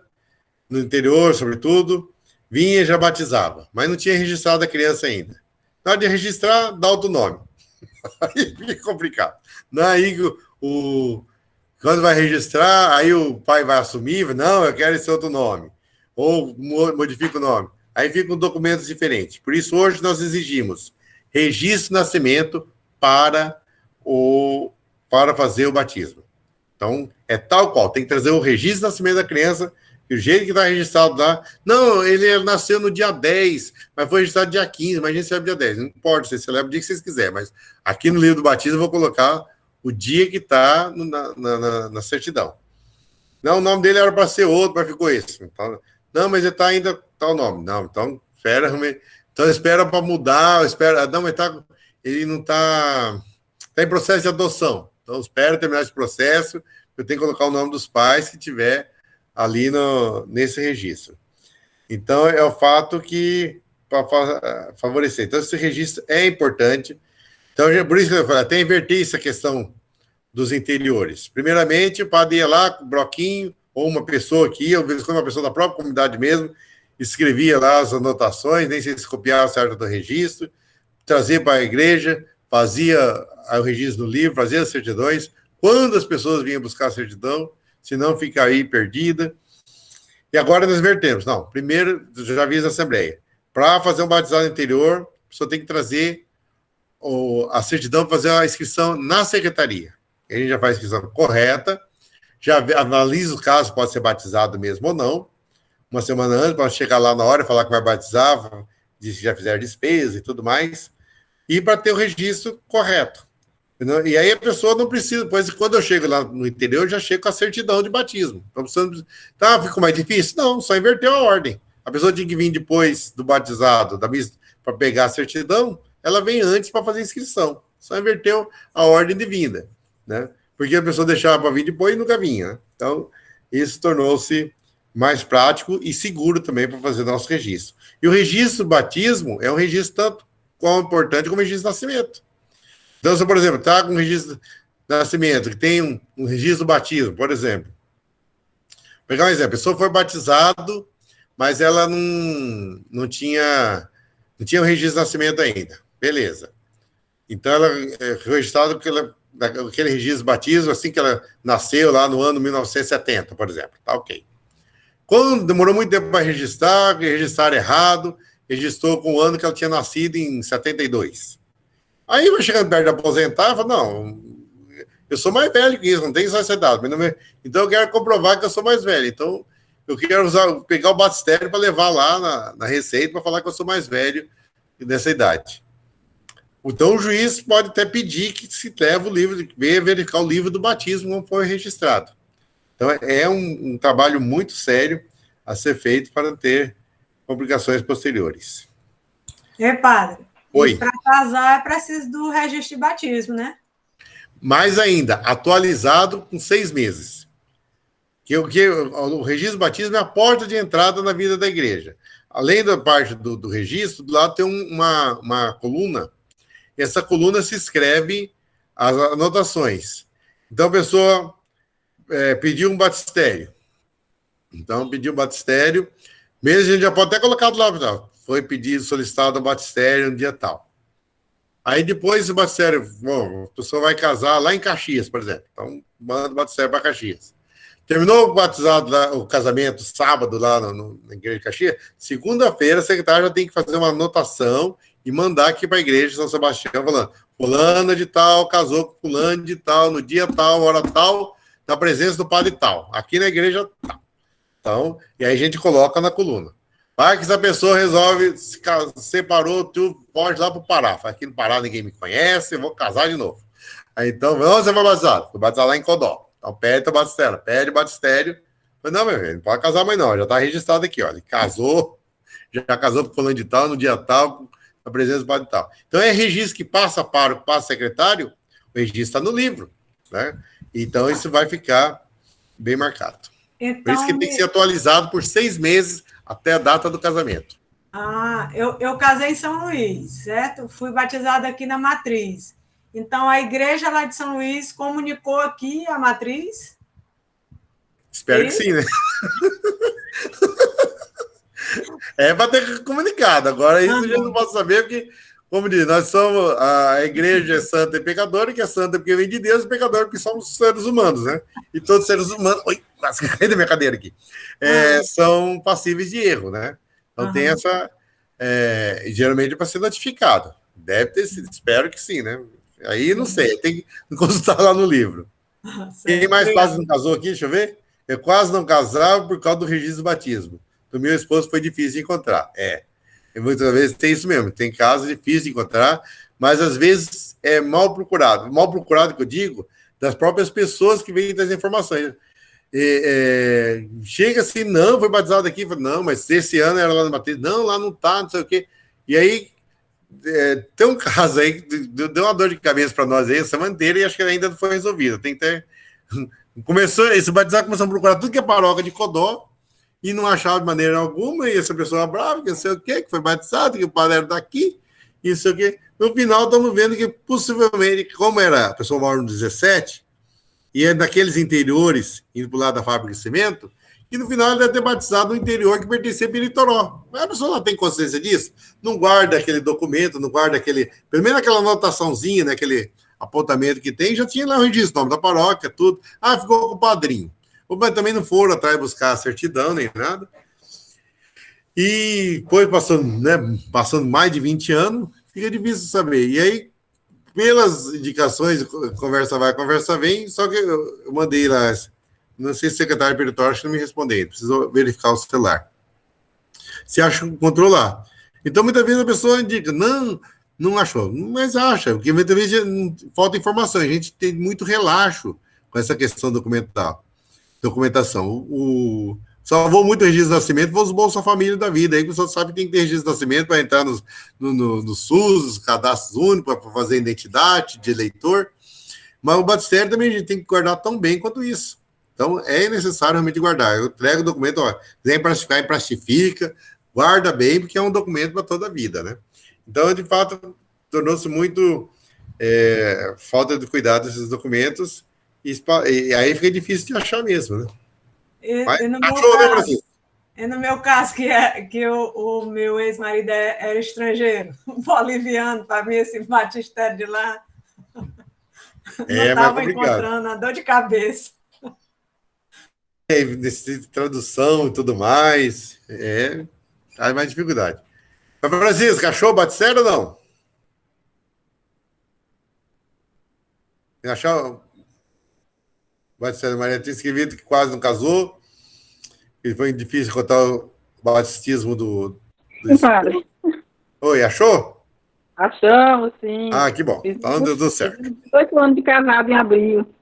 no interior, sobretudo, vinha e já batizava, mas não tinha registrado a criança ainda. Na hora de registrar, dá outro nome. Aí fica complicado. Aí quando vai registrar, aí o pai vai assumir, não, eu quero esse outro nome. Ou modifica o nome. Aí ficam documentos diferentes. Por isso, hoje nós exigimos registro de nascimento para fazer o batismo. Então, é tal qual. Tem que trazer o registro de nascimento da criança, e o jeito que está registrado lá. Não, ele nasceu no dia 10, mas foi registrado dia 15, mas a gente celebra dia 10. Não importa, você celebra o dia que vocês quiserem, mas aqui no livro do batismo eu vou colocar o dia que está na certidão. Não, o nome dele era para ser outro, mas ficou esse. Então, não, mas ele está ainda tal nome. Não, então espera para mudar, não, mas ele não está em processo de adoção. Então, espera terminar esse processo, eu tenho que colocar o nome dos pais que tiver ali nesse registro. Então, é o fato que para favorecer. Então, esse registro é importante. Então, por isso que eu falei, até inverter essa questão dos interiores. Primeiramente, o padre ia lá com o bloquinho, ou uma pessoa que ia, ou uma pessoa da própria comunidade mesmo, escrevia lá as anotações, nem sei se copiava certo do registro, trazia para a igreja, fazia o registro do livro, fazia as certidões, quando as pessoas vinham buscar a certidão, senão fica aí perdida. E agora nós invertemos. Não, primeiro, já aviso a Assembleia, para fazer um batizado interior, pessoa tem que trazer a certidão para fazer a inscrição na secretaria. A gente já faz a inscrição correta, já analisa o caso, pode ser batizado mesmo ou não, uma semana antes, para chegar lá na hora e falar que vai batizar, diz que já fizeram despesa e tudo mais, e para ter o registro correto. E aí a pessoa não precisa, pois quando eu chego lá no interior, eu já chego com a certidão de batismo. Então, tá, ficou mais difícil? Não, só inverteu a ordem. A pessoa tinha que vir depois do batizado, para pegar a certidão, ela vem antes para fazer a inscrição. Só inverteu a ordem de vinda, né? Porque a pessoa deixava para vir depois e nunca vinha, né? Então, isso tornou-se mais prático e seguro também para fazer nosso registro. E o registro do batismo é um registro tanto quão importante como o registro de nascimento. Então, se, por exemplo, está com um registro de nascimento, que tem um registro do batismo, por exemplo. Vou pegar um exemplo, a pessoa foi batizado, mas ela não tinha o registro de nascimento ainda. Beleza. Então, ela foi registrada aquele registro de batismo, assim que ela nasceu lá no ano 1970, por exemplo. Tá ok. Quando demorou muito tempo para registraram errado, registrou com o ano que ela tinha nascido em 72. Aí vai chegando perto de aposentar, fala, não, eu sou mais velho que isso, não tem só essa idade. Então eu quero comprovar que eu sou mais velho. Então eu quero pegar o batistério para levar lá na receita para falar que eu sou mais velho nessa idade. Então o juiz pode até pedir que se leve o livro, venha verificar o livro do batismo como foi registrado. Então é um trabalho muito sério a ser feito para não ter complicações posteriores. Padre, Oi. Para casar é preciso do registro de batismo, né? Mais ainda, atualizado com 6 meses. O registro de batismo é a porta de entrada na vida da igreja. Além da parte do registro, do lado tem uma coluna. E essa coluna se escreve as anotações. Então, a pessoa pediu um batistério. Então, pediu um batistério. Mesmo a gente já pode até colocar do lado, foi pedido, solicitado um batistério no dia tal. Aí depois o batistério, bom, a pessoa vai casar lá em Caxias, por exemplo. Então, manda o batistério para Caxias. Terminou o casamento sábado lá na igreja de Caxias, segunda-feira a secretária já tem que fazer uma anotação e mandar aqui para a igreja de São Sebastião, falando, fulana de tal, casou com fulano de tal, no dia tal, hora tal, na presença do padre tal, aqui na igreja tal. Então, e aí a gente coloca na coluna. Vai que essa pessoa resolve, separou, tu pode ir lá para o Pará. Aqui no Pará ninguém me conhece, eu vou casar de novo. Aí então, onde você vai batizar? Vou batizar lá em Codó. Então pede o batistério, pede o batistério. Falei, não, meu velho, não pode casar mais não, já está registrado aqui, ó. Ele casou, já casou com fulano de tal, no dia tal, na presença do padre tal. Então é registro que passa para o secretário, o registro está no livro, né? Então isso vai ficar bem marcado. Então, por isso que tem que ser atualizado por 6 meses até a data do casamento. Eu casei em São Luís, certo? Fui batizada aqui na Matriz. Então, a igreja lá de São Luís comunicou aqui a Matriz? Espero que sim, né? É para ter comunicado. Agora, isso a gente não pode saber, porque, como diz, nós somos, a igreja é santa e pecadora, que é santa porque vem de Deus, e pecadora porque somos seres humanos, né? E todos os seres humanos... Oi, quase caí da minha cadeira aqui. São passíveis de erro, né? Então tem essa... geralmente para ser notificado. Deve ter sido, espero que sim, né? Aí não sei, tem que consultar lá no livro. Quem mais quase não casou aqui? Deixa eu ver. Eu quase não casava por causa do registro do batismo. Do meu esposo foi difícil de encontrar. E muitas vezes tem isso mesmo, tem casos difíceis de encontrar, mas às vezes é mal procurado. Mal procurado, que eu digo, das próprias pessoas que vêm das informações. Chega assim, não, foi batizado aqui, não, mas esse ano era lá no Matriz, não, lá não tá, não sei o quê. E aí, tem um caso aí que deu uma dor de cabeça para nós aí a semana inteira e acho que ainda não foi resolvido. Tem que ter... Esse batizado começou a procurar tudo que é paróquia de Codó e não achava de maneira alguma, e essa pessoa brava, que não sei o quê, que foi batizado, que o padre era daqui, e não sei o quê. No final, estamos vendo que possivelmente, como era a pessoa mora no 17, e é daqueles interiores, indo para o lado da fábrica de cimento, e no final ele deve ter batizado no interior que pertencia a Piritoró. Mas a pessoa não tem consciência disso? Não guarda aquele documento, não guarda aquele... Pelo menos aquela anotaçãozinha, né, aquele apontamento que tem, já tinha lá o registro, nome da paróquia, tudo. Ficou com o padrinho. Mas também não foram atrás buscar a certidão, nem nada. E depois, passando mais de 20 anos, fica difícil saber. E aí, pelas indicações, conversa vai, conversa vem, só que eu mandei lá, não sei se o secretário peritoral acho que não me respondeu, precisou verificar o celular. Se acha controlar. Então, muitas vezes a pessoa indica, não achou, mas acha, porque muitas vezes falta informação, a gente tem muito relaxo com essa questão documentação. Salvou muito o registro de nascimento, foi os Bolsa Família da vida, aí a pessoa sabe que tem que ter registro de nascimento para entrar no SUS, os cadastros únicos, para fazer identidade de eleitor, mas o batistério também a gente tem que guardar tão bem quanto isso. Então, é necessário realmente guardar. Eu entrego o documento, vem plastificar e plastifica, guarda bem, porque é um documento para toda a vida, né? Então, de fato, tornou-se muito falta de cuidado desses documentos, e aí fica difícil de achar mesmo, né? No meu caso, que o meu ex-marido era estrangeiro, boliviano, para mim, esse batistério de lá, não estava encontrando a dor de cabeça. Tradução e tudo mais, há mais dificuldade. Mas, Francisco, achou o batistério ou não? Achou o batistério Maria tinha escrevido que quase não casou, que foi difícil contar o batistismo do padre. Oi, achou? Achamos, sim. Ah, que bom. Então deu tudo certo. 18 anos de casado em abril.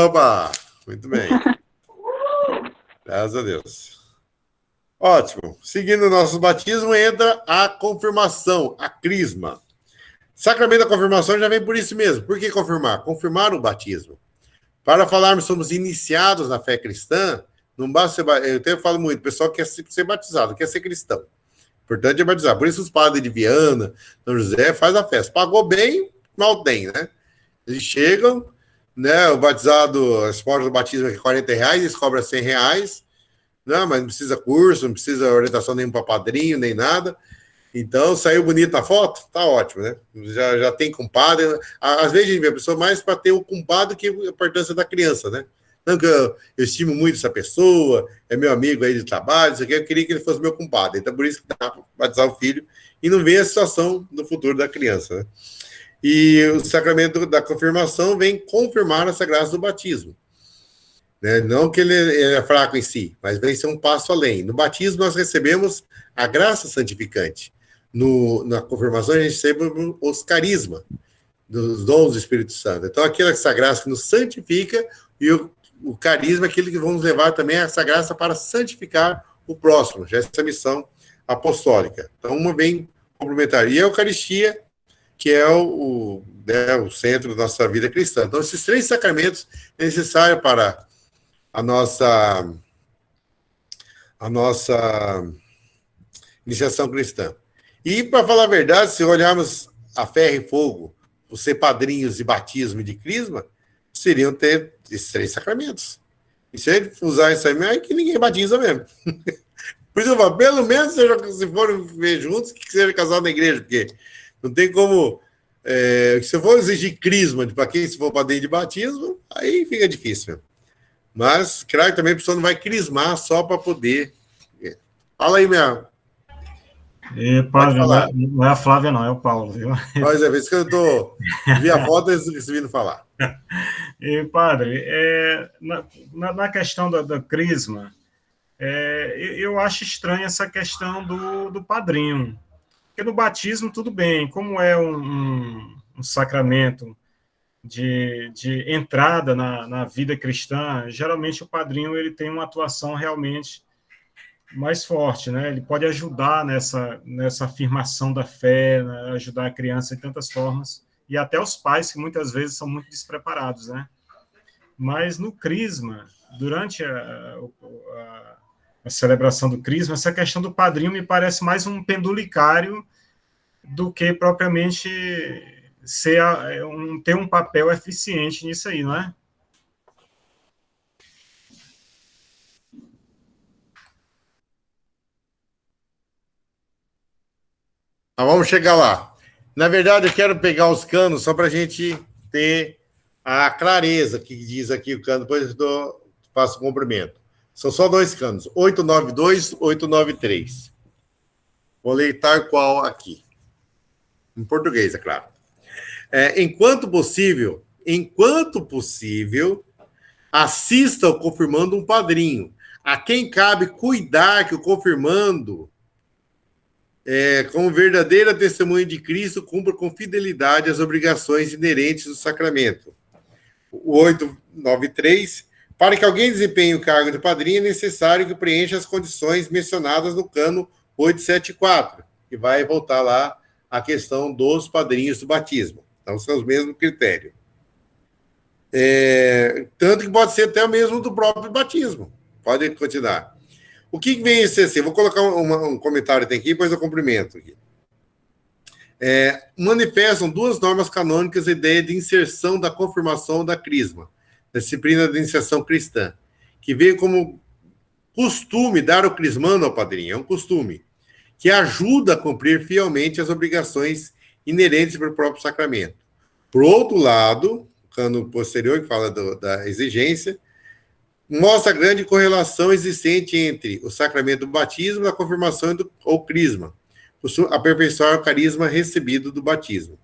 Opa! Muito bem. Graças a Deus. Ótimo. Seguindo o nosso batismo, entra a confirmação, a crisma. Sacramento da confirmação já vem por isso mesmo. Por que confirmar? Confirmar o batismo. Para falarmos somos iniciados na fé cristã, não basta ser... Eu até falo muito, o pessoal quer ser batizado, quer ser cristão. O importante é batizar. Por isso os padres de Viana, São José, faz a festa. Pagou bem, mal tem, né? Eles chegam, né? O batizado, a escola do batismo é R$40, eles cobram R$100, não, mas não precisa curso, não precisa orientação nenhuma para padrinho, nem nada. Então, saiu bonito na foto? Tá ótimo, né? Já tem compadre. Às vezes a gente vê a pessoa mais para ter o compadre que a importância da criança, né? Não que eu estimo muito essa pessoa, é meu amigo aí de trabalho, isso aqui, eu queria que ele fosse meu compadre. Então, por isso que dá para batizar o filho e não ver a situação do futuro da criança, né? E o sacramento da confirmação vem confirmar essa graça do batismo. Né? Não que ele é fraco em si, mas vem ser um passo além. No batismo, nós recebemos a graça santificante. Na confirmação, a gente recebe os carismas, dos dons do Espírito Santo. Então, essa graça que nos santifica e o carisma é aquele que vamos levar também essa graça para santificar o próximo, já essa missão apostólica. Então, uma vem complementar. E a Eucaristia, que é o centro da nossa vida cristã. Então, esses 3 sacramentos é necessário para a nossa iniciação cristã. E, para falar a verdade, se olharmos a ferro e fogo, os ser padrinhos de batismo e de crisma, seriam ter esses 3 sacramentos. E se a gente usar isso aí, é que ninguém batiza mesmo. Por isso eu falo, pelo menos, se forem ver juntos, que seja casado na igreja, porque não tem como... se eu for exigir crisma para quem se for padrinho de batismo, aí fica difícil. Mas, claro que também a pessoa não vai crismar só para poder... Fala aí, minha... Padre, não é a Flávia, não, é o Paulo, viu? Mas é vez que eu vi a foto, eles vindo falar. Padre, na questão da crisma, eu acho estranha essa questão do padrinho. Porque no batismo, tudo bem, como é um sacramento de entrada na vida cristã, geralmente o padrinho ele tem uma atuação realmente mais forte, né? Ele pode ajudar nessa afirmação da fé, né? Ajudar a criança de tantas formas, e até os pais, que muitas vezes são muito despreparados, né? Mas no crisma, durante a celebração do crisma, essa questão do padrinho me parece mais um pendulicário do que propriamente ter um papel eficiente nisso aí, não é? Mas vamos chegar lá. Na verdade, eu quero pegar os canos só para a gente ter a clareza que diz aqui o cano, depois eu faço o comprimento. São só 2 canos, 892, 893. Vou ler tal qual aqui. Em português, é claro. Enquanto possível, assista ao confirmando um padrinho, a quem cabe cuidar que o confirmando, como verdadeira testemunha de Cristo, cumpra com fidelidade as obrigações inerentes do sacramento. O 893, para que alguém desempenhe o cargo de padrinho, é necessário que preencha as condições mencionadas no cano 874, que vai voltar lá a questão dos padrinhos do batismo. Então, são os mesmos critérios. Tanto que pode ser até o mesmo do próprio batismo. Pode continuar. O que vem a ser assim? Vou colocar um comentário aqui, depois eu cumprimento aqui. Manifestam duas normas canônicas a ideia de inserção da confirmação da crisma, da disciplina de iniciação cristã, que veio como costume dar o crismando ao padrinho, é um costume, que ajuda a cumprir fielmente as obrigações inerentes para o próprio sacramento. Por outro lado, o cano posterior, que fala da exigência, mostra a grande correlação existente entre o sacramento do batismo, da confirmação ou crisma, aperfeiçoar o carisma recebido do batismo.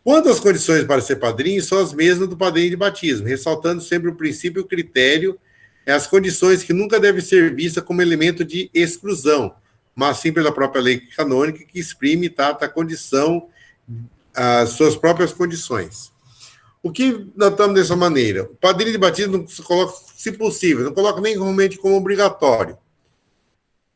Quanto às condições para ser padrinho, são as mesmas do padrinho de batismo, ressaltando sempre o princípio e o critério, as condições que nunca devem ser vistas como elemento de exclusão, mas sim pela própria lei canônica que exprime e trata a condição, as suas próprias condições. O que notamos dessa maneira? O padrinho de batismo não se coloca, se possível, não coloca nem realmente como obrigatório.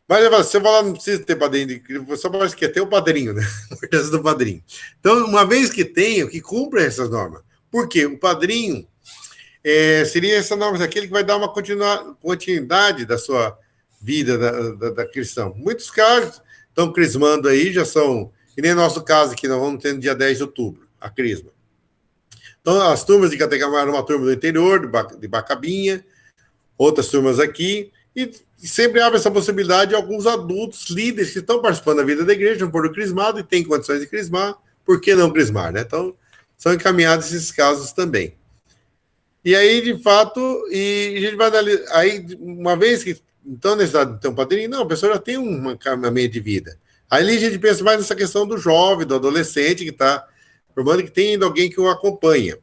Mas você vai lá, não precisa ter padrinho, só parece que é ter o padrinho, né? A importância do padrinho. Então, uma vez que tenha, que cumpra essas normas. Por quê? O padrinho seria essa norma, aquele que vai dar uma continuidade da sua vida da cristã. Muitos casos estão crismando aí, já são, que nem nosso caso aqui, nós vamos ter no dia 10 de outubro, a crisma. Então, as turmas de Categamar, uma turma do interior, de Bacabinha, outras turmas aqui, e sempre abre essa possibilidade de alguns adultos, líderes, que estão participando da vida da igreja, não foram crismados e têm condições de crismar, por que não crismar, né? Então, são encaminhados esses casos também. E aí, de fato, a gente vai analisar, aí, uma vez que, então, necessidade de ter um padrinho, não, a pessoa já tem um encaminhamento de vida. Aí a gente pensa mais nessa questão do jovem, do adolescente, que está formando, que tem ainda alguém que o acompanha.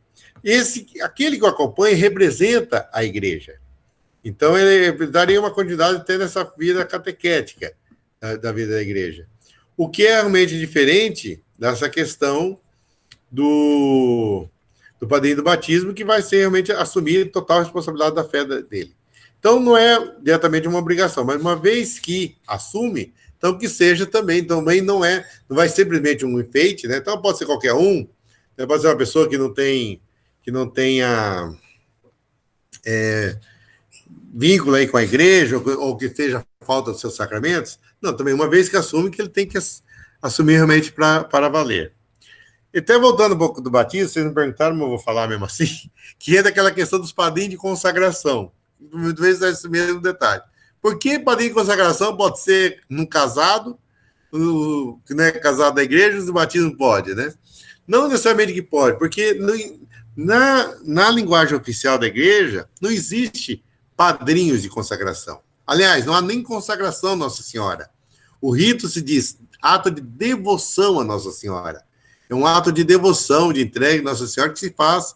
Aquele que o acompanha representa a igreja. Então, ele daria uma continuidade até nessa vida catequética da vida da igreja. O que é realmente diferente dessa questão do padrinho do batismo, que vai ser realmente assumir total responsabilidade da fé dele. Então, não é diretamente uma obrigação, mas uma vez que assume, então que seja também não vai ser simplesmente um enfeite, né? Então, pode ser qualquer um, né? Pode ser uma pessoa que não tenha vínculo aí com a igreja, ou que esteja falta dos seus sacramentos. Não, também uma vez que assume, que ele tem que assumir realmente para valer. E até voltando um pouco do batismo, vocês me perguntaram, mas eu vou falar mesmo assim, que é daquela questão dos padrinhos de consagração. Muitas vezes é esse mesmo detalhe. Por que padrinho de consagração pode ser num casado, que não é casado da igreja, o batismo pode, né? Não necessariamente que pode, porque na linguagem oficial da igreja não existe padrinhos de consagração. Aliás, não há nem consagração a Nossa Senhora. O rito se diz ato de devoção a Nossa Senhora. É um ato de devoção, de entrega a Nossa Senhora que se faz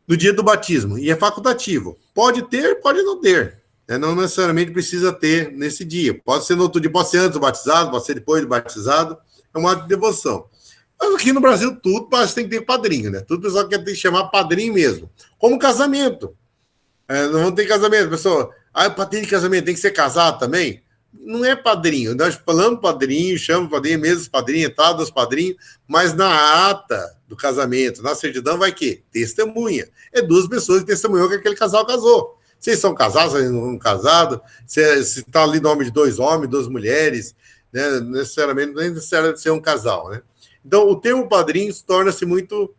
no dia do batismo. E é facultativo. Pode ter, pode não ter. Não necessariamente precisa ter nesse dia. Pode ser no outro dia, pode ser antes do batizado, pode ser depois do batizado. É um ato de devoção. Mas aqui no Brasil, tudo parece que tem que ter padrinho, né? Tudo o pessoal quer chamar padrinho mesmo. Como casamento. Não tem casamento. Pessoal, padrinho de casamento tem que ser casado também? Não é padrinho. Nós falamos padrinho, chamamos padrinho, mesmo padrinho, entrada dos padrinhos, mas na ata do casamento, na certidão, vai que? Testemunha. É duas pessoas que testemunhou que aquele casal casou. Vocês são casados, vocês não são casados, se está ali nome de dois homens, duas mulheres, né? Necessariamente, não é necessário ser um casal, né? Então, o termo padrinho torna-se muito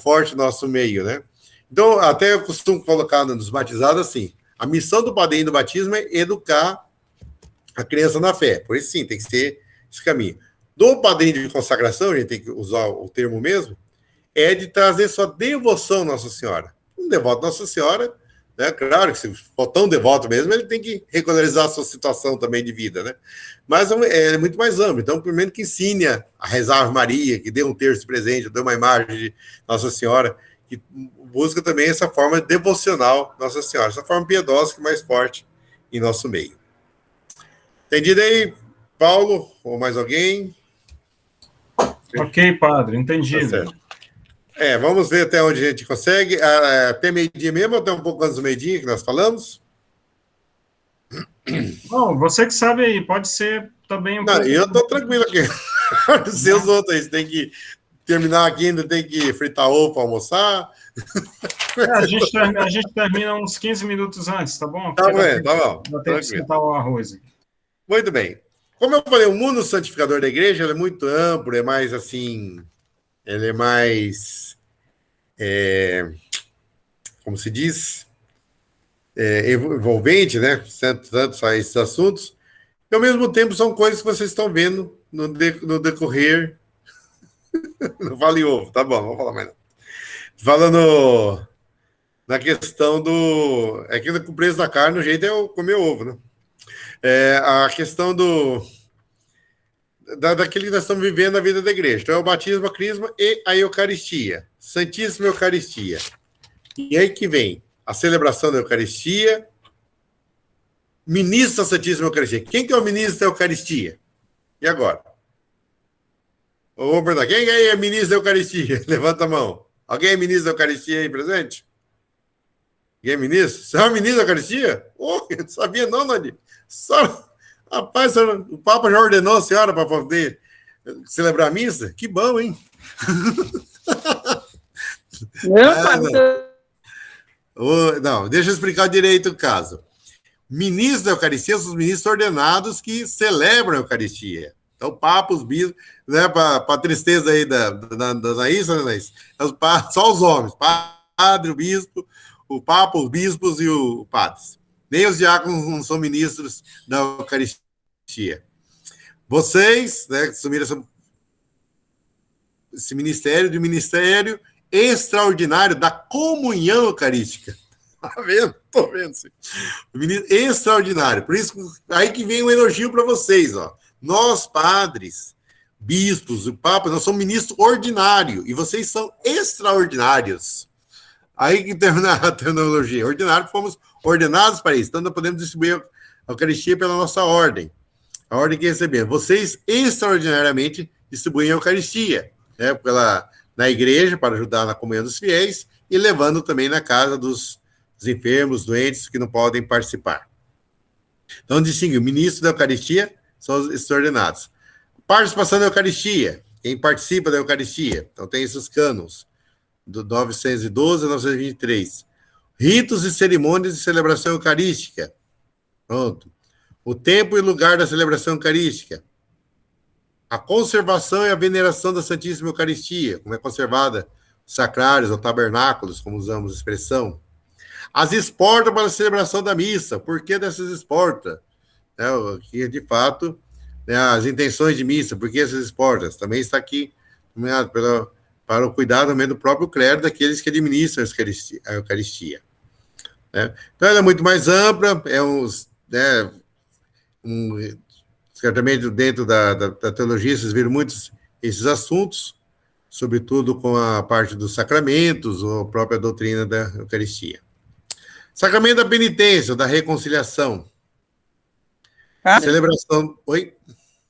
forte no nosso meio, né? Então, até eu costumo colocar nos batizados assim, a missão do padrinho do batismo é educar a criança na fé. Por isso, sim, tem que ser esse caminho. Do padrinho de consagração, a gente tem que usar o termo mesmo, é de trazer sua devoção à Nossa Senhora. Um devoto à Nossa Senhora né? Claro que se for tão devoto mesmo, ele tem que regularizar a sua situação também de vida, né? Mas é muito mais amplo. Então, primeiro que ensine a rezar a Ave Maria, que dê um terço de presente, dê uma imagem de Nossa Senhora, que busca também essa forma devocional Nossa Senhora, essa forma piedosa que é mais forte em nosso meio. Entendido aí, Paulo? Ou mais alguém? Ok, padre, Tá entendido. certo. Vamos ver até onde a gente consegue. Até meio-dia mesmo, ou até um pouco antes do meio-dia que nós falamos? Bom, você que sabe aí, pode ser também um Não, pouco... eu estou tranquilo aqui. Os seus outros aí, tem que terminar aqui, ainda tem que fritar ovo para almoçar. A gente termina uns 15 minutos antes, tá bom? Tá bom, tá bom. Dá tempo de sentar o arroz. Muito bem. Como eu falei, o mundo santificador da igreja ele é muito amplo, é mais assim, ele é mais, como se diz, envolvente, né? Tanto só esses assuntos. E ao mesmo tempo são coisas que vocês estão vendo no decorrer. Não fale ovo, tá bom, não vou falar mais não. Falando na questão do. É que com o preço da carne, o jeito é eu comer ovo, né? A questão daquilo que nós estamos vivendo na vida da igreja. Então, é o batismo, a crisma e a Eucaristia. Santíssima Eucaristia. E aí que vem a celebração da Eucaristia, ministro da Santíssima Eucaristia. Quem que é o ministro da Eucaristia? E agora? Vou perguntar, quem aí é ministro da Eucaristia? Levanta a mão. Alguém é ministro da Eucaristia aí presente? Quem é ministro? Você é o ministro da Eucaristia? Oh, eu não sabia não, Nadir. Rapaz, o Papa já ordenou a senhora para poder celebrar a missa? Que bom, hein? Não, deixa eu explicar direito o caso. Ministros da Eucaristia são os ministros ordenados que celebram a Eucaristia. Então, o Papa, os bispos, né, para a tristeza aí da Anaísa, né, Anaísa? Só os homens, padre, o bispo, o Papa, os bispos e o padres. Nem os diáconos não são ministros da Eucaristia. Vocês, né, que assumiram esse ministério, de ministério extraordinário da comunhão eucarística. Tá vendo? Tô vendo. Sim. Extraordinário. Por isso, aí que vem um elogio para vocês, ó. Nós, padres, bispos, o Papa, nós somos ministro ordinário e vocês são extraordinários. Aí que termina a terminologia. Ordinário, fomos ordenados para isso. Então, nós podemos distribuir a Eucaristia pela nossa ordem. A ordem que recebemos. Vocês, extraordinariamente, distribuem a Eucaristia, né, na igreja, para ajudar na comunhão dos fiéis, e levando também na casa dos enfermos, doentes, que não podem participar. Então, distingue, o ministro da Eucaristia são os extraordinados. Participação da Eucaristia, quem participa da Eucaristia. Então, tem esses cânones, do 912 a 923. Ritos e cerimônias de celebração eucarística. Pronto. O tempo e lugar da celebração eucarística. A conservação e a veneração da Santíssima Eucaristia, como é conservada os sacrários ou tabernáculos, como usamos a expressão. As esportas para a celebração da missa. Por que dessas esportas? Que, de fato, né, as intenções de missa. Por que essas esportas? Também está aqui para o cuidado também do próprio clero, daqueles que administram a Eucaristia. Né? Então, ela é muito mais ampla, certamente dentro da teologia, vocês viram muitos esses assuntos, sobretudo com a parte dos sacramentos, ou a própria doutrina da Eucaristia. Sacramento da penitência, da reconciliação. Celebração... Oi?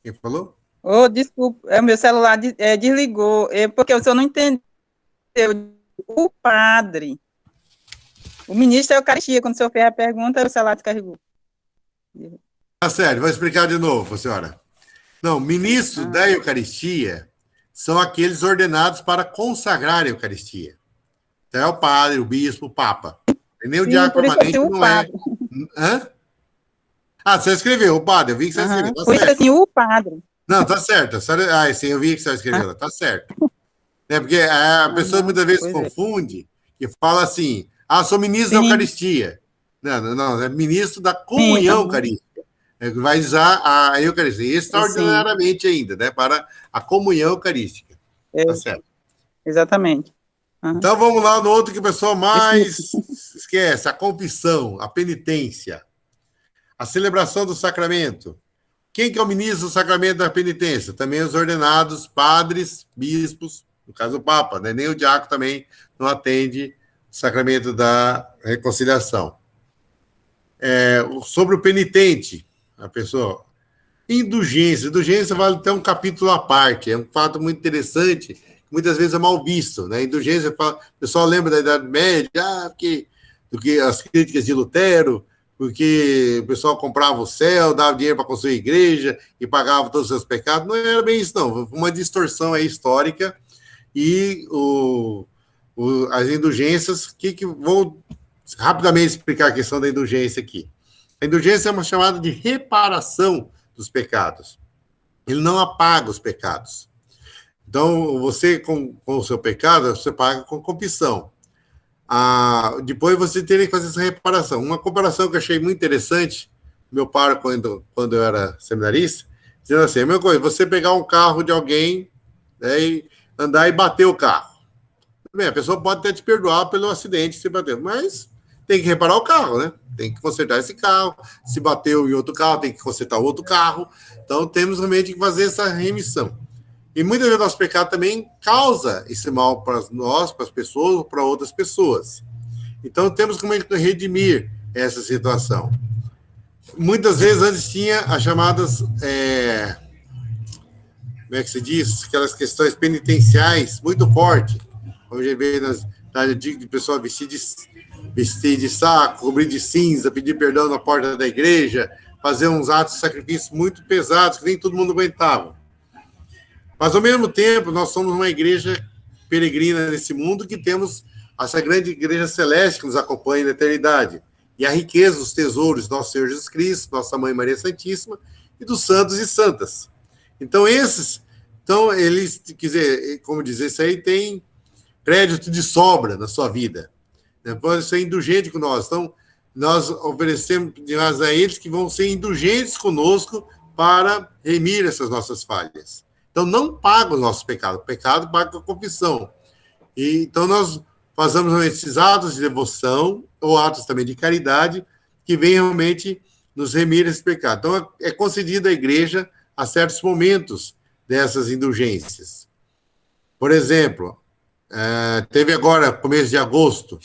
Quem falou? Oh, desculpa, meu celular desligou, porque o senhor não entendeu. O padre, o ministro da Eucaristia, quando o senhor fez a pergunta, o celular descarregou. Sério, vou explicar de novo, senhora. Não, ministros da Eucaristia são aqueles ordenados para consagrar a Eucaristia. Então, é o padre, o bispo, o papa. E nem o diácono permanente não é. Hã? Você escreveu, o padre, eu vi que você escreveu. Tá por isso, assim, o padre. Não, tá certo. Sim, eu vi que você escreveu. Tá certo. Porque a pessoa muitas vezes confunde e fala assim, sou ministro da Eucaristia. Não, é ministro da comunhão eucarística. Vai usar a Eucaristia, extraordinariamente ainda, né, para a comunhão eucarística. Tá certo. Exatamente. Então, vamos lá no outro que o pessoal mais esquece, a confissão, a penitência, a celebração do sacramento. Quem que é o ministro do sacramento da penitência? Também os ordenados, padres, bispos, no caso o Papa, né? Nem o diácono também não atende o sacramento da reconciliação. Sobre o penitente, a pessoa... Indulgência. Indulgência vale até um capítulo à parte, é um fato muito interessante, que muitas vezes é mal visto, né? Indulgência, o pessoal lembra da Idade Média, porque as críticas de Lutero, porque o pessoal comprava o céu, dava dinheiro para construir igreja e pagava todos os seus pecados. Não era bem isso, não. Uma distorção aí histórica e as indulgências, que vou rapidamente explicar a questão da indulgência aqui. A indulgência é uma chamada de reparação dos pecados. Ele não apaga os pecados. Então, você, com o seu pecado, você paga com confissão. Depois você teria que fazer essa reparação. Uma comparação que eu achei muito interessante, meu pai, quando eu era seminarista, dizendo assim, a mesma coisa, você pegar um carro de alguém, né, e andar e bater o carro. Bem, a pessoa pode até te perdoar pelo acidente que você bateu, mas tem que reparar o carro, né? Tem que consertar esse carro. Se bateu em outro carro, tem que consertar outro carro. Então, temos realmente que fazer essa remissão. E muitas vezes o nosso pecado também causa esse mal para nós, para as pessoas, ou para outras pessoas. Então, temos como redimir essa situação. Muitas vezes, antes tinha as chamadas, como é que se diz? Aquelas questões penitenciais muito fortes. Vamos ver na de pessoa vestir de saco, cobrir de cinza, pedir perdão na porta da igreja, fazer uns atos de sacrifício muito pesados, que nem todo mundo aguentava. Mas, ao mesmo tempo, nós somos uma igreja peregrina nesse mundo, que temos essa grande igreja celeste que nos acompanha na eternidade. E a riqueza, os tesouros do nosso Senhor Jesus Cristo, nossa Mãe Maria Santíssima, e dos santos e santas. Então, eles, quer dizer, como dizer, isso aí tem crédito de sobra na sua vida. Pode ser indulgente com nós. Então, nós oferecemos a eles que vão ser indulgentes conosco para remir essas nossas falhas. Então, não paga os nossos pecados. O pecado paga com a confissão. Então, nós fazemos esses atos de devoção, ou atos também de caridade, que vêm realmente nos remir esse pecado. Então, é concedido à igreja a certos momentos dessas indulgências. Por exemplo, teve agora, começo de agosto,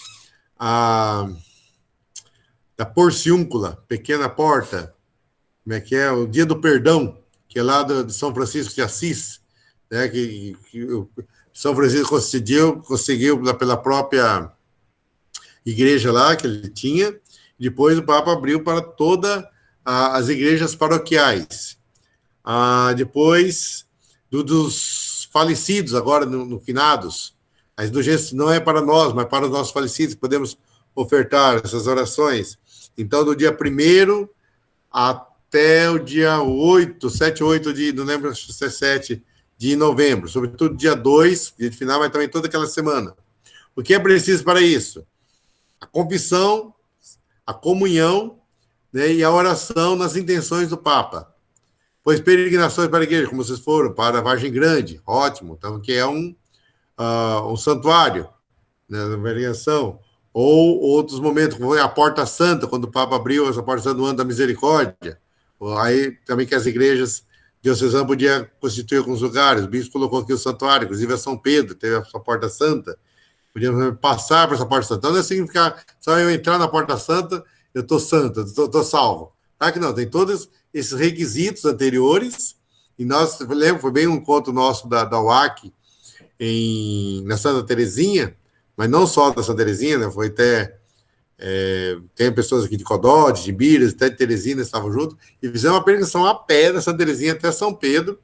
da Porciúncula, Pequena Porta, como é que é? O Dia do Perdão, que é lá de São Francisco de Assis, né, que São Francisco conseguiu pela própria igreja lá que ele tinha, depois o Papa abriu para todas as igrejas paroquiais. Depois dos falecidos, agora no finados, a indulgência não é para nós, mas para os nossos falecidos, podemos ofertar essas orações. Então, do dia 1º até o dia 7, 8 não lembro se é 7 de novembro, sobretudo dia 2, dia de final, mas também toda aquela semana. O que é preciso para isso? A confissão, a comunhão, né, e a oração nas intenções do Papa. Pois peregrinações para a igreja, como vocês foram, para a Vargem Grande, ótimo, então, que é um santuário, né, na peregrinação, ou outros momentos, como foi a Porta Santa, quando o Papa abriu essa Porta Santa no Ano da Misericórdia, aí também que as igrejas diocesanas podiam constituir alguns lugares, o bispo colocou aqui o santuário, inclusive a São Pedro, teve a sua Porta Santa, podíamos passar por essa Porta Santa. Então não é significar, só eu entrar na Porta Santa, eu estou santo, estou salvo. Tá que não, tem todos esses requisitos anteriores, e nós, lembro, foi bem um encontro nosso da UAC, na Santa Terezinha, mas não só da Santa Terezinha, né, foi até, tem pessoas aqui de Codó, de Gibiras, até de Teresina, estavam juntos, e fizemos uma peregrinação a pé da Santa Terezinha até São Pedro,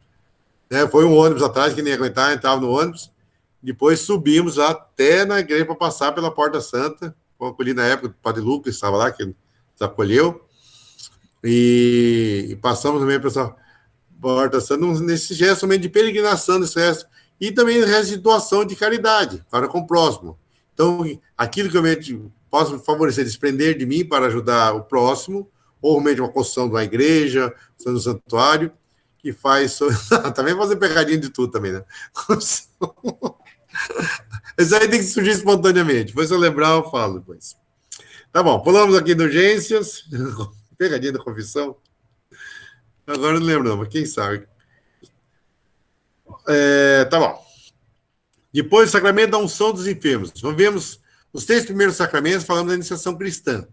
né, foi um ônibus atrás, que nem ia aguentar, entrava no ônibus, depois subimos até na igreja para passar pela Porta Santa, foi acolhido na época, o Padre Lucas estava lá, que nos acolheu, e passamos também para essa Porta Santa, nesse gesto também de peregrinação, nesse gesto, e também gesto de doação de caridade para com o próximo. Então, aquilo que eu posso favorecer, desprender de mim para ajudar o próximo, ou realmente uma construção de uma igreja, do santuário, que faz... também fazer pegadinho de tudo também, né? Isso aí tem que surgir espontaneamente. Depois, se eu lembrar, eu falo depois. Tá bom, pulamos aqui de urgências. Pegadinha da confissão. Agora eu não lembro, não, mas quem sabe. Tá bom. Depois, o sacramento da unção dos enfermos. Vemos os 3 primeiros sacramentos, falando da iniciação cristã.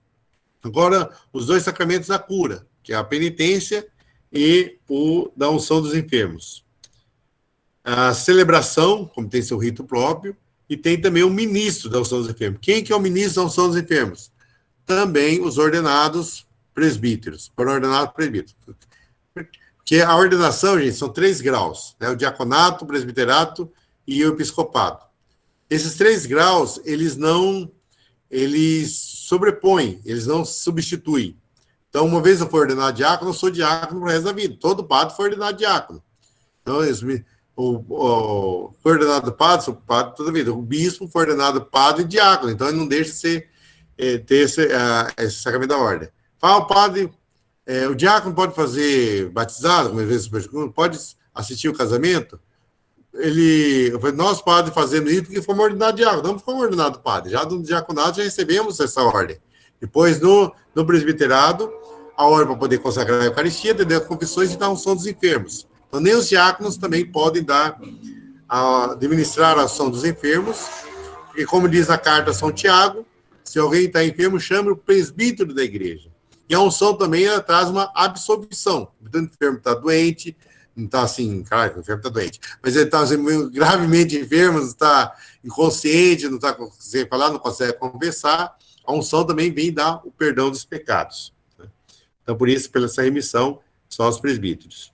Agora, os 2 sacramentos da cura, que é a penitência e o da unção dos enfermos. A celebração, como tem seu rito próprio, e tem também o ministro da unção dos enfermos. Quem que é o ministro da unção dos enfermos? Também os ordenados presbíteros. Foram ordenados presbíteros. Porque a ordenação, gente, são 3 graus, né? O diaconato, o presbiterato e o episcopado. Esses 3 graus, eles sobrepõem, eles não substituem. Então, uma vez eu for ordenado diácono, eu sou diácono pro resto da vida. Todo padre foi ordenado diácono. Então, foi ordenado padre, sou padre toda a vida. O bispo foi ordenado padre e diácono. Então, ele não deixa de ser, ter esse sacramento da ordem. Fala, o padre, o diácono pode fazer batizado, como às vezes pode assistir o casamento? Eu falei, nós, padre, fazendo isso porque fomos ordenados diácono, não fomos ordenados padre. Já no diaconato já recebemos essa ordem. Depois, no presbiterado, a ordem para poder consagrar a Eucaristia, atender as confissões e dar unção dos enfermos. Então, nem os diáconos também podem administrar a unção dos enfermos, porque, como diz na carta a São Tiago, se alguém está enfermo, chame o presbítero da igreja. E a unção também, ela traz uma absolvição. Então, o enfermo está doente, não está assim, cara, o enfermo está doente, mas ele está assim, gravemente enfermo, está inconsciente, não está conseguindo falar, não consegue conversar, a unção também vem dar o perdão dos pecados. Né? Então, por isso, pela essa remissão, só os presbíteros.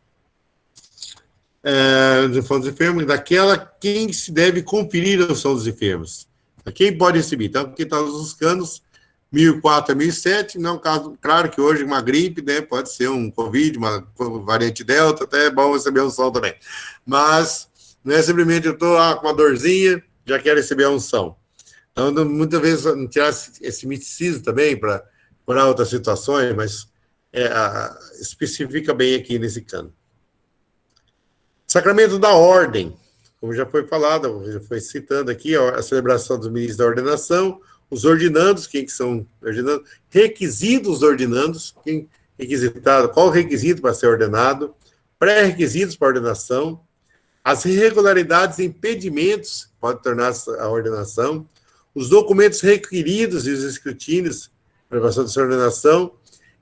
Dos enfermos, daquela quem se deve conferir a unção dos enfermos. Quem pode receber? Então, quem está nos canos, 1004 a 1007, não é um caso, claro que hoje uma gripe, né, pode ser um Covid, uma variante Delta, até é bom receber a unção também. Mas não é simplesmente eu estou com uma dorzinha, já quero receber a unção. Então, muitas vezes, tirar esse misticismo também para outras situações, mas especifica bem aqui nesse cano. Sacramento da ordem, como já foi falado, já foi citando aqui, a celebração dos ministros da ordenação, os ordinandos, quem que são ordinandos, requisitos ordinandos, quem requisitado, qual o requisito para ser ordenado, pré-requisitos para ordenação, as irregularidades e impedimentos pode tornar a ordenação, os documentos requeridos e os escrutínios para a aprovação dessa ordenação,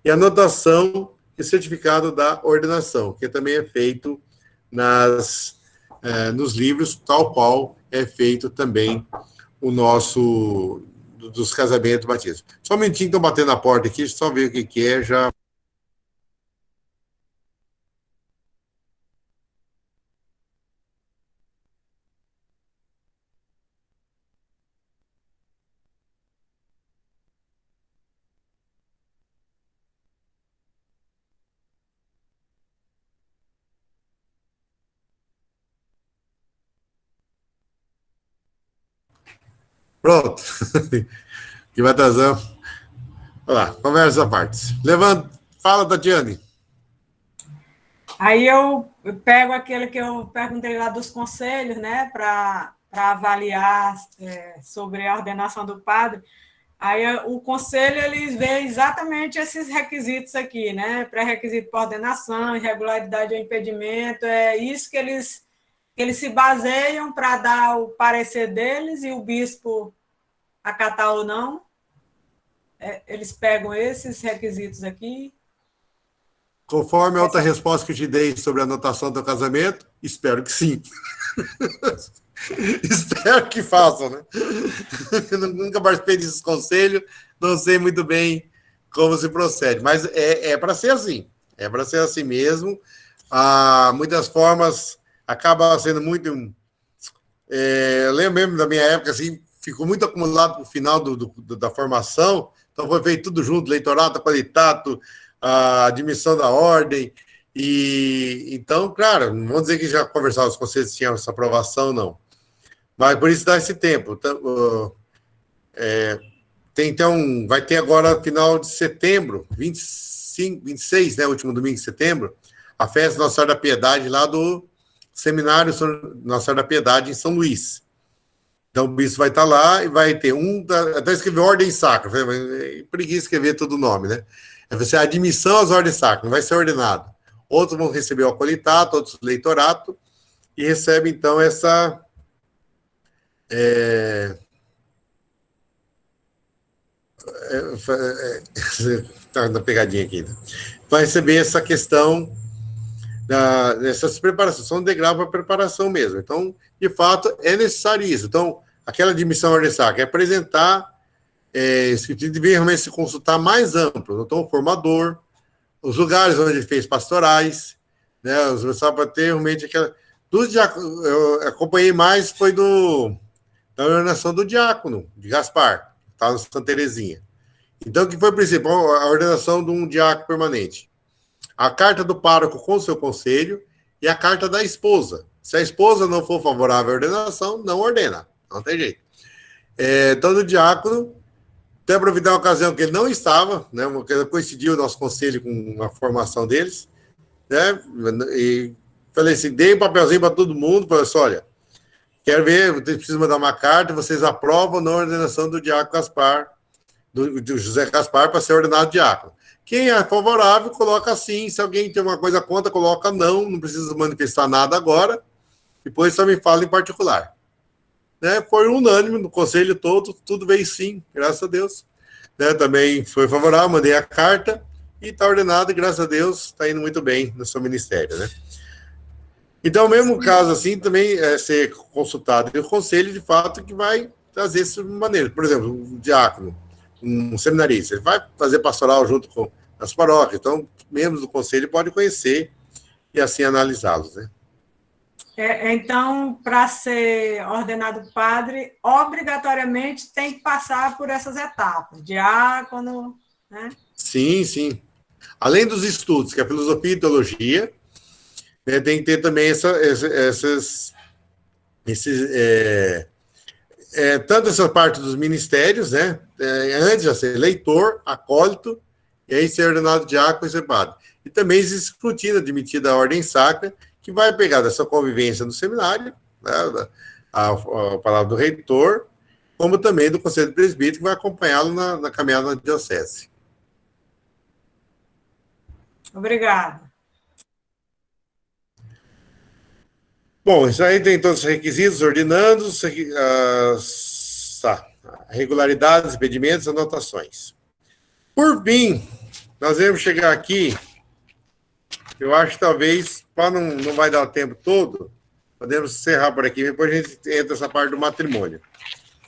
e a anotação e certificado da ordenação, que também é feito nos livros, tal qual é feito também o nosso dos casamentos e batismos. Só um minutinho, estão batendo na porta aqui, só ver o que é, já... Pronto. Que vai atrasar. Olha lá, conversa à parte. Levanta, fala, Tatiane. Aí eu pego aquele que eu perguntei lá dos conselhos, né, para avaliar sobre a ordenação do padre. Aí o conselho, eles vê exatamente esses requisitos aqui, né, pré-requisito para ordenação, irregularidade ou impedimento, é isso que eles se baseiam para dar o parecer deles e o bispo acatar ou não. Eles pegam esses requisitos aqui. Conforme a outra resposta que eu te dei sobre a anotação do casamento, espero que sim. Espero que façam, né? Eu nunca participei desses conselhos, não sei muito bem como se procede, mas é para ser assim. É para ser assim mesmo. Muitas formas acaba sendo muito... eu lembro mesmo da minha época, assim, ficou muito acumulado para o final da formação, então foi feito tudo junto, leitorado, qualitato, a admissão da ordem, e então, claro, não vou dizer que já conversava os conselhos, tinham essa aprovação, não. Mas por isso dá esse tempo. Então, vai ter agora, final de setembro, 25, 26, né, último domingo de setembro, a festa Nossa Senhora da Piedade, lá do Seminário Nossa Senhora da Piedade, em São Luís. Então, o bispo vai estar lá e vai ter até escrever ordem sacra. Preguiça escrever todo o nome, né? Vai ser admissão às ordens sacras, não vai ser ordenado. Outros vão receber o acolitato, outros o leitorato, e recebe, então, essa... Tá na pegadinha aqui. Vai receber essa questão dessas preparações, são degrau para preparação mesmo. Então, de fato, é necessário isso. Então, aquela admissão à ordem sacra é apresentar, deve realmente se consultar mais amplo. Então, o formador, os lugares onde ele fez pastorais, né, só para ter realmente aquela... Eu acompanhei mais, foi da ordenação do diácono, de Gaspar, que está no Santa Terezinha. Então, o que foi o principal? A ordenação de um diácono permanente. A carta do pároco com o seu conselho e a carta da esposa. Se a esposa não for favorável à ordenação, não ordena. Não tem jeito. Então, do diácono, até aproveitar uma ocasião que ele não estava, né, coincidiu o nosso conselho com a formação deles, né, e falei assim, dei um papelzinho para todo mundo, falei assim, olha, quero ver, vocês precisam mandar uma carta, vocês aprovam na ordenação do diácono Gaspar, do José Gaspar, para ser ordenado diácono. Quem é favorável, coloca sim. Se alguém tem uma coisa contra, coloca não precisa manifestar nada agora, depois só me fala em particular. Né? Foi unânime no conselho todo, tudo veio sim, graças a Deus. Né? Também foi favorável, mandei a carta e está ordenado, e graças a Deus está indo muito bem no seu ministério. Né? Então, mesmo caso assim, também é ser consultado e o conselho, de fato, que vai trazer essa maneira. Por exemplo, um diácono, um seminarista, ele vai fazer pastoral junto com as paróquias, então, membros do conselho podem conhecer e assim analisá-los, né? Então, para ser ordenado padre, obrigatoriamente tem que passar por essas etapas, diácono, né? Sim, sim. Além dos estudos, que é a filosofia e teologia, né, tem que ter também tanto essa parte dos ministérios, né? Antes de ser leitor, acólito, e aí ser ordenado diácono e ser padre. E também existe rotina admitida à ordem sacra, que vai pegar dessa convivência no seminário, né, a palavra do reitor, como também do conselho presbítero, que vai acompanhá-lo na caminhada na diocese. Obrigada. Bom, isso aí tem todos os requisitos, ordenandos, regularidades, impedimentos, anotações. Por fim, nós vamos chegar aqui, eu acho que talvez, para não vai dar o tempo todo, podemos encerrar por aqui, depois a gente entra nessa parte do matrimônio.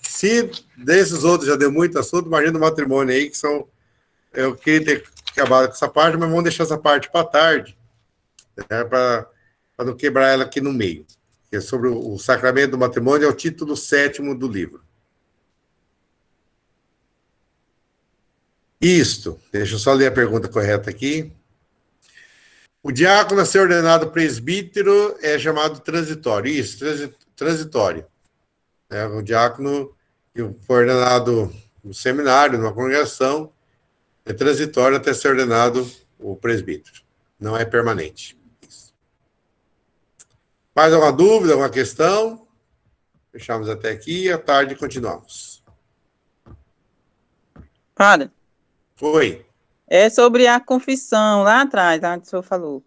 Se desses outros já deu muito assunto, imagina o matrimônio aí, que são... Eu queria ter acabado com essa parte, mas vamos deixar essa parte para tarde, né, para não quebrar ela aqui no meio. Que é sobre o sacramento do matrimônio, é o título 7º do livro. Isto, deixa eu só ler a pergunta correta aqui. O diácono a ser ordenado presbítero é chamado transitório. Isso, transitório. O diácono que foi ordenado no seminário, numa congregação, é transitório até ser ordenado o presbítero. Não é permanente. Isso. Mais alguma dúvida, alguma questão? Fechamos até aqui e à tarde continuamos. Padre. Oi. É sobre a confissão, lá atrás, onde o senhor falou.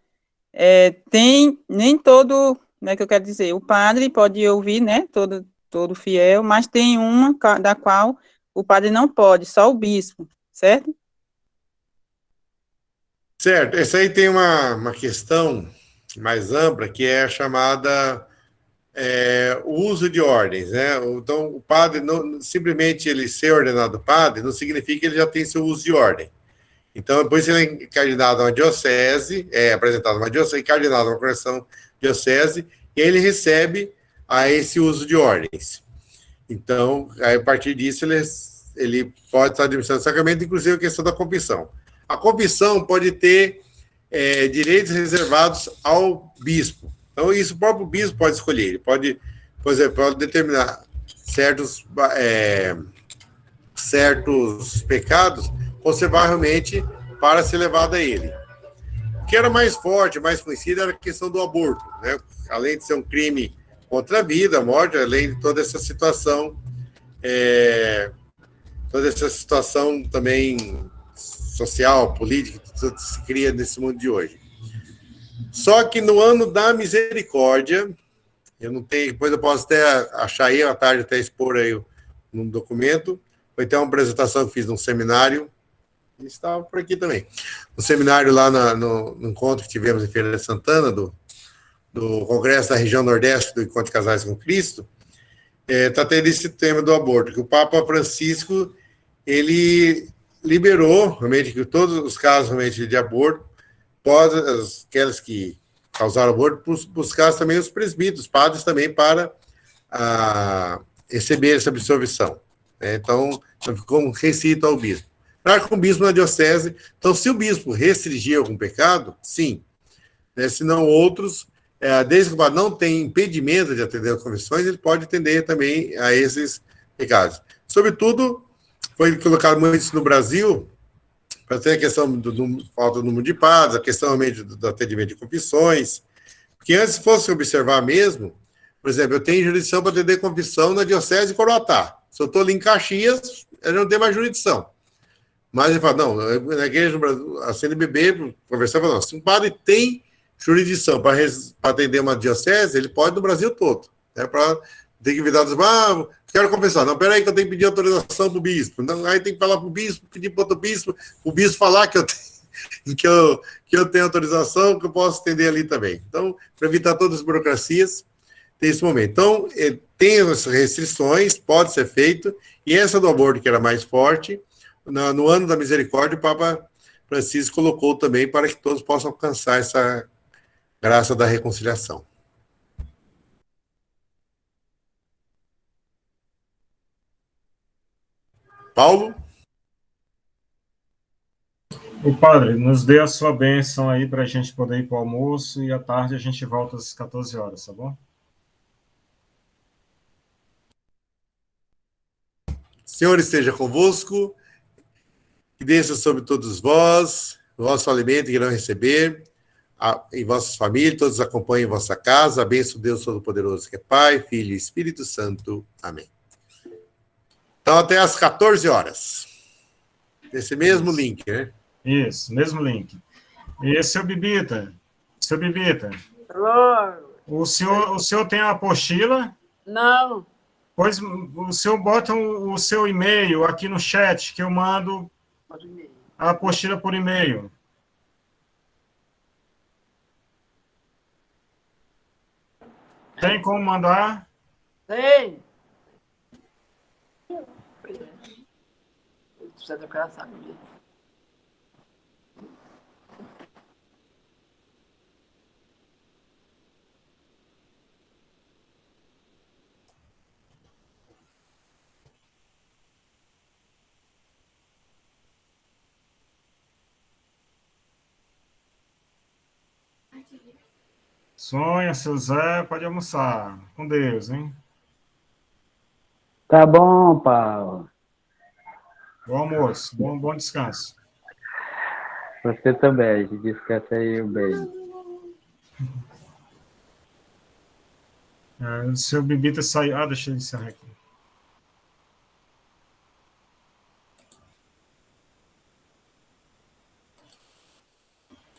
Tem, nem todo, né, que eu quero dizer, o padre pode ouvir, né, todo fiel, mas tem uma da qual o padre não pode, só o bispo, certo? Certo, essa aí tem uma questão mais ampla, que é a chamada o uso de ordens, né? Então, o padre, simplesmente ele ser ordenado padre, não significa que ele já tem seu uso de ordem. Então, depois ele é incardinado a uma diocese, apresentado a uma diocese, incardinado a uma congregação diocese, e aí ele recebe esse uso de ordens. Então, aí, a partir disso, ele pode estar administrando o sacramento, inclusive a questão da confissão. A confissão pode ter direitos reservados ao bispo. Então, isso o próprio bispo pode escolher. Ele pode, por exemplo, pode determinar certos pecados conservavelmente para ser levado a ele. O que era mais forte, mais conhecido, era a questão do aborto, né? Além de ser um crime contra a vida, a morte, além de toda essa situação, também social, política, que tudo se cria nesse mundo de hoje. Só que no ano da misericórdia, eu não tenho, depois eu posso até achar aí, à tarde até expor aí num documento, foi até uma apresentação que fiz num seminário, e estava por aqui também, no seminário lá no encontro que tivemos em Feira de Santana, do Congresso da Região Nordeste do Encontro de Casais com Cristo, está tendo esse tema do aborto, que o Papa Francisco, ele liberou, realmente, que todos os casos, realmente, de aborto, aquelas que causaram aborto, buscar também os presbíteros, os padres também, para receber essa absolvição. Então, ficou um restrito ao bispo. Claro que o bispo na diocese, então, se o bispo restringir algum pecado, sim. Senão outros, desde que o padre não tem impedimento de atender as confissões, ele pode atender também a esses pecados. Sobretudo, foi colocado muito isso no Brasil, para ter a questão do falta do número de padres, a questão realmente do atendimento de confissões, porque antes, se fosse observar mesmo, por exemplo, eu tenho jurisdição para atender confissão na diocese de Coroatá. Se eu estou ali em Caxias, eu não tenho mais jurisdição. Mas ele fala, não, na igreja no Brasil, a CNBB, conversava, não, se um padre tem jurisdição para atender uma diocese, ele pode no Brasil todo. Para ter que virar, quero confessar, não, peraí que eu tenho que pedir autorização para o bispo. Não, aí tem que falar para o bispo, pedir para outro bispo, o bispo falar que eu tenho, que eu tenho autorização, que eu posso atender ali também. Então, para evitar todas as burocracias, tem esse momento. Então, tem as restrições, pode ser feito, e essa do aborto, que era mais forte, no ano da misericórdia, o Papa Francisco colocou também para que todos possam alcançar essa graça da reconciliação. Paulo? O padre, nos dê a sua bênção aí para a gente poder ir para o almoço e à tarde a gente volta às 14 horas, tá bom? Senhor esteja convosco, que desça sobre todos vós, o vosso alimento que irão receber, em vossas famílias, todos acompanhem em vossa casa, a bênção de Deus Todo-Poderoso, que é Pai, Filho e Espírito Santo. Amém. Então, até às 14 horas. Esse mesmo link, né? Isso, mesmo link. E seu Bibita, o senhor tem a apostila? Não. Pois o senhor bota o seu e-mail aqui no chat, que eu mando a apostila por e-mail. Tem como mandar? Tem. Você do cara sabe. Sonha, seu Zé, pode almoçar. Com Deus, hein? Tá bom, Paulo. Bom almoço, bom descanso. Você também, descansa aí bem. O seu Bibita saiu. Deixa eu encerrar aqui.